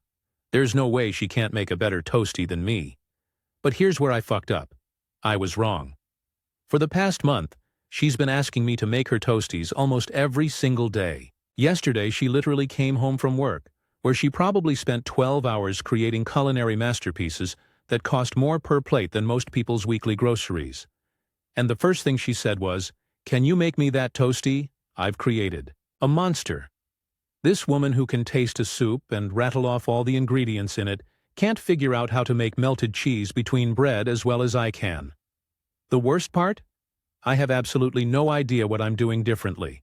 There's no way she can't make a better toasty than me. But here's where I fucked up. I was wrong. For the past month, she's been asking me to make her toasties almost every single day. Yesterday, she literally came home from work, where she probably spent 12 hours creating culinary masterpieces that cost more per plate than most people's weekly groceries. And the first thing she said was, "Can you make me that toasty I've created? A monster." This woman who can taste a soup and rattle off all the ingredients in it can't figure out how to make melted cheese between bread as well as I can. The worst part? I have absolutely no idea what I'm doing differently.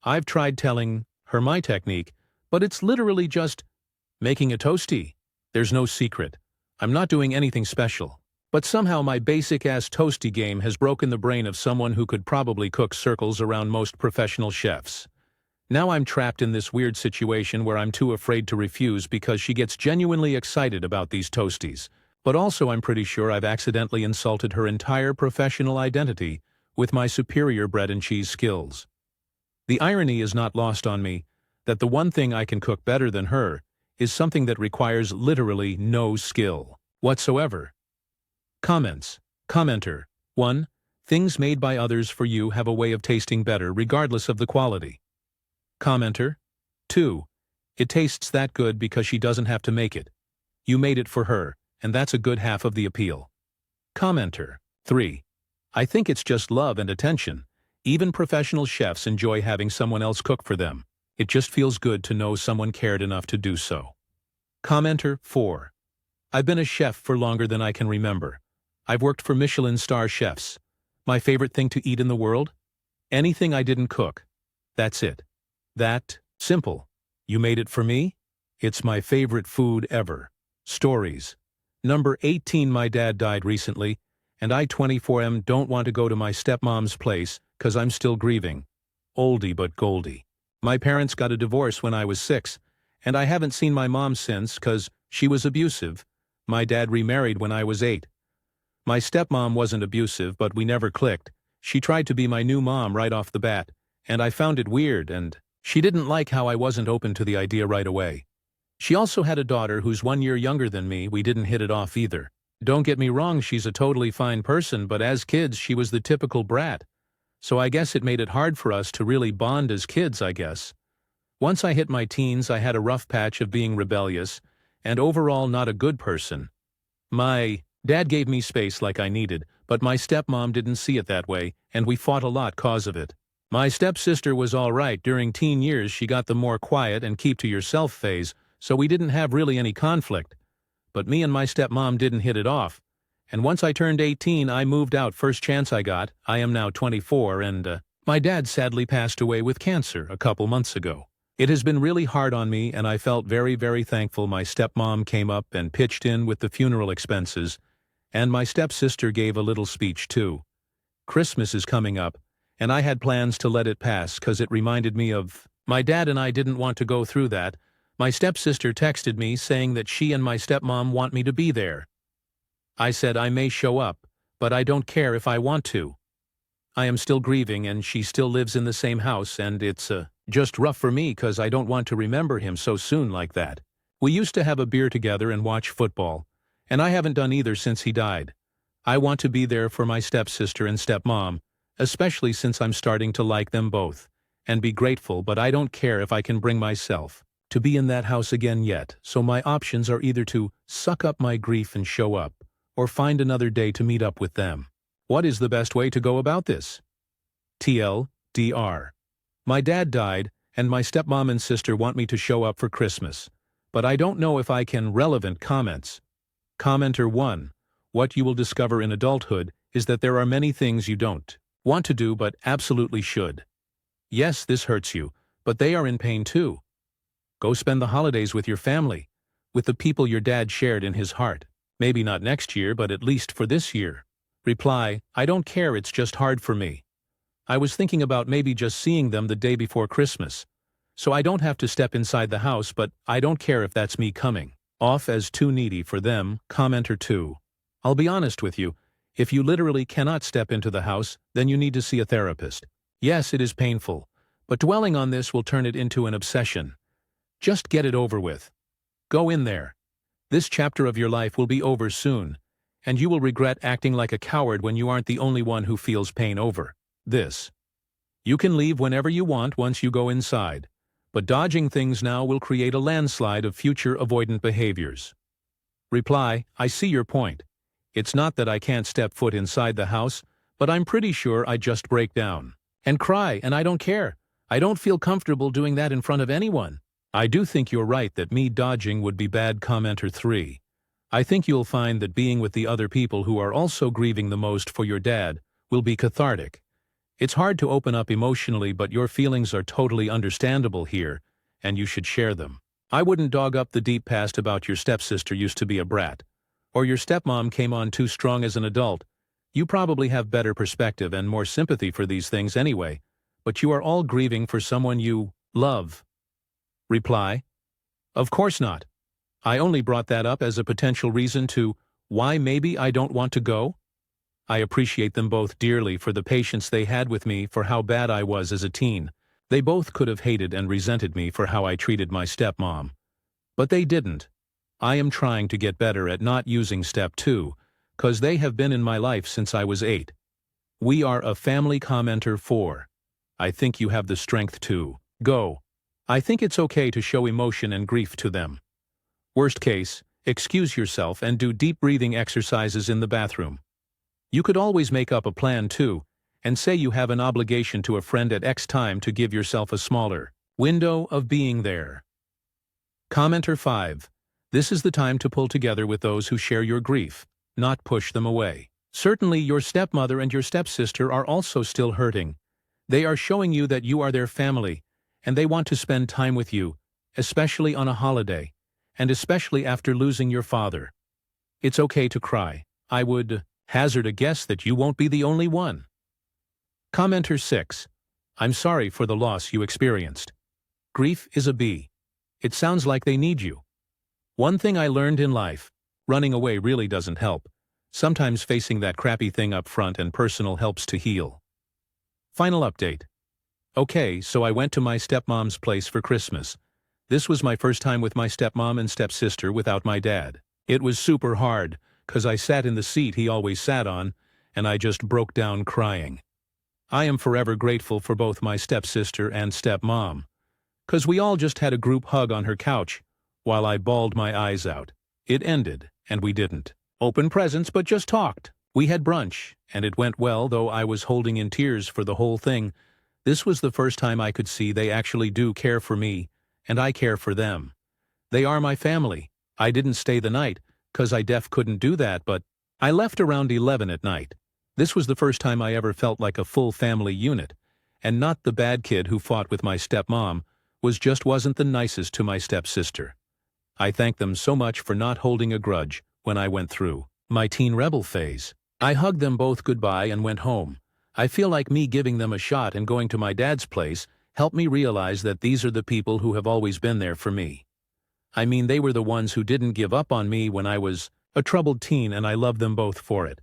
I've tried telling her my technique, but it's literally just making a toasty. There's no secret. I'm not doing anything special. But somehow my basic-ass toasty game has broken the brain of someone who could probably cook circles around most professional chefs. Now I'm trapped in this weird situation where I'm too afraid to refuse because she gets genuinely excited about these toasties. But also I'm pretty sure I've accidentally insulted her entire professional identity with my superior bread and cheese skills. The irony is not lost on me that the one thing I can cook better than her is something that requires literally no skill whatsoever. Comments. Commenter. 1. Things made by others for you have a way of tasting better regardless of the quality. Commenter. 2. It tastes that good because she doesn't have to make it. You made it for her, and that's a good half of the appeal. Commenter 3. I think it's just love and attention. Even professional chefs enjoy having someone else cook for them. It just feels good to know someone cared enough to do so. Commenter 4. I've been a chef for longer than I can remember. I've worked for Michelin star chefs. My favorite thing to eat in the world? Anything I didn't cook. That's it. That simple. You made it for me? It's my favorite food ever. Stories. Number 18. My dad died recently, and I 24M don't want to go to my stepmom's place cause I'm still grieving. Oldie but goldie. My parents got a divorce when I was 6, and I haven't seen my mom since cause she was abusive. My dad remarried when I was 8. My stepmom wasn't abusive, but we never clicked. She tried to be my new mom right off the bat, and I found it weird, and she didn't like how I wasn't open to the idea right away. She also had a daughter who's 1 year younger than me. We didn't hit it off either. Don't get me wrong, she's a totally fine person, but as kids she was the typical brat. So I guess it made it hard for us to really bond as kids, I guess. Once I hit my teens, I had a rough patch of being rebellious, and overall not a good person. My dad gave me space like I needed, but my stepmom didn't see it that way, and we fought a lot cause of it. My stepsister was all right. During teen years she got the more quiet and keep to yourself phase, so we didn't have really any conflict. But me and my stepmom didn't hit it off. And once I turned 18, I moved out first chance I got. I am now 24, and my dad sadly passed away with cancer a couple months ago. It has been really hard on me, and I felt very, very thankful my stepmom came up and pitched in with the funeral expenses, and my stepsister gave a little speech too. Christmas is coming up, and I had plans to let it pass cause it reminded me of my dad, and I didn't want to go through that. My stepsister texted me saying that she and my stepmom want me to be there. I said I may show up, but I don't care if I want to. I am still grieving, and she still lives in the same house, and it's just rough for me cause I don't want to remember him so soon like that. We used to have a beer together and watch football, and I haven't done either since he died. I want to be there for my stepsister and stepmom, especially since I'm starting to like them both, and be grateful, but I don't care if I can bring myself to be in that house again yet, so my options are either to suck up my grief and show up, or find another day to meet up with them. What is the best way to go about this? TLDR. My dad died, and my stepmom and sister want me to show up for Christmas, but I don't know if I can. Relevant comments. Commenter 1. What you will discover in adulthood is that there are many things you don't want to do but absolutely should. Yes, this hurts you, but they are in pain too. Go spend the holidays with your family, with the people your dad shared in his heart. Maybe not next year, but at least for this year. Reply, I don't care, it's just hard for me. I was thinking about maybe just seeing them the day before Christmas. So I don't have to step inside the house, but I don't care if that's me coming off as too needy for them. Commenter 2. I'll be honest with you, if you literally cannot step into the house, then you need to see a therapist. Yes, it is painful, but dwelling on this will turn it into an obsession. Just get it over with. Go in there. This chapter of your life will be over soon, and you will regret acting like a coward when you aren't the only one who feels pain over this. You can leave whenever you want once you go inside, but dodging things now will create a landslide of future avoidant behaviors. Reply, I see your point. It's not that I can't step foot inside the house, but I'm pretty sure I'd just break down and cry, and I don't care. I don't feel comfortable doing that in front of anyone. I do think you're right that me dodging would be bad. Commenter 3. I think you'll find that being with the other people who are also grieving the most for your dad will be cathartic. It's hard to open up emotionally, but your feelings are totally understandable here, and you should share them. I wouldn't dog up the deep past about your stepsister used to be a brat, or your stepmom came on too strong as an adult. You probably have better perspective and more sympathy for these things anyway, but you are all grieving for someone you love. Reply, of course not. I only brought that up as a potential reason to why maybe I don't want to go. I appreciate them both dearly for the patience they had with me for how bad I was as a teen. They both could have hated and resented me for how I treated my stepmom. But they didn't. I am trying to get better at not using step 2, cause they have been in my life since I was 8. We are a family. Commenter 4. I think you have the strength to go. I think it's okay to show emotion and grief to them. Worst case, excuse yourself and do deep breathing exercises in the bathroom. You could always make up a plan too, and say you have an obligation to a friend at X time to give yourself a smaller window of being there. Commenter 5. This is the time to pull together with those who share your grief, not push them away. Certainly your stepmother and your stepsister are also still hurting. They are showing you that you are their family, and they want to spend time with you, especially on a holiday, and especially after losing your father. It's okay to cry. I would hazard a guess that you won't be the only one. Commenter 6. I'm sorry for the loss you experienced. Grief is a B. It sounds like they need you. One thing I learned in life, running away really doesn't help. Sometimes facing that crappy thing up front and personal helps to heal. Final update. Okay, so I went to my stepmom's place for Christmas. This was my first time with my stepmom and stepsister without my dad. It was super hard, 'cause I sat in the seat he always sat on, and I just broke down crying. I am forever grateful for both my stepsister and stepmom, 'cause we all just had a group hug on her couch, while I bawled my eyes out. It ended, and we didn't open presents but just talked. We had brunch, and it went well, though I was holding in tears for the whole thing. This was the first time I could see they actually do care for me, and I care for them. They are my family. I didn't stay the night, 'cause I couldn't do that, but I left around 11 at night. This was the first time I ever felt like a full family unit, and not the bad kid who fought with my stepmom, wasn't the nicest to my stepsister. I thank them so much for not holding a grudge when I went through my teen rebel phase. I hugged them both goodbye and went home. I feel like me giving them a shot and going to my dad's place helped me realize that these are the people who have always been there for me. I mean, they were the ones who didn't give up on me when I was a troubled teen, and I love them both for it.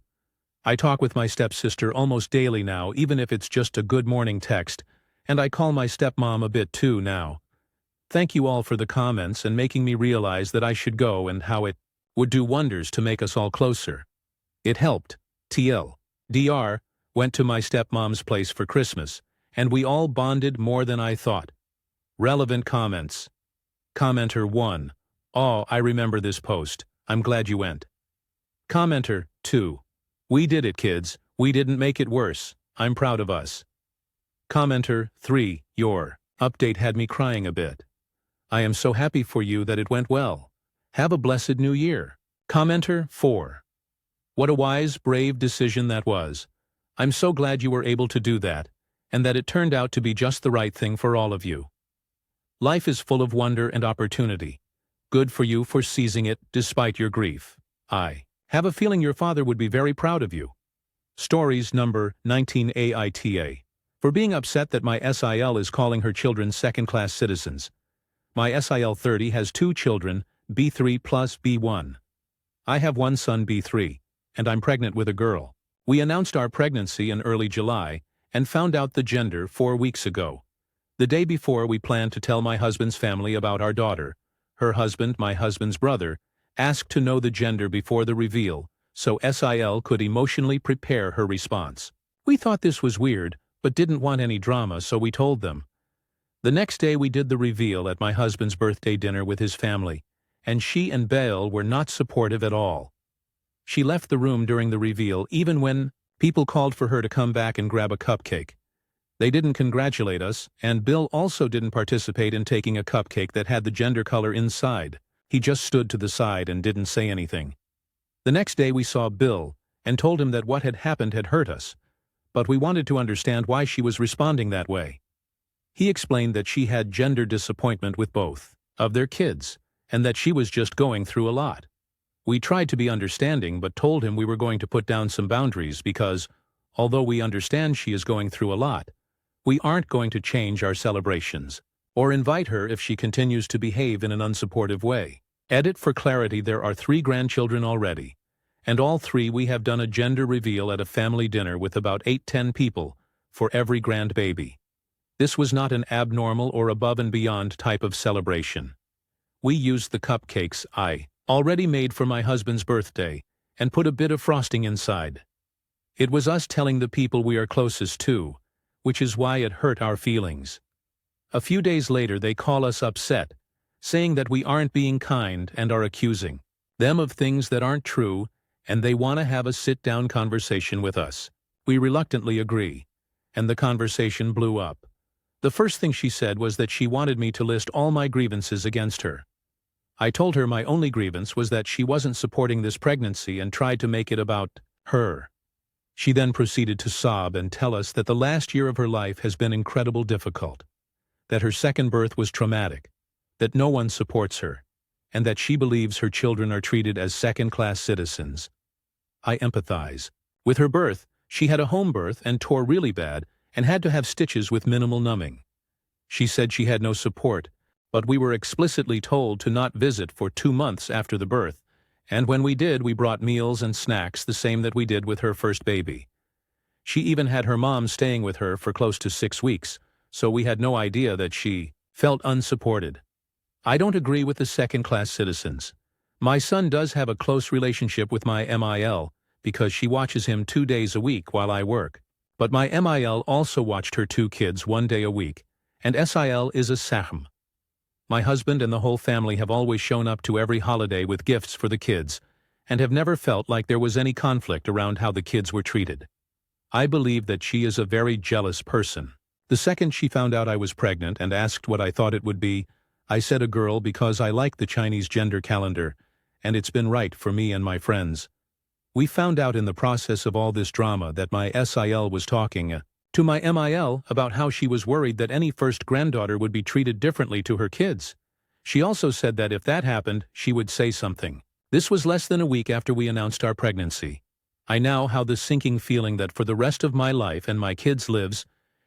I talk with my stepsister almost daily now, even if it's just a good morning text, and I call my stepmom a bit too now. Thank you all for the comments and making me realize that I should go and how it would do wonders to make us all closer. It helped. TLDR, went to my stepmom's place for Christmas, and we all bonded more than I thought. Relevant comments. Commenter 1. Oh, I remember this post. I'm glad you went. Commenter 2. We did it, kids. We didn't make it worse. I'm proud of us. Commenter 3. Your update had me crying a bit. I am so happy for you that it went well. Have a blessed new year. Commenter 4. What a wise, brave decision that was. I'm so glad you were able to do that, and that it turned out to be just the right thing for all of you. Life is full of wonder and opportunity. Good for you for seizing it despite your grief. I have a feeling your father would be very proud of you. Stories number 19 AITA. For being upset that my SIL is calling her children second-class citizens. My SIL 30 has 2 children, B3 plus B1. I have one son, B3, and I'm pregnant with a girl. We announced our pregnancy in early July and found out the gender 4 weeks ago. The day before, we planned to tell my husband's family about our daughter. Her husband, my husband's brother, asked to know the gender before the reveal, so SIL could emotionally prepare her response. We thought this was weird, but didn't want any drama, so we told them. The next day we did the reveal at my husband's birthday dinner with his family, and she and Bale were not supportive at all. She left the room during the reveal even when people called for her to come back and grab a cupcake. They didn't congratulate us, and Bill also didn't participate in taking a cupcake that had the gender color inside. He just stood to the side and didn't say anything. The next day we saw Bill and told him that what had happened had hurt us, but we wanted to understand why she was responding that way. He explained that she had gender disappointment with both of their kids, and that she was just going through a lot. We tried to be understanding but told him we were going to put down some boundaries because, although we understand she is going through a lot, we aren't going to change our celebrations or invite her if she continues to behave in an unsupportive way. Edit for clarity: there are 3 grandchildren already, and all 3 we have done a gender reveal at a family dinner with about 8-10 people for every grandbaby. This was not an abnormal or above and beyond type of celebration. We used the cupcakes I already made for my husband's birthday and put a bit of frosting inside. It was us telling the people we are closest to, which is why it hurt our feelings. A few days later they call us upset, saying that we aren't being kind and are accusing them of things that aren't true, and they want to have a sit-down conversation with us. We reluctantly agree, and the conversation blew up. The first thing she said was that she wanted me to list all my grievances against her. I told her my only grievance was that she wasn't supporting this pregnancy and tried to make it about her. She then proceeded to sob and tell us that the last year of her life has been incredibly difficult, that her second birth was traumatic, that no one supports her, and that she believes her children are treated as second-class citizens. I empathize. With her birth, she had a home birth and tore really bad and had to have stitches with minimal numbing. She said she had no support, but we were explicitly told to not visit for 2 months after the birth, and when we did, we brought meals and snacks the same that we did with her first baby. She even had her mom staying with her for close to 6 weeks, so we had no idea that she felt unsupported. I don't agree with the second-class citizens. My son does have a close relationship with my MIL because she watches him 2 days a week while I work. But my MIL also watched her 2 kids 1 day a week, and SIL is a sahm. My husband and the whole family have always shown up to every holiday with gifts for the kids, and have never felt like there was any conflict around how the kids were treated. I believe that she is a very jealous person. The second she found out I was pregnant and asked what I thought it would be, I said a girl because I like the Chinese gender calendar, and it's been right for me and my friends. We found out in the process of all this drama that my SIL was talking to my MIL about how she was worried that any first granddaughter would be treated differently to her kids. She also said that if that happened, she would say something. This was less than a week after we announced our pregnancy. I now have the sinking feeling that for the rest of my life and my kids' lives,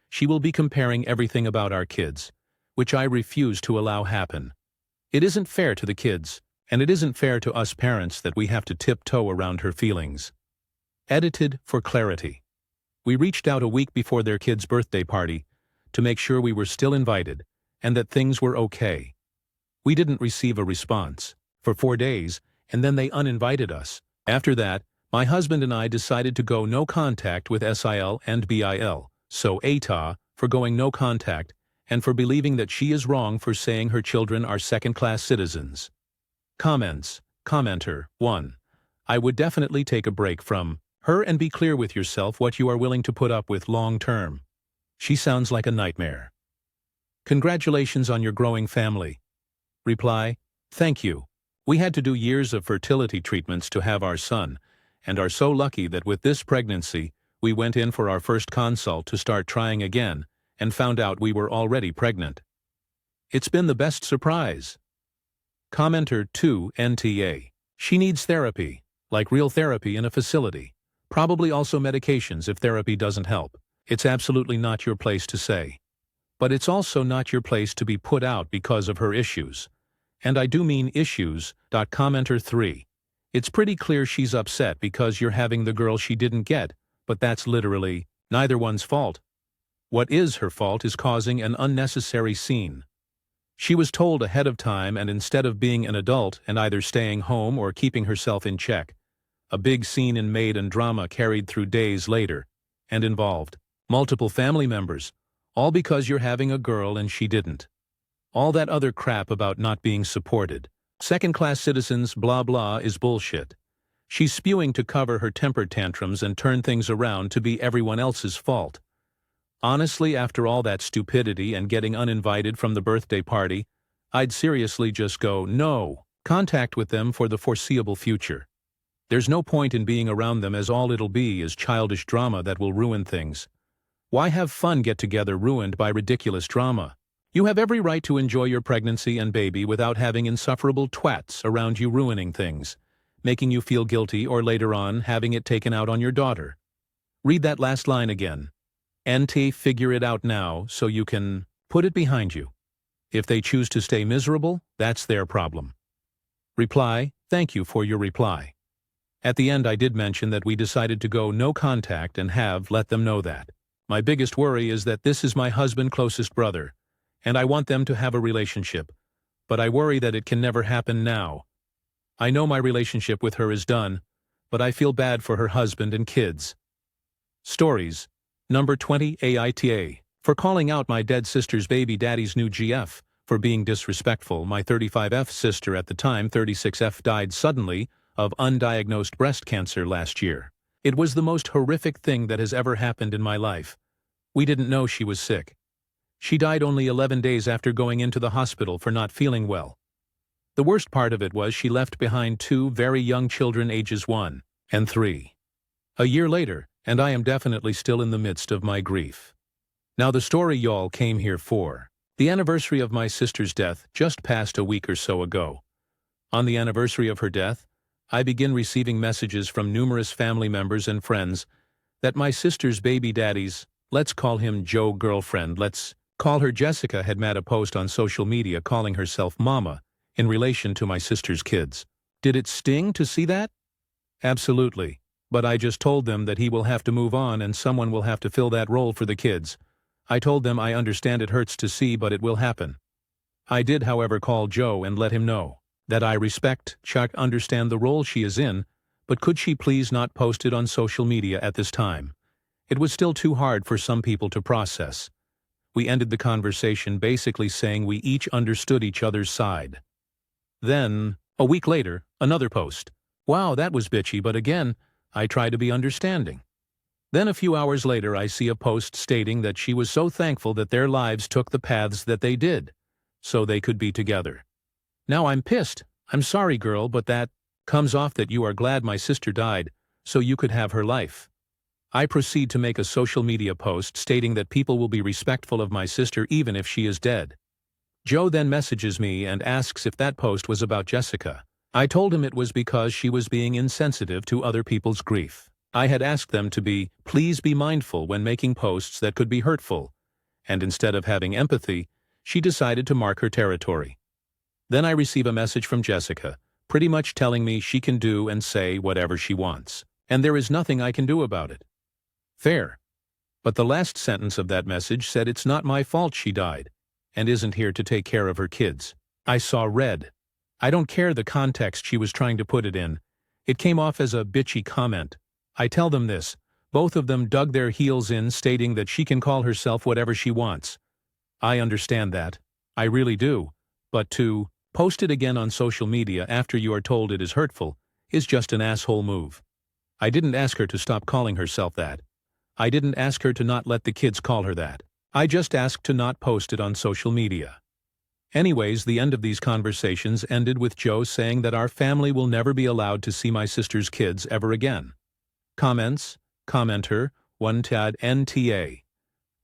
she will be comparing everything about our kids, which I refuse to allow happen. It isn't fair to the kids, and it isn't fair to us parents that we have to tiptoe around her feelings. Edited for clarity. We reached out a week before their kid's birthday party to make sure we were still invited and that things were okay. We didn't receive a response for 4 days, and then they uninvited us. After that, my husband and I decided to go no contact with SIL and BIL, so Aita for going no contact and for believing that she is wrong for saying her children are second-class citizens. Comments. Commenter 1. I would definitely take a break from her and be clear with yourself what you are willing to put up with long-term. She sounds like a nightmare. Congratulations on your growing family. Reply. Thank you. We had to do years of fertility treatments to have our son, and are so lucky that with this pregnancy, we went in for our first consult to start trying again, and found out we were already pregnant. It's been the best surprise. Commenter 2 NTA. She needs therapy, like real therapy in a facility. Probably also medications if therapy doesn't help. It's absolutely not your place to say. But it's also not your place to be put out because of her issues. And I do mean issues. Commenter 3. It's pretty clear she's upset because you're having the girl she didn't get, but that's literally neither one's fault. What is her fault is causing an unnecessary scene. She was told ahead of time, and instead of being an adult and either staying home or keeping herself in check, a big scene in made and drama carried through days later, and involved multiple family members, all because you're having a girl and she didn't. All that other crap about not being supported, second-class citizens, blah blah, is bullshit. She's spewing to cover her temper tantrums and turn things around to be everyone else's fault. Honestly, after all that stupidity and getting uninvited from the birthday party, I'd seriously just go no contact with them for the foreseeable future. There's no point in being around them, as all it'll be is childish drama that will ruin things. Why have fun get-together ruined by ridiculous drama? You have every right to enjoy your pregnancy and baby without having insufferable twats around you ruining things, making you feel guilty, or later on having it taken out on your daughter. Read that last line again. NT, figure it out now so you can put it behind you. If they choose to stay miserable, that's their problem. Reply. Thank you for your reply. At the end I did mention that we decided to go no contact and have let them know that. My biggest worry is that this is my husband's closest brother, and I want them to have a relationship, but I worry that it can never happen now. I know my relationship with her is done, but I feel bad for her husband and kids. Stories. Number 20 AITA. For calling out my dead sister's baby daddy's new GF, for being disrespectful. My 35F sister at the time, 36F, died suddenly of undiagnosed breast cancer last year. It was the most horrific thing that has ever happened in my life. We didn't know she was sick. She died only 11 days after going into the hospital for not feeling well. The worst part of it was she left behind 2 very young children ages 1 and 3. A year later, and I am definitely still in the midst of my grief. Now the story y'all came here for. The anniversary of my sister's death just passed a week or so ago. On the anniversary of her death, I begin receiving messages from numerous family members and friends that my sister's baby daddy's, let's call him Joe girlfriend, let's call her Jessica, had made a post on social media calling herself Mama in relation to my sister's kids. Did it sting to see that? Absolutely. But I just told them that he will have to move on and someone will have to fill that role for the kids. I told them I understand it hurts to see, but it will happen. I did, however, call Joe and let him know that I respect, understand the role she is in, but could she please not post it on social media at this time? It was still too hard for some people to process. We ended the conversation basically saying we each understood each other's side. Then, a week later, another post. Wow, that was bitchy, but again, I try to be understanding. Then a few hours later I see a post stating that she was so thankful that their lives took the paths that they did, so they could be together. Now I'm pissed. I'm sorry, girl, but that comes off that you are glad my sister died, so you could have her life. I proceed to make a social media post stating that people will be respectful of my sister even if she is dead. Joe then messages me and asks if that post was about Jessica. I told him it was because she was being insensitive to other people's grief. I had asked them to please be mindful when making posts that could be hurtful, and instead of having empathy, she decided to mark her territory. Then I receive a message from Jessica, pretty much telling me she can do and say whatever she wants, and there is nothing I can do about it. Fair. But the last sentence of that message said it's not my fault she died, and isn't here to take care of her kids. I saw red. I don't care the context she was trying to put it in. It came off as a bitchy comment. I tell them this. Both of them dug their heels in, stating that she can call herself whatever she wants. I understand that. I really do. But to post it again on social media after you are told it is hurtful is just an asshole move. I didn't ask her to stop calling herself that. I didn't ask her to not let the kids call her that. I just asked to not post it on social media. Anyways, the end of these conversations ended with Joe saying that our family will never be allowed to see my sister's kids ever again. Comments, commenter, 1tad NTA.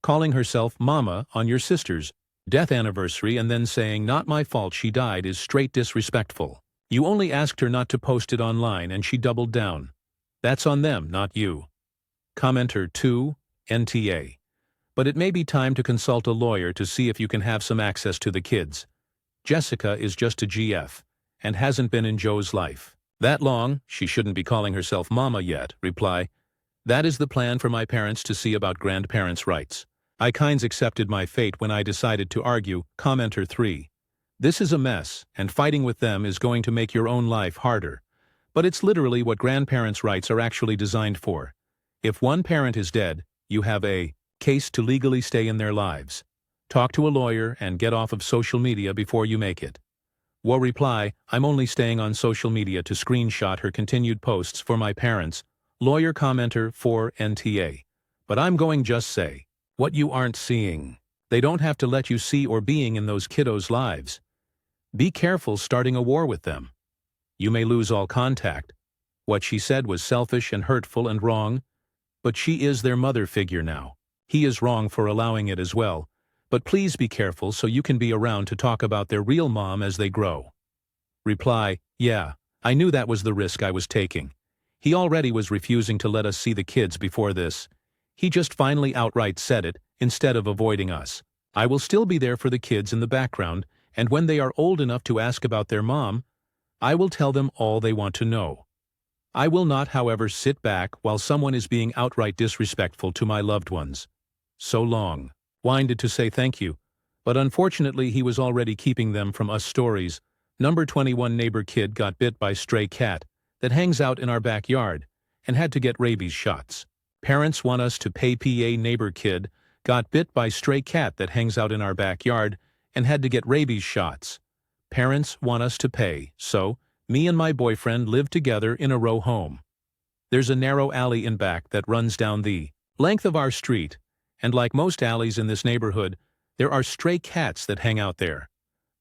Calling herself Mama on your sister's death anniversary and then saying not my fault she died is straight disrespectful. You only asked her not to post it online and she doubled down. That's on them, not you. Commenter 2, NTA. But it may be time to consult a lawyer to see if you can have some access to the kids. Jessica is just a GF, and hasn't been in Joe's life that long. She shouldn't be calling herself Mama yet. Reply. That is the plan for my parents to see about grandparents' rights. I kinds accepted my fate when I decided to argue. Commenter 3. This is a mess, and fighting with them is going to make your own life harder. But it's literally what grandparents' rights are actually designed for. If one parent is dead, you have a case to legally stay in their lives. Talk to a lawyer and get off of social media before you make it. Wo reply, I'm only staying on social media to screenshot her continued posts for my parents. Lawyer commenter 4 NTA. But I'm going just say what you aren't seeing. They don't have to let you see or being in those kiddos' lives. Be careful starting a war with them. You may lose all contact. What she said was selfish and hurtful and wrong, but she is their mother figure now. He is wrong for allowing it as well, but please be careful so you can be around to talk about their real mom as they grow. Reply, yeah, I knew that was the risk I was taking. He already was refusing to let us see the kids before this. He just finally outright said it, instead of avoiding us. I will still be there for the kids in the background, and when they are old enough to ask about their mom, I will tell them all they want to know. I will not, however, sit back while someone is being outright disrespectful to my loved ones. So long. Winded to say thank you, but unfortunately he was already keeping them from us stories. Number 21 neighbor kid got bit by stray cat that hangs out in our backyard and had to get rabies shots. Parents want us to pay PA neighbor kid Got bit by stray cat that hangs out in our backyard and had to get rabies shots. Parents want us to pay, so me and my boyfriend live together in a row home. There's a narrow alley in back that runs down the length of our street, and like most alleys in this neighborhood, there are stray cats that hang out there.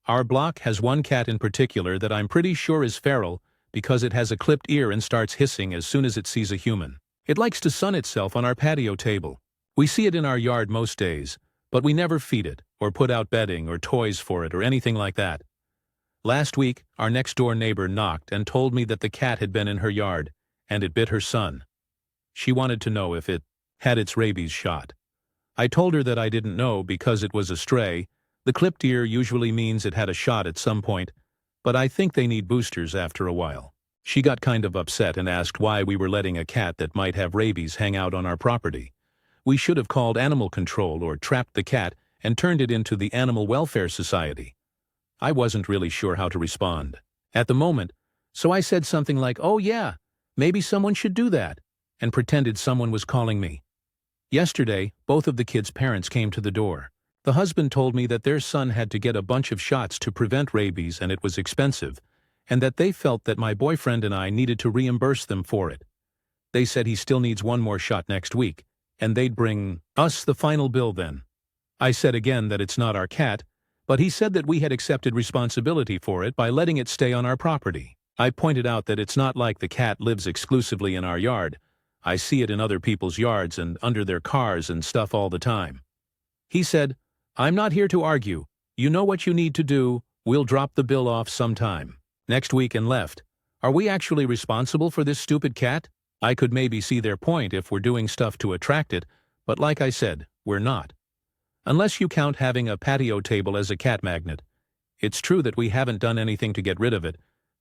Our block has one cat in particular that I'm pretty sure is feral because it has a clipped ear and starts hissing as soon as it sees a human. It likes to sun itself on our patio table. We see it in our yard most days, but we never feed it, or put out bedding or toys for it or anything like that. Last week, our next-door neighbor knocked and told me that the cat had been in her yard, and it bit her son. She wanted to know if it had its rabies shot. I told her that I didn't know because it was a stray. The clipped ear usually means it had a shot at some point, but I think they need boosters after a while. She got kind of upset and asked why we were letting a cat that might have rabies hang out on our property. We should have called animal control or trapped the cat and turned it into the Animal Welfare Society. I wasn't really sure how to respond at the moment, so I said something like, "Oh yeah, maybe someone should do that," and pretended someone was calling me. Yesterday, both of the kids' parents came to the door. The husband told me that their son had to get a bunch of shots to prevent rabies and it was expensive, and that they felt that my boyfriend and I needed to reimburse them for it. They said he still needs one more shot next week, and they'd bring us the final bill then. I said again that it's not our cat, but he said that we had accepted responsibility for it by letting it stay on our property. I pointed out that it's not like the cat lives exclusively in our yard. I see it in other people's yards and under their cars and stuff all the time. He said, "I'm not here to argue. You know what you need to do. We'll drop the bill off sometime next week," and left. Are we actually responsible for this stupid cat? I could maybe see their point if we're doing stuff to attract it, but like I said, we're not. Unless you count having a patio table as a cat magnet. It's true that we haven't done anything to get rid of it,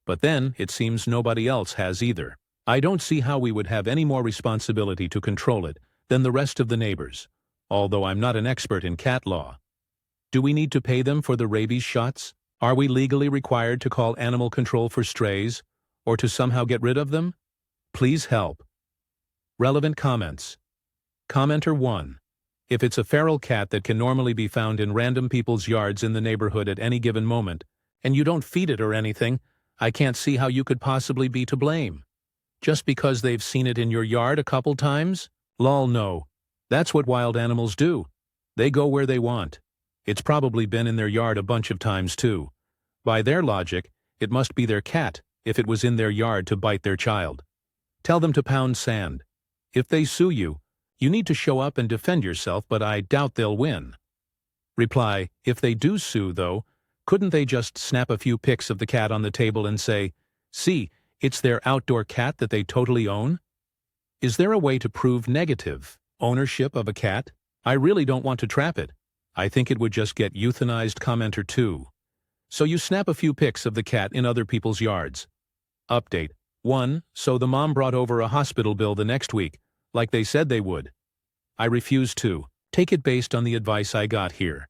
but then it seems nobody else has either. I don't see how we would have any more responsibility to control it than the rest of the neighbors, although I'm not an expert in cat law. Do we need to pay them for the rabies shots? Are we legally required to call animal control for strays, or to somehow get rid of them? Please help. Relevant comments. Commenter 1. If it's a feral cat that can normally be found in random people's yards in the neighborhood at any given moment, and you don't feed it or anything, I can't see how you could possibly be to blame. Just because they've seen it in your yard a couple times? Lol, no. That's what wild animals do. They go where they want. It's probably been in their yard a bunch of times too. By their logic, it must be their cat if it was in their yard to bite their child. Tell them to pound sand. If they sue you, you need to show up and defend yourself, but I doubt they'll win. Reply, if they do sue, though, couldn't they just snap a few pics of the cat on the table and say, "See, it's their outdoor cat that they totally own"? Is there a way to prove negative ownership of a cat? I really don't want to trap it. I think it would just get euthanized. Commenter 2. So you snap a few pics of the cat in other people's yards. Update. 1. So the mom brought over a hospital bill the next week, like they said they would. I refused to take it based on the advice I got here.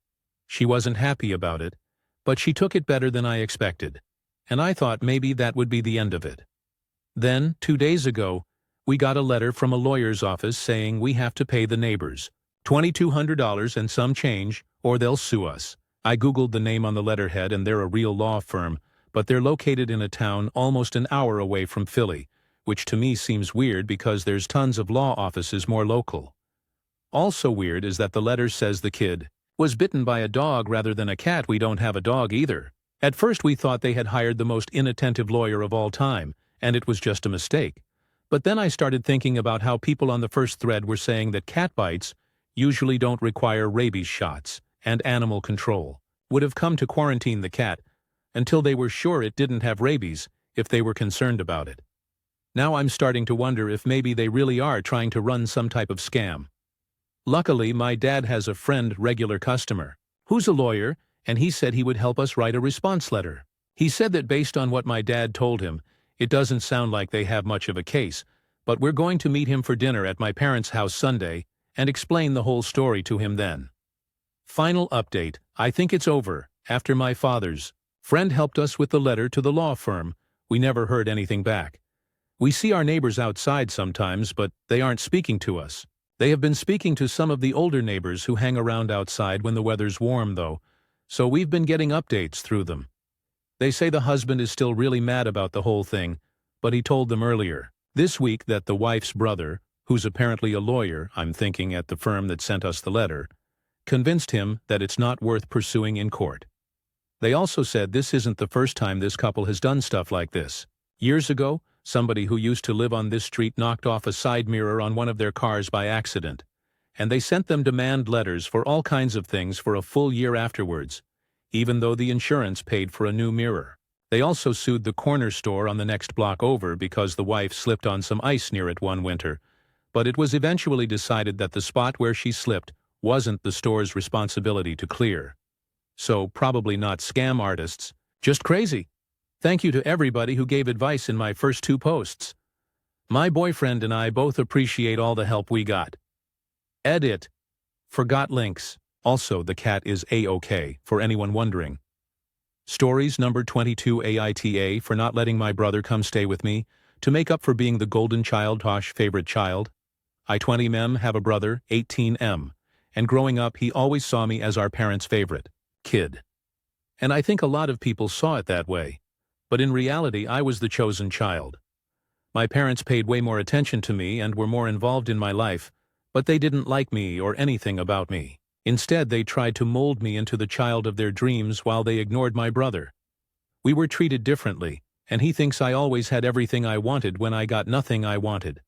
She wasn't happy about it, but she took it better than I expected, and I thought maybe that would be the end of it. Then, 2 days ago, we got a letter from a lawyer's office saying we have to pay the neighbors $2,200 and some change, or they'll sue us. I googled the name on the letterhead and they're a real law firm, but they're located in a town almost an hour away from Philly, which to me seems weird because there's tons of law offices more local. Also weird is that the letter says the kid was bitten by a dog rather than a cat. We don't have a dog either. At first we thought they had hired the most inattentive lawyer of all time, and it was just a mistake. But then I started thinking about how people on the first thread were saying that cat bites usually don't require rabies shots, and animal control would have come to quarantine the cat until they were sure it didn't have rabies if they were concerned about it. Now I'm starting to wonder if maybe they really are trying to run some type of scam. Luckily, my dad has a regular customer, who's a lawyer, and he said he would help us write a response letter. He said that based on what my dad told him, it doesn't sound like they have much of a case, but we're going to meet him for dinner at my parents' house Sunday and explain the whole story to him then. Final update. I think it's over. After my father's friend helped us with the letter to the law firm, we never heard anything back. We see our neighbors outside sometimes, but they aren't speaking to us. They have been speaking to some of the older neighbors who hang around outside when the weather's warm, though, so we've been getting updates through them. They say the husband is still really mad about the whole thing, but he told them earlier this week that the wife's brother, who's apparently a lawyer, I'm thinking at the firm that sent us the letter, convinced him that it's not worth pursuing in court. They also said this isn't the first time this couple has done stuff like this. Years ago, somebody who used to live on this street knocked off a side mirror on one of their cars by accident, and they sent them demand letters for all kinds of things for a full year afterwards, even though the insurance paid for a new mirror. They also sued the corner store on the next block over because the wife slipped on some ice near it one winter, but it was eventually decided that the spot where she slipped wasn't the store's responsibility to clear. So probably not scam artists, just crazy. Thank you to everybody who gave advice in my first 2 posts. My boyfriend and I both appreciate all the help we got. Edit. Forgot links. Also, the cat is A-OK, for anyone wondering. Stories number 22 AITA for not letting my brother come stay with me, to make up for being the golden child / favorite child. I 20M have a brother, 18M, and growing up he always saw me as our parents' favorite kid. And I think a lot of people saw it that way. But in reality I was the chosen child. My parents paid way more attention to me and were more involved in my life, but they didn't like me or anything about me. Instead, they tried to mold me into the child of their dreams while they ignored my brother. We were treated differently, and he thinks I always had everything I wanted when I got nothing I wanted.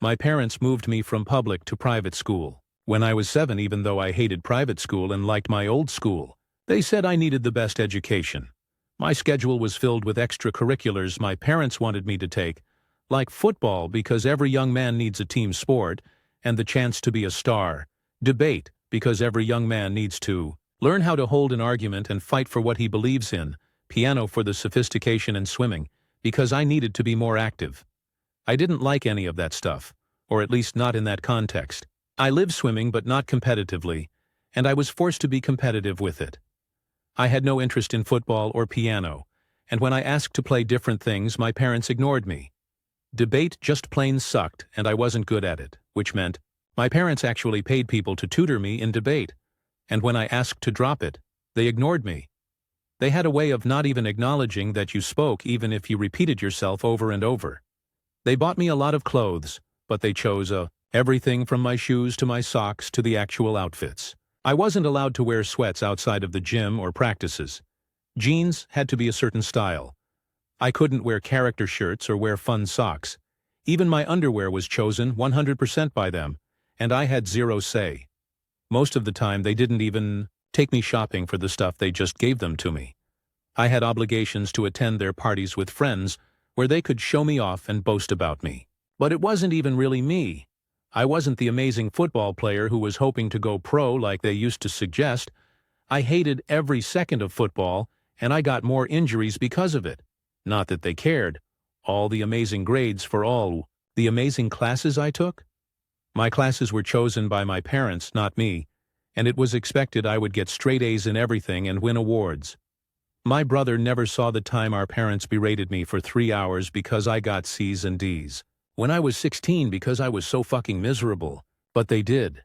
My parents moved me from public to private school. When I was 7, even though I hated private school and liked my old school, they said I needed the best education. My schedule was filled with extracurriculars my parents wanted me to take, like football because every young man needs a team sport and the chance to be a star, debate because every young man needs to learn how to hold an argument and fight for what he believes in, piano for the sophistication, and swimming because I needed to be more active. I didn't like any of that stuff, or at least not in that context. I live swimming but not competitively, and I was forced to be competitive with it. I had no interest in football or piano, and when I asked to play different things my parents ignored me. Debate just plain sucked and I wasn't good at it, which meant my parents actually paid people to tutor me in debate, and when I asked to drop it, they ignored me. They had a way of not even acknowledging that you spoke even if you repeated yourself over and over. They bought me a lot of clothes, but they chose everything from my shoes to my socks to the actual outfits. I wasn't allowed to wear sweats outside of the gym or practices. Jeans had to be a certain style. I couldn't wear character shirts or wear fun socks. Even my underwear was chosen 100% by them, and I had zero say. Most of the time they didn't even take me shopping for the stuff, they just gave them to me. I had obligations to attend their parties with friends where they could show me off and boast about me. But it wasn't even really me. I wasn't the amazing football player who was hoping to go pro like they used to suggest. I hated every second of football, and I got more injuries because of it. Not that they cared. All the amazing grades for all the amazing classes I took? My classes were chosen by my parents, not me, and it was expected I would get straight A's in everything and win awards. My brother never saw the time our parents berated me for 3 hours because I got C's and D's. When I was 16 because I was so fucking miserable. But they did.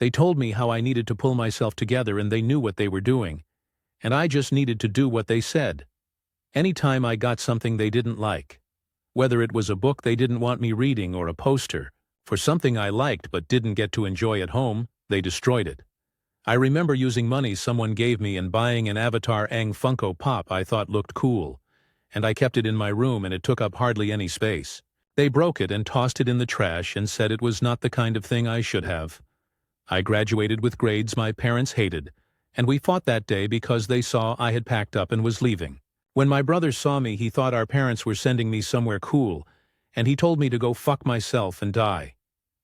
They told me how I needed to pull myself together and they knew what they were doing. And I just needed to do what they said. Anytime I got something they didn't like, whether it was a book they didn't want me reading or a poster for something I liked but didn't get to enjoy at home, they destroyed it. I remember using money someone gave me and buying an Avatar Aang Funko Pop I thought looked cool, and I kept it in my room and it took up hardly any space. They broke it and tossed it in the trash and said it was not the kind of thing I should have. I graduated with grades my parents hated, and we fought that day because they saw I had packed up and was leaving. When my brother saw me, he thought our parents were sending me somewhere cool, and he told me to go fuck myself and die.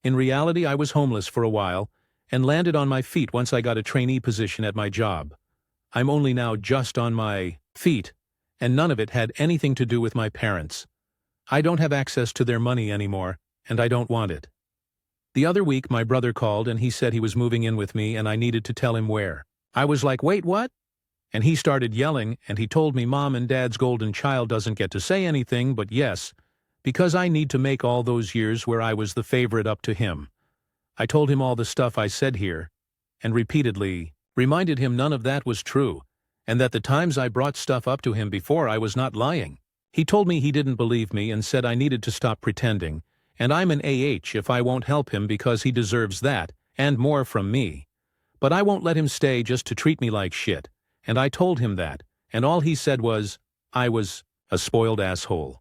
In reality, I was homeless for a while, and landed on my feet once I got a trainee position at my job. I'm only now just on my feet, and none of it had anything to do with my parents. I don't have access to their money anymore, and I don't want it. The other week, my brother called and he said he was moving in with me and I needed to tell him where. I was like, wait, what? And he started yelling and he told me Mom and Dad's golden child doesn't get to say anything but yes, because I need to make all those years where I was the favorite up to him. I told him all the stuff I said here, and repeatedly reminded him none of that was true, and that the times I brought stuff up to him before I was not lying. He told me he didn't believe me and said I needed to stop pretending, and I'm an AH if I won't help him because he deserves that, and more from me. But I won't let him stay just to treat me like shit, and I told him that, and all he said was, I was a spoiled asshole.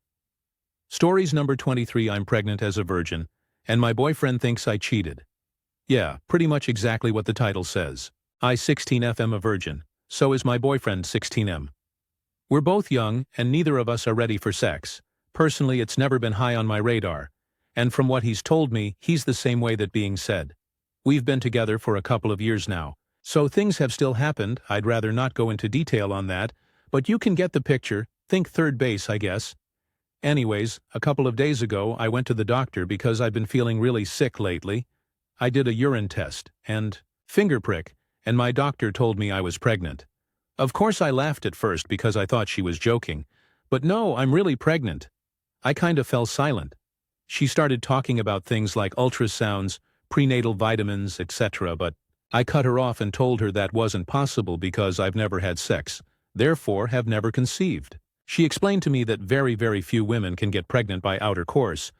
Stories number 23. I'm pregnant as a virgin, and my boyfriend thinks I cheated. Yeah, pretty much exactly what the title says. I 16F am a virgin, so is my boyfriend 16M. We're both young, and neither of us are ready for sex. Personally, it's never been high on my radar, and from what he's told me, he's the same way that being said. We've been together for a couple of years now, so things have still happened. I'd rather not go into detail on that, but you can get the picture. Think third base, I guess. Anyways, a couple of days ago, I went to the doctor because I've been feeling really sick lately. I did a urine test, and finger prick, and my doctor told me I was pregnant. Of course I laughed at first because I thought she was joking, but no, I'm really pregnant. I kind of fell silent. She started talking about things like ultrasounds, prenatal vitamins, etc., but I cut her off and told her that wasn't possible because I've never had sex, therefore have never conceived. She explained to me that very, very few women can get pregnant by outer course,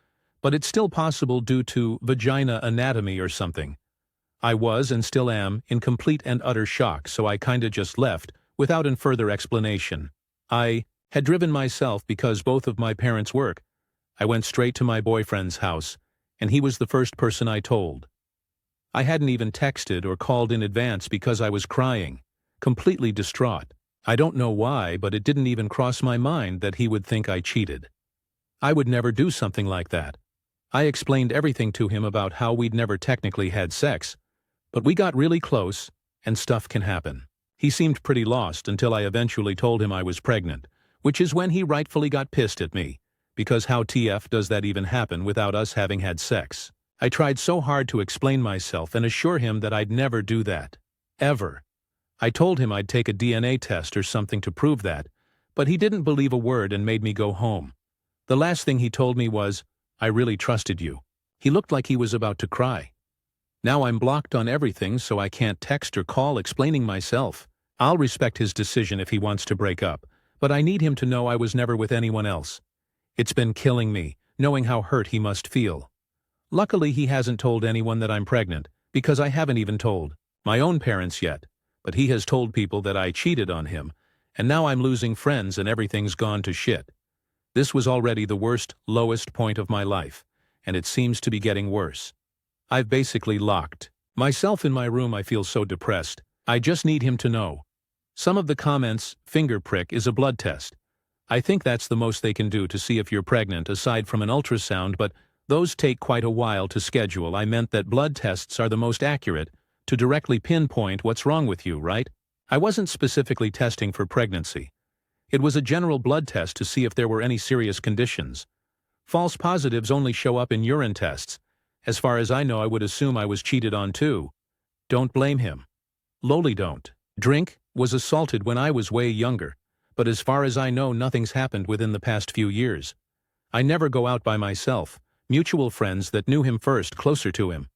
but it's still possible due to vagina anatomy or something. I was, and still am, in complete and utter shock, so I kinda just left, without a further explanation. I had driven myself because both of my parents work. I went straight to my boyfriend's house, and he was the first person I told. I hadn't even texted or called in advance because I was crying, completely distraught. I don't know why, but it didn't even cross my mind that he would think I cheated. I would never do something like that. I explained everything to him about how we'd never technically had sex, but we got really close, and stuff can happen. He seemed pretty lost until I eventually told him I was pregnant, which is when he rightfully got pissed at me, because how TF does that even happen without us having had sex? I tried so hard to explain myself and assure him that I'd never do that. Ever. I told him I'd take a DNA test or something to prove that, but he didn't believe a word and made me go home. The last thing he told me was, I really trusted you. He looked like he was about to cry. Now I'm blocked on everything, so I can't text or call explaining myself. I'll respect his decision if he wants to break up, but I need him to know I was never with anyone else. It's been killing me, knowing how hurt he must feel. Luckily, he hasn't told anyone that I'm pregnant, because I haven't even told my own parents yet, but he has told people that I cheated on him, and now I'm losing friends and everything's gone to shit. This was already the worst, lowest point of my life, and it seems to be getting worse. I've basically locked myself in my room. I feel so depressed. I just need him to know. Some of the comments, finger prick is a blood test. I think that's the most they can do to see if you're pregnant aside from an ultrasound, but those take quite a while to schedule. I meant that blood tests are the most accurate to directly pinpoint what's wrong with you, right? I wasn't specifically testing for pregnancy. It was a general blood test to see if there were any serious conditions. False positives only show up in urine tests. As far as I know, I would assume I was cheated on too. Don't blame him. Lowly don't. Drink, was assaulted when I was way younger, but as far as I know, nothing's happened within the past few years. I never go out by myself. Mutual friends that knew him first, closer to him.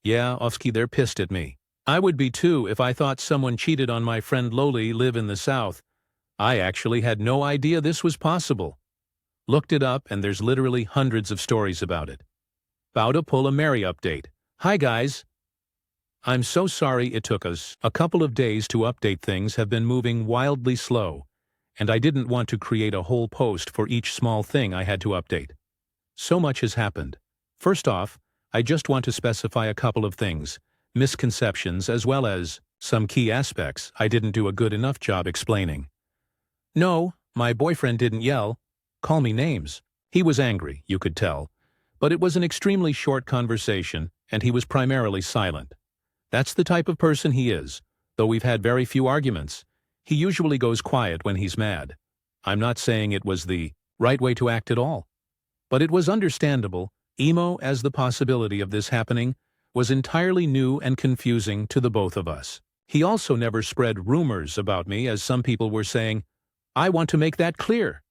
Yeah, Ofsky, they're pissed at me. I would be too if I thought someone cheated on my friend Loli. Live in the South. I actually had no idea this was possible. Looked it up and there's literally hundreds of stories about it. About to pull a Mary update. Hi guys. I'm so sorry it took us a couple of days to update. Things have been moving wildly slow, and I didn't want to create a whole post for each small thing I had to update. So much has happened. First off, I just want to specify a couple of things, misconceptions as well as some key aspects I didn't do a good enough job explaining. No, my boyfriend didn't yell, call me names. He was angry, you could tell, but it was an extremely short conversation and he was primarily silent. That's the type of person he is. Though we've had very few arguments, he usually goes quiet when he's mad. I'm not saying it was the right way to act at all, but it was understandable. Emo, as the possibility of this happening, was entirely new and confusing to the both of us. He also never spread rumors about me, as some people were saying. I want to make that clear.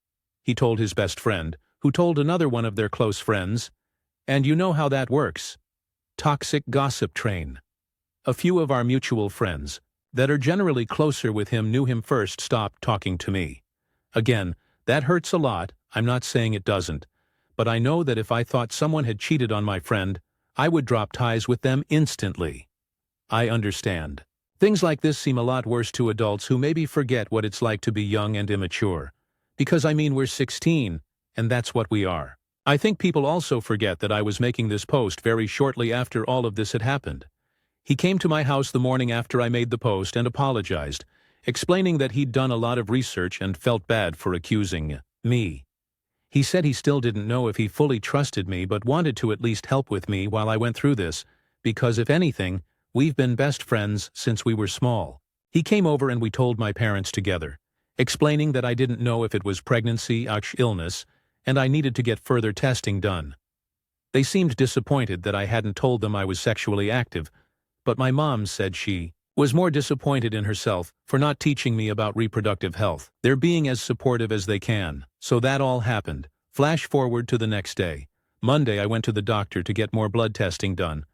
He told his best friend, who told another one of their close friends, and you know how that works. toxic gossip train. A few of our mutual friends, that are generally closer with him, knew him first, stopped talking to me. Again, that hurts a lot, I'm not saying it doesn't, but I know that if I thought someone had cheated on my friend, I would drop ties with them instantly. I understand. Things like this seem a lot worse to adults who maybe forget what it's like to be young and immature. Because I mean, we're 16, and that's what we are. I think people also forget that I was making this post very shortly after all of this had happened. He came to my house the morning after I made the post and apologized, explaining that he'd done a lot of research and felt bad for accusing me. He said he still didn't know if he fully trusted me but wanted to at least help with me while I went through this, because if anything, we've been best friends since we were small. He came over and we told my parents together, explaining that I didn't know if it was pregnancy or illness, and I needed to get further testing done. They seemed disappointed that I hadn't told them I was sexually active, but my mom said she was more disappointed in herself for not teaching me about reproductive health. They're being as supportive as they can. So that all happened. Flash forward to the next day. Monday, I went to the doctor to get more blood testing done.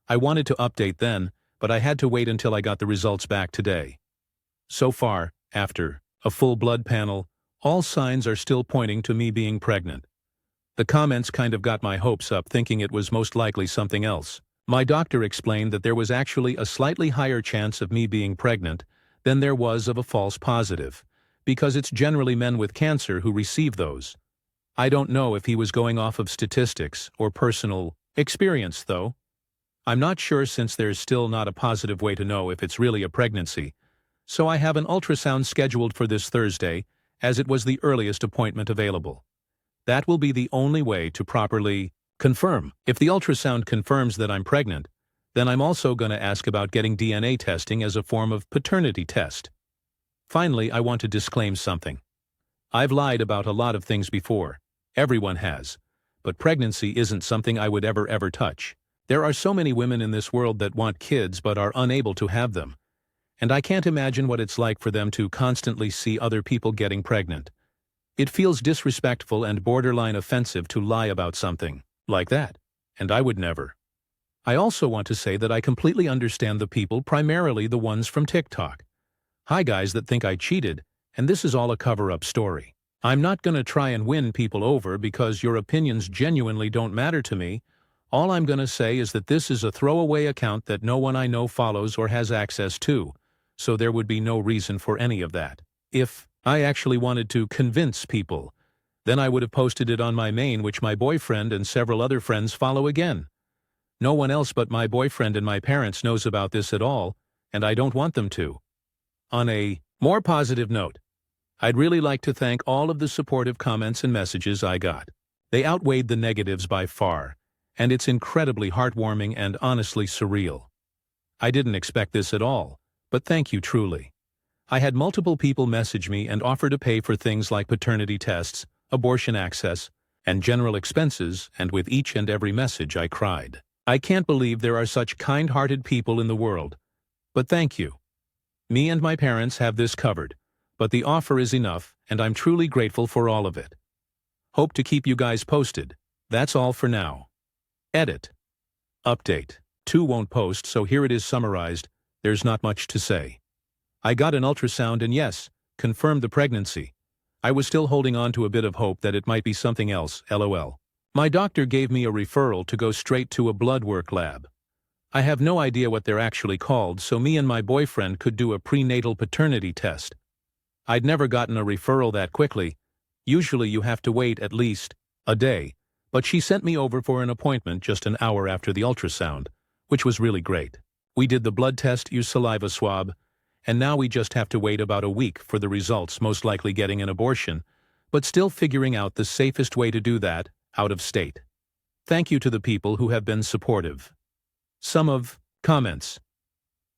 I wanted to update then, but I had to wait until I got the results back today. So far, after a full blood panel, all signs are still pointing to me being pregnant. The comments kind of got my hopes up, thinking it was most likely something else. My doctor explained that there was actually a slightly higher chance of me being pregnant than there was of a false positive, because it's generally men with cancer who receive those. I don't know if he was going off of statistics or personal experience, though. I'm not sure, since there's still not a positive way to know if it's really a pregnancy, so I have an ultrasound scheduled for this Thursday, as it was the earliest appointment available. That will be the only way to properly confirm. If the ultrasound confirms that I'm pregnant, then I'm also going to ask about getting DNA testing as a form of paternity test. Finally, I want to disclaim something. I've lied about a lot of things before. Everyone has. But pregnancy isn't something I would ever touch. There are so many women in this world that want kids but are unable to have them. And I can't imagine what it's like for them to constantly see other people getting pregnant. It feels disrespectful and borderline offensive to lie about something like that, and I would never. I also want to say that I completely understand the people, primarily the ones from TikTok. Hi guys, that think I cheated, and this is all a cover-up story. I'm not gonna try and win people over because your opinions genuinely don't matter to me. All I'm gonna say is that this is a throwaway account that no one I know follows or has access to, so there would be no reason for any of that. If I actually wanted to convince people, then I would have posted it on my main, which my boyfriend and several other friends follow again. No one else but my boyfriend and my parents knows about this at all, and I don't want them to. On a more positive note, I'd really like to thank all of the supportive comments and messages I got. They outweighed the negatives by far, and it's incredibly heartwarming and honestly surreal. I didn't expect this at all, but thank you truly. I had multiple people message me and offer to pay for things like paternity tests, abortion access, and general expenses, and with each and every message I cried. I can't believe there are such kind-hearted people in the world. But thank you. Me and my parents have this covered, but the offer is enough, and I'm truly grateful for all of it. Hope to keep you guys posted. That's all for now. Edit. Update. 2 won't post, so here it is summarized. There's not much to say. I got an ultrasound and yes, confirmed the pregnancy. I was still holding on to a bit of hope that it might be something else, lol. My doctor gave me a referral to go straight to a blood work lab. I have no idea what they're actually called, so me and my boyfriend could do a prenatal paternity test. I'd never gotten a referral that quickly. Usually you have to wait at least a day, but she sent me over for an appointment just an hour after the ultrasound, which was really great. We did the blood test, used saliva swab, and now we just have to wait about a week for the results, most likely getting an abortion, but still figuring out the safest way to do that, out of state. Thank you to the people who have been supportive. Some of comments.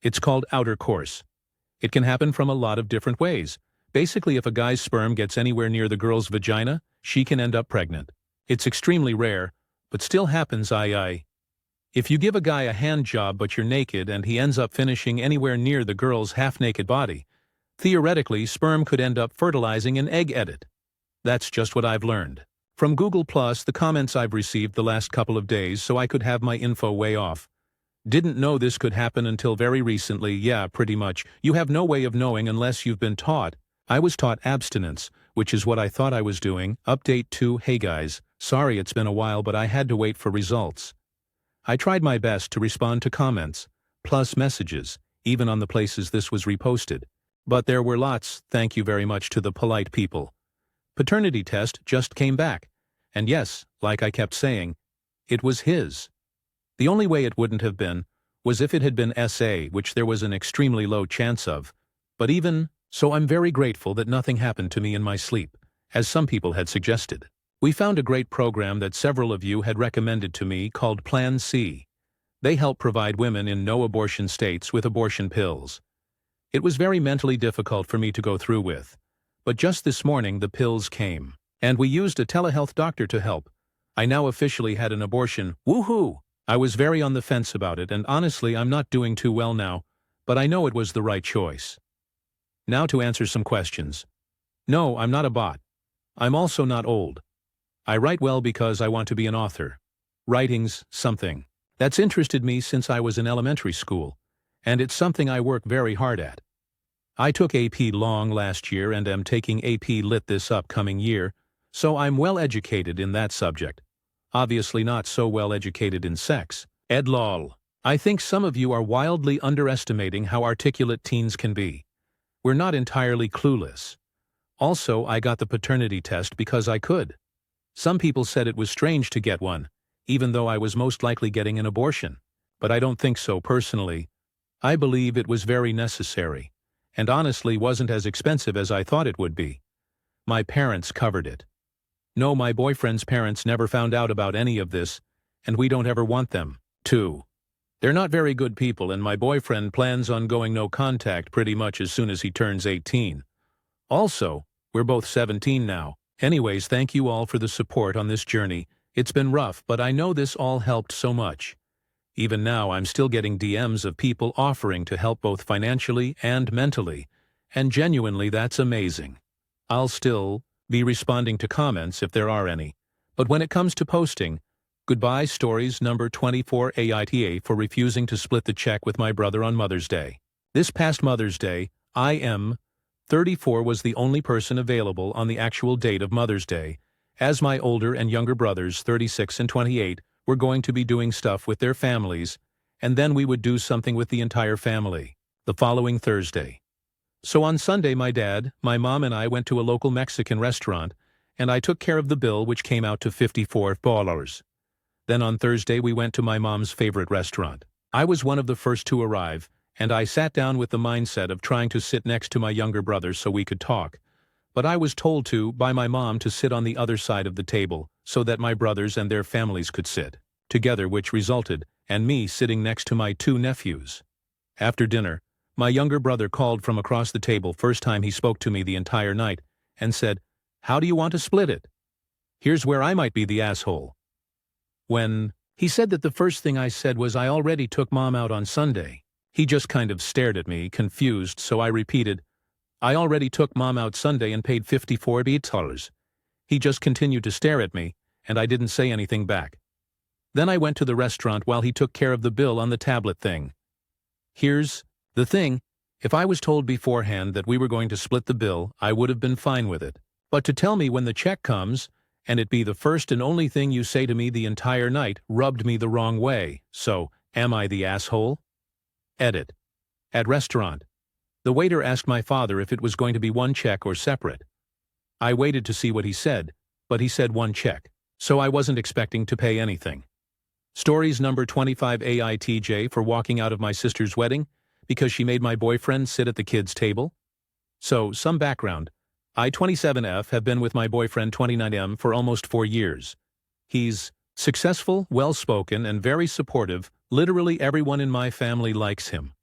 It's called outer course. It can happen from a lot of different ways. Basically, if a guy's sperm gets anywhere near the girl's vagina, she can end up pregnant. It's extremely rare, but still happens. If you give a guy a hand job but you're naked and he ends up finishing anywhere near the girl's half-naked body, theoretically sperm could end up fertilizing an egg edit. That's just what I've learned. From Google+, the comments I've received the last couple of days, so I could have my info way off. Didn't know this could happen until very recently. Yeah, pretty much. You have no way of knowing unless you've been taught. I was taught abstinence, which is what I thought I was doing. Update 2. Hey guys, sorry it's been a while but I had to wait for results. I tried my best to respond to comments, plus messages, even on the places this was reposted. But there were lots, thank you very much to the polite people. Paternity test just came back. And yes, like I kept saying, it was his. The only way it wouldn't have been was if it had been SA, which there was an extremely low chance of. But even so, I'm very grateful that nothing happened to me in my sleep, as some people had suggested. We found a great program that several of you had recommended to me called Plan C. They help provide women in no-abortion states with abortion pills. It was very mentally difficult for me to go through with. But just this morning the pills came. And we used a telehealth doctor to help. I now officially had an abortion. Woohoo! I was very on the fence about it, and honestly I'm not doing too well now, but I know it was the right choice. Now to answer some questions. No, I'm not a bot. I'm also not old. I write well because I want to be an author. Writing's something that's interested me since I was in elementary school, and it's something I work very hard at. I took AP Long last year and am taking AP Lit this upcoming year, so I'm well educated in that subject. Obviously not so well educated in sex. Ed lol. I think some of you are wildly underestimating how articulate teens can be. We're not entirely clueless. Also, I got the paternity test because I could. Some people said it was strange to get one, even though I was most likely getting an abortion. But I don't think so personally. I believe it was very necessary, and honestly wasn't as expensive as I thought it would be. My parents covered it. No, my boyfriend's parents never found out about any of this, and we don't ever want them to. They're not very good people, and my boyfriend plans on going no contact pretty much as soon as he turns 18. Also, we're both 17 now. Anyways, thank you all for the support on this journey. It's been rough, but I know this all helped so much. Even now, I'm still getting DMs of people offering to help both financially and mentally, and genuinely that's amazing. I'll still be responding to comments if there are any. But when it comes to posting, goodbye stories number 24 AITA for refusing to split the check with my brother on Mother's Day. This past Mother's Day, I am 34 was the only person available on the actual date of Mother's Day, as my older and younger brothers, 36 and 28, were going to be doing stuff with their families, and then we would do something with the entire family the following Thursday. So on Sunday my dad, my mom and I went to a local Mexican restaurant, and I took care of the bill, which came out to $54. Then on Thursday we went to my mom's favorite restaurant. I was one of the first to arrive, and I sat down with the mindset of trying to sit next to my younger brother so we could talk. But I was told by my mom to sit on the other side of the table so that my brothers and their families could sit together, which resulted in me sitting next to my two nephews. After dinner, my younger brother called from across the table, first time he spoke to me the entire night, and said, "How do you want to split it?" Here's where I might be the asshole. When he said that, the first thing I said was I already took Mom out on Sunday. He just kind of stared at me, confused, so I repeated, "I already took Mom out Sunday and paid $54. He just continued to stare at me, and I didn't say anything back. Then I went to the restaurant while he took care of the bill on the tablet thing. Here's the thing, if I was told beforehand that we were going to split the bill, I would have been fine with it. But to tell me when the check comes, and it be the first and only thing you say to me the entire night, rubbed me the wrong way. So, am I the asshole? Edit. At restaurant. The waiter asked my father if it was going to be one check or separate. I waited to see what he said, but he said one check, so I wasn't expecting to pay anything. Stories number 25 AITJ for walking out of my sister's wedding because she made my boyfriend sit at the kids' table. So, some background. I, 27F, have been with my boyfriend 29M for almost 4 years. He's successful, well-spoken, and very supportive. Literally everyone in my family likes him.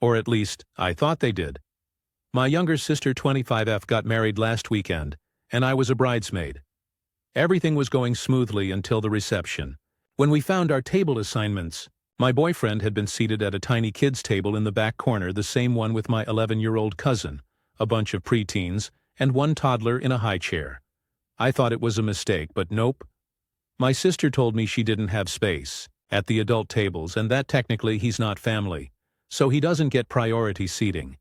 Or at least, I thought they did. My younger sister 25F got married last weekend, and I was a bridesmaid. Everything was going smoothly until the reception. When we found our table assignments, my boyfriend had been seated at a tiny kids' table in the back corner, the same one with my 11-year-old cousin, a bunch of preteens, and one toddler in a high chair. I thought it was a mistake, but nope. My sister told me she didn't have space. at the adult tables, and that technically he's not family, so he doesn't get priority seating.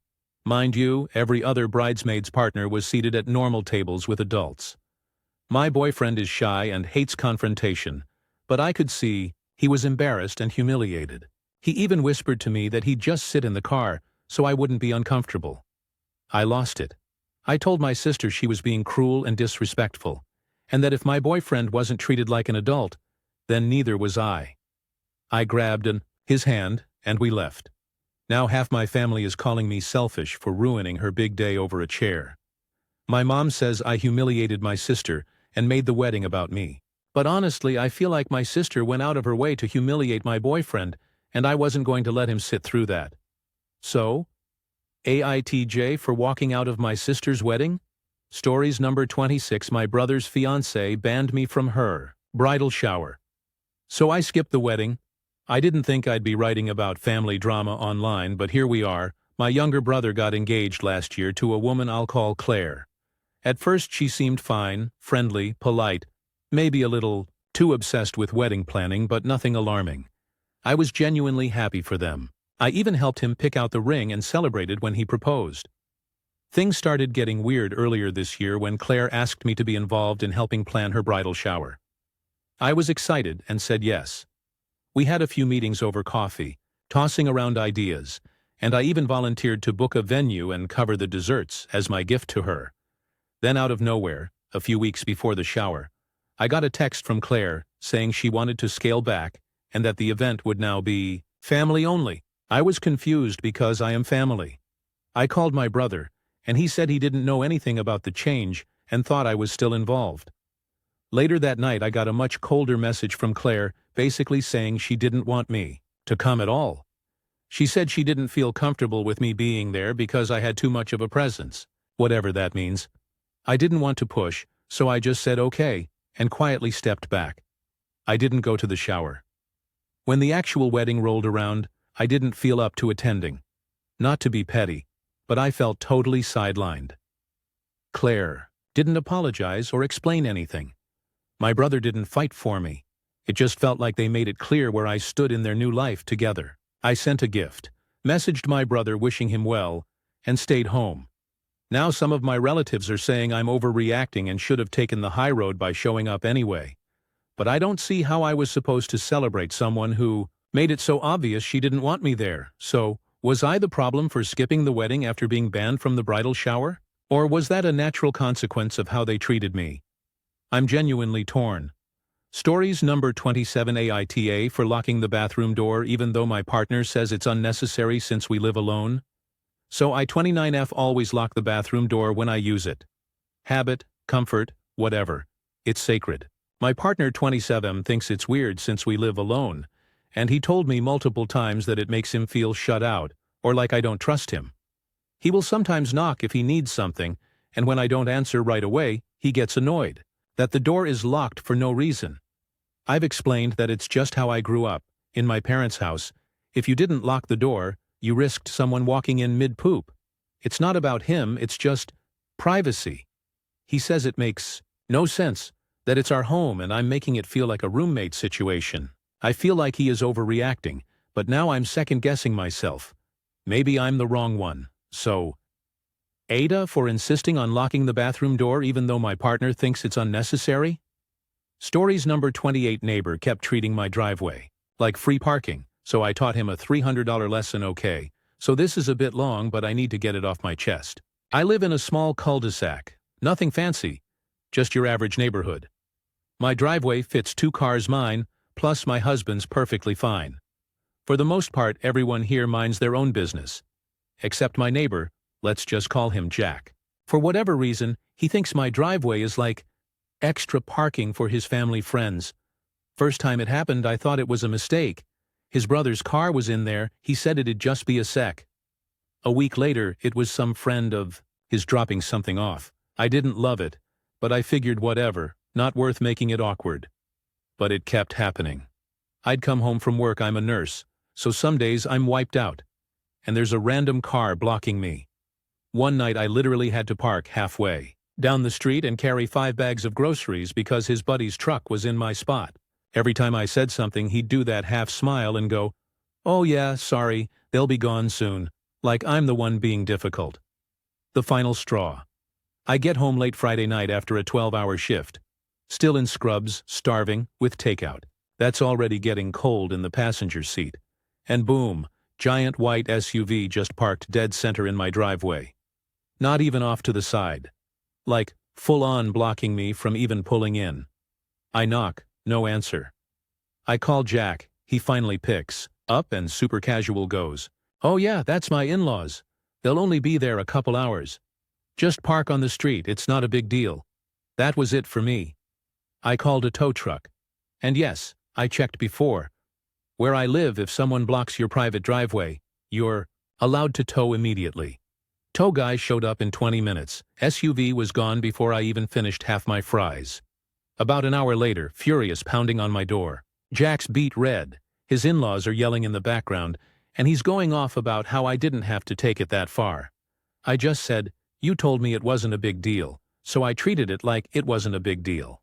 Mind you, every other bridesmaid's partner was seated at normal tables with adults. My boyfriend is shy and hates confrontation, but I could see he was embarrassed and humiliated. He even whispered to me that he'd just sit in the car so I wouldn't be uncomfortable. I lost it. I told my sister she was being cruel and disrespectful, and that if my boyfriend wasn't treated like an adult, then neither was I. I grabbed his hand, and we left. Now half my family is calling me selfish for ruining her big day over a chair. My mom says I humiliated my sister and made the wedding about me. But honestly, I feel like my sister went out of her way to humiliate my boyfriend, and I wasn't going to let him sit through that. So, AITJ for walking out of my sister's wedding? Stories number 26. My brother's fiancée banned me from her bridal shower. So I skipped the wedding. I didn't think I'd be writing about family drama online, but here we are. My younger brother got engaged last year to a woman I'll call Claire. At first she seemed fine, friendly, polite, maybe a little too obsessed with wedding planning, but nothing alarming. I was genuinely happy for them. I even helped him pick out the ring and celebrated when he proposed. Things started getting weird earlier this year when Claire asked me to be involved in helping plan her bridal shower. I was excited and said yes. We had a few meetings over coffee, tossing around ideas, and I even volunteered to book a venue and cover the desserts as my gift to her. Then out of nowhere, a few weeks before the shower, I got a text from Claire saying she wanted to scale back and that the event would now be family only. I was confused because I am family. I called my brother, and he said he didn't know anything about the change and thought I was still involved. Later that night I got a much colder message from Claire basically saying she didn't want me to come at all. She said she didn't feel comfortable with me being there because I had too much of a presence, whatever that means. I didn't want to push, so I just said okay and quietly stepped back. I didn't go to the shower. When the actual wedding rolled around, I didn't feel up to attending. Not to be petty, but I felt totally sidelined. Claire didn't apologize or explain anything. My brother didn't fight for me. It just felt like they made it clear where I stood in their new life together. I sent a gift, messaged my brother wishing him well, and stayed home. Now some of my relatives are saying I'm overreacting and should have taken the high road by showing up anyway. But I don't see how I was supposed to celebrate someone who made it so obvious she didn't want me there. So, was I the problem for skipping the wedding after being banned from the bridal shower? Or was that a natural consequence of how they treated me? I'm genuinely torn. Stories number 27. AITA for locking the bathroom door even though my partner says it's unnecessary since we live alone. So I 29F always lock the bathroom door when I use it. Habit, comfort, whatever. It's sacred. My partner 27 thinks it's weird since we live alone, and he told me multiple times that it makes him feel shut out, or like I don't trust him. He will sometimes knock if he needs something, and when I don't answer right away, he gets annoyed that the door is locked for no reason. I've explained that it's just how I grew up. In my parents' house, if you didn't lock the door, you risked someone walking in mid-poop. It's not about him, it's just privacy. He says it makes no sense, that it's our home and I'm making it feel like a roommate situation. I feel like he is overreacting, but now I'm second-guessing myself. Maybe I'm the wrong one. So, Aita for insisting on locking the bathroom door even though my partner thinks it's unnecessary? Stories number 28. Neighbor kept treating my driveway like free parking, so I taught him a $300 lesson. Okay, so this is a bit long, but I need to get it off my chest. I live in a small cul-de-sac, nothing fancy, just your average neighborhood. My driveway fits 2 cars mine, plus my husband's perfectly fine. For the most part, everyone here minds their own business. Except my neighbor, let's just call him Jack. For whatever reason, he thinks my driveway is like extra parking for his family friends. First time it happened, I thought it was a mistake. His brother's car was in there, he said it'd just be a sec. A week later, it was some friend of his dropping something off. I didn't love it, but I figured whatever, not worth making it awkward. But it kept happening. I'd come home from work, I'm a nurse, so some days I'm wiped out. And there's a random car blocking me. One night I literally had to park halfway down the street and carry 5 bags of groceries because his buddy's truck was in my spot. Every time I said something, he'd do that half smile and go, "Oh yeah, sorry, they'll be gone soon," like I'm the one being difficult. The final straw. I get home late Friday night after a 12-hour shift. Still in scrubs, starving, with takeout. That's already getting cold in the passenger seat. And boom, giant white SUV just parked dead center in my driveway. Not even off to the side. Like, full-on blocking me from even pulling in. I knock, no answer. I call Jack, he finally picks up and super casual goes, "Oh yeah, that's my in-laws. They'll only be there a couple hours. Just park on the street, it's not a big deal." That was it for me. I called a tow truck. And yes, I checked before. Where I live, if someone blocks your private driveway, you're allowed to tow immediately. Tow guy showed up in 20 minutes. SUV was gone before I even finished half my fries. About an hour later, furious pounding on my door. Jack's beet red. His in-laws are yelling in the background, and he's going off about how I didn't have to take it that far. I just said, "You told me it wasn't a big deal," so I treated it like it wasn't a big deal.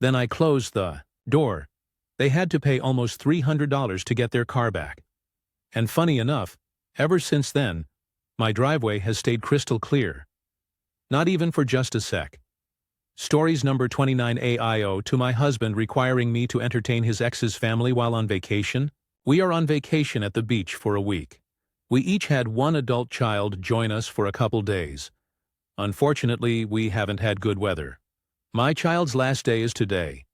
Then I closed the door. They had to pay almost $300 to get their car back. And funny enough, ever since then, my driveway has stayed crystal clear. Not even for just a sec. Stories number 29 AIO to my husband requiring me to entertain his ex's family while on vacation. We are on vacation at the beach for a week. We each had one adult child join us for a couple days. Unfortunately, we haven't had good weather. My child's last day is today.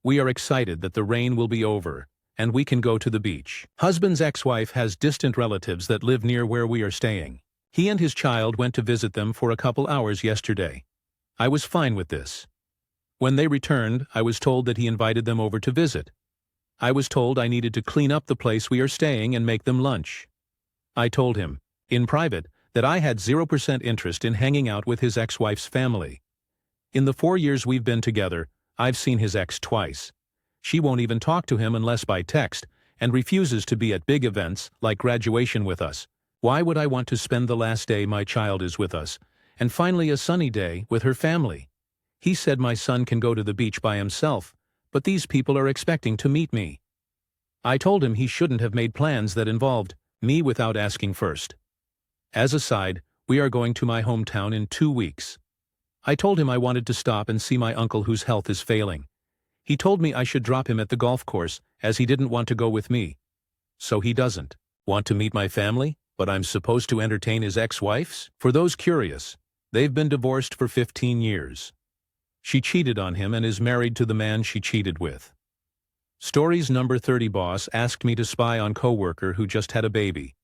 We are excited that the rain will be over, and we can go to the beach. Husband's ex-wife has distant relatives that live near where we are staying. He and his child went to visit them for a couple hours yesterday. I was fine with this. When they returned, I was told that he invited them over to visit. I was told I needed to clean up the place we are staying and make them lunch. I told him, in private, that I had 0% interest in hanging out with his ex-wife's family. In the 4 years we've been together, I've seen his ex twice. She won't even talk to him unless by text, and refuses to be at big events like graduation with us. Why would I want to spend the last day my child is with us, and finally a sunny day, with her family? He said my son can go to the beach by himself, but these people are expecting to meet me. I told him he shouldn't have made plans that involved me without asking first. As a side, we are going to my hometown in 2 weeks. I told him I wanted to stop and see my uncle whose health is failing. He told me I should drop him at the golf course, as he didn't want to go with me. So he doesn't want to meet my family, but I'm supposed to entertain his ex-wife's? For those curious, they've been divorced for 15 years. She cheated on him and is married to the man she cheated with. Stories number 30 Boss asked me to spy on coworker who just had a baby.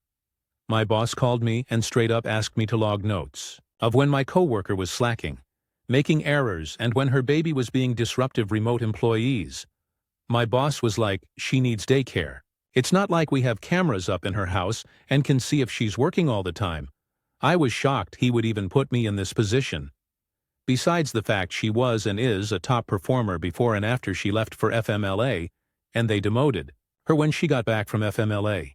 My boss called me and straight up asked me to log notes of when my coworker was slacking, making errors, and when her baby was being disruptive remote employees. My boss was like, she needs daycare. It's not like we have cameras up in her house and can see if she's working all the time. I was shocked he would even put me in this position. Besides the fact she was and is a top performer before and after she left for FMLA, and they demoted her when she got back from FMLA.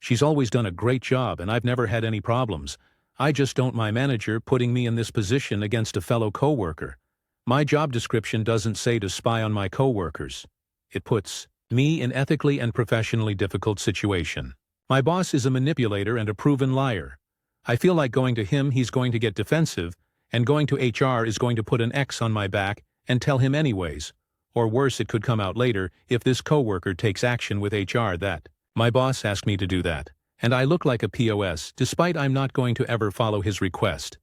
She's always done a great job and I've never had any problems. I just don't my manager putting me in this position against a fellow coworker. My job description doesn't say to spy on my coworkers. It puts me in ethically and professionally difficult situation. My boss is a manipulator and a proven liar. I feel like going to him he's going to get defensive, and going to HR is going to put an X on my back and tell him anyways. Or worse, it could come out later if this coworker takes action with HR that my boss asked me to do that, and I look like a POS despite I'm not going to ever follow his request.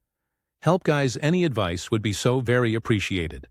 Help guys, any advice would be so very appreciated.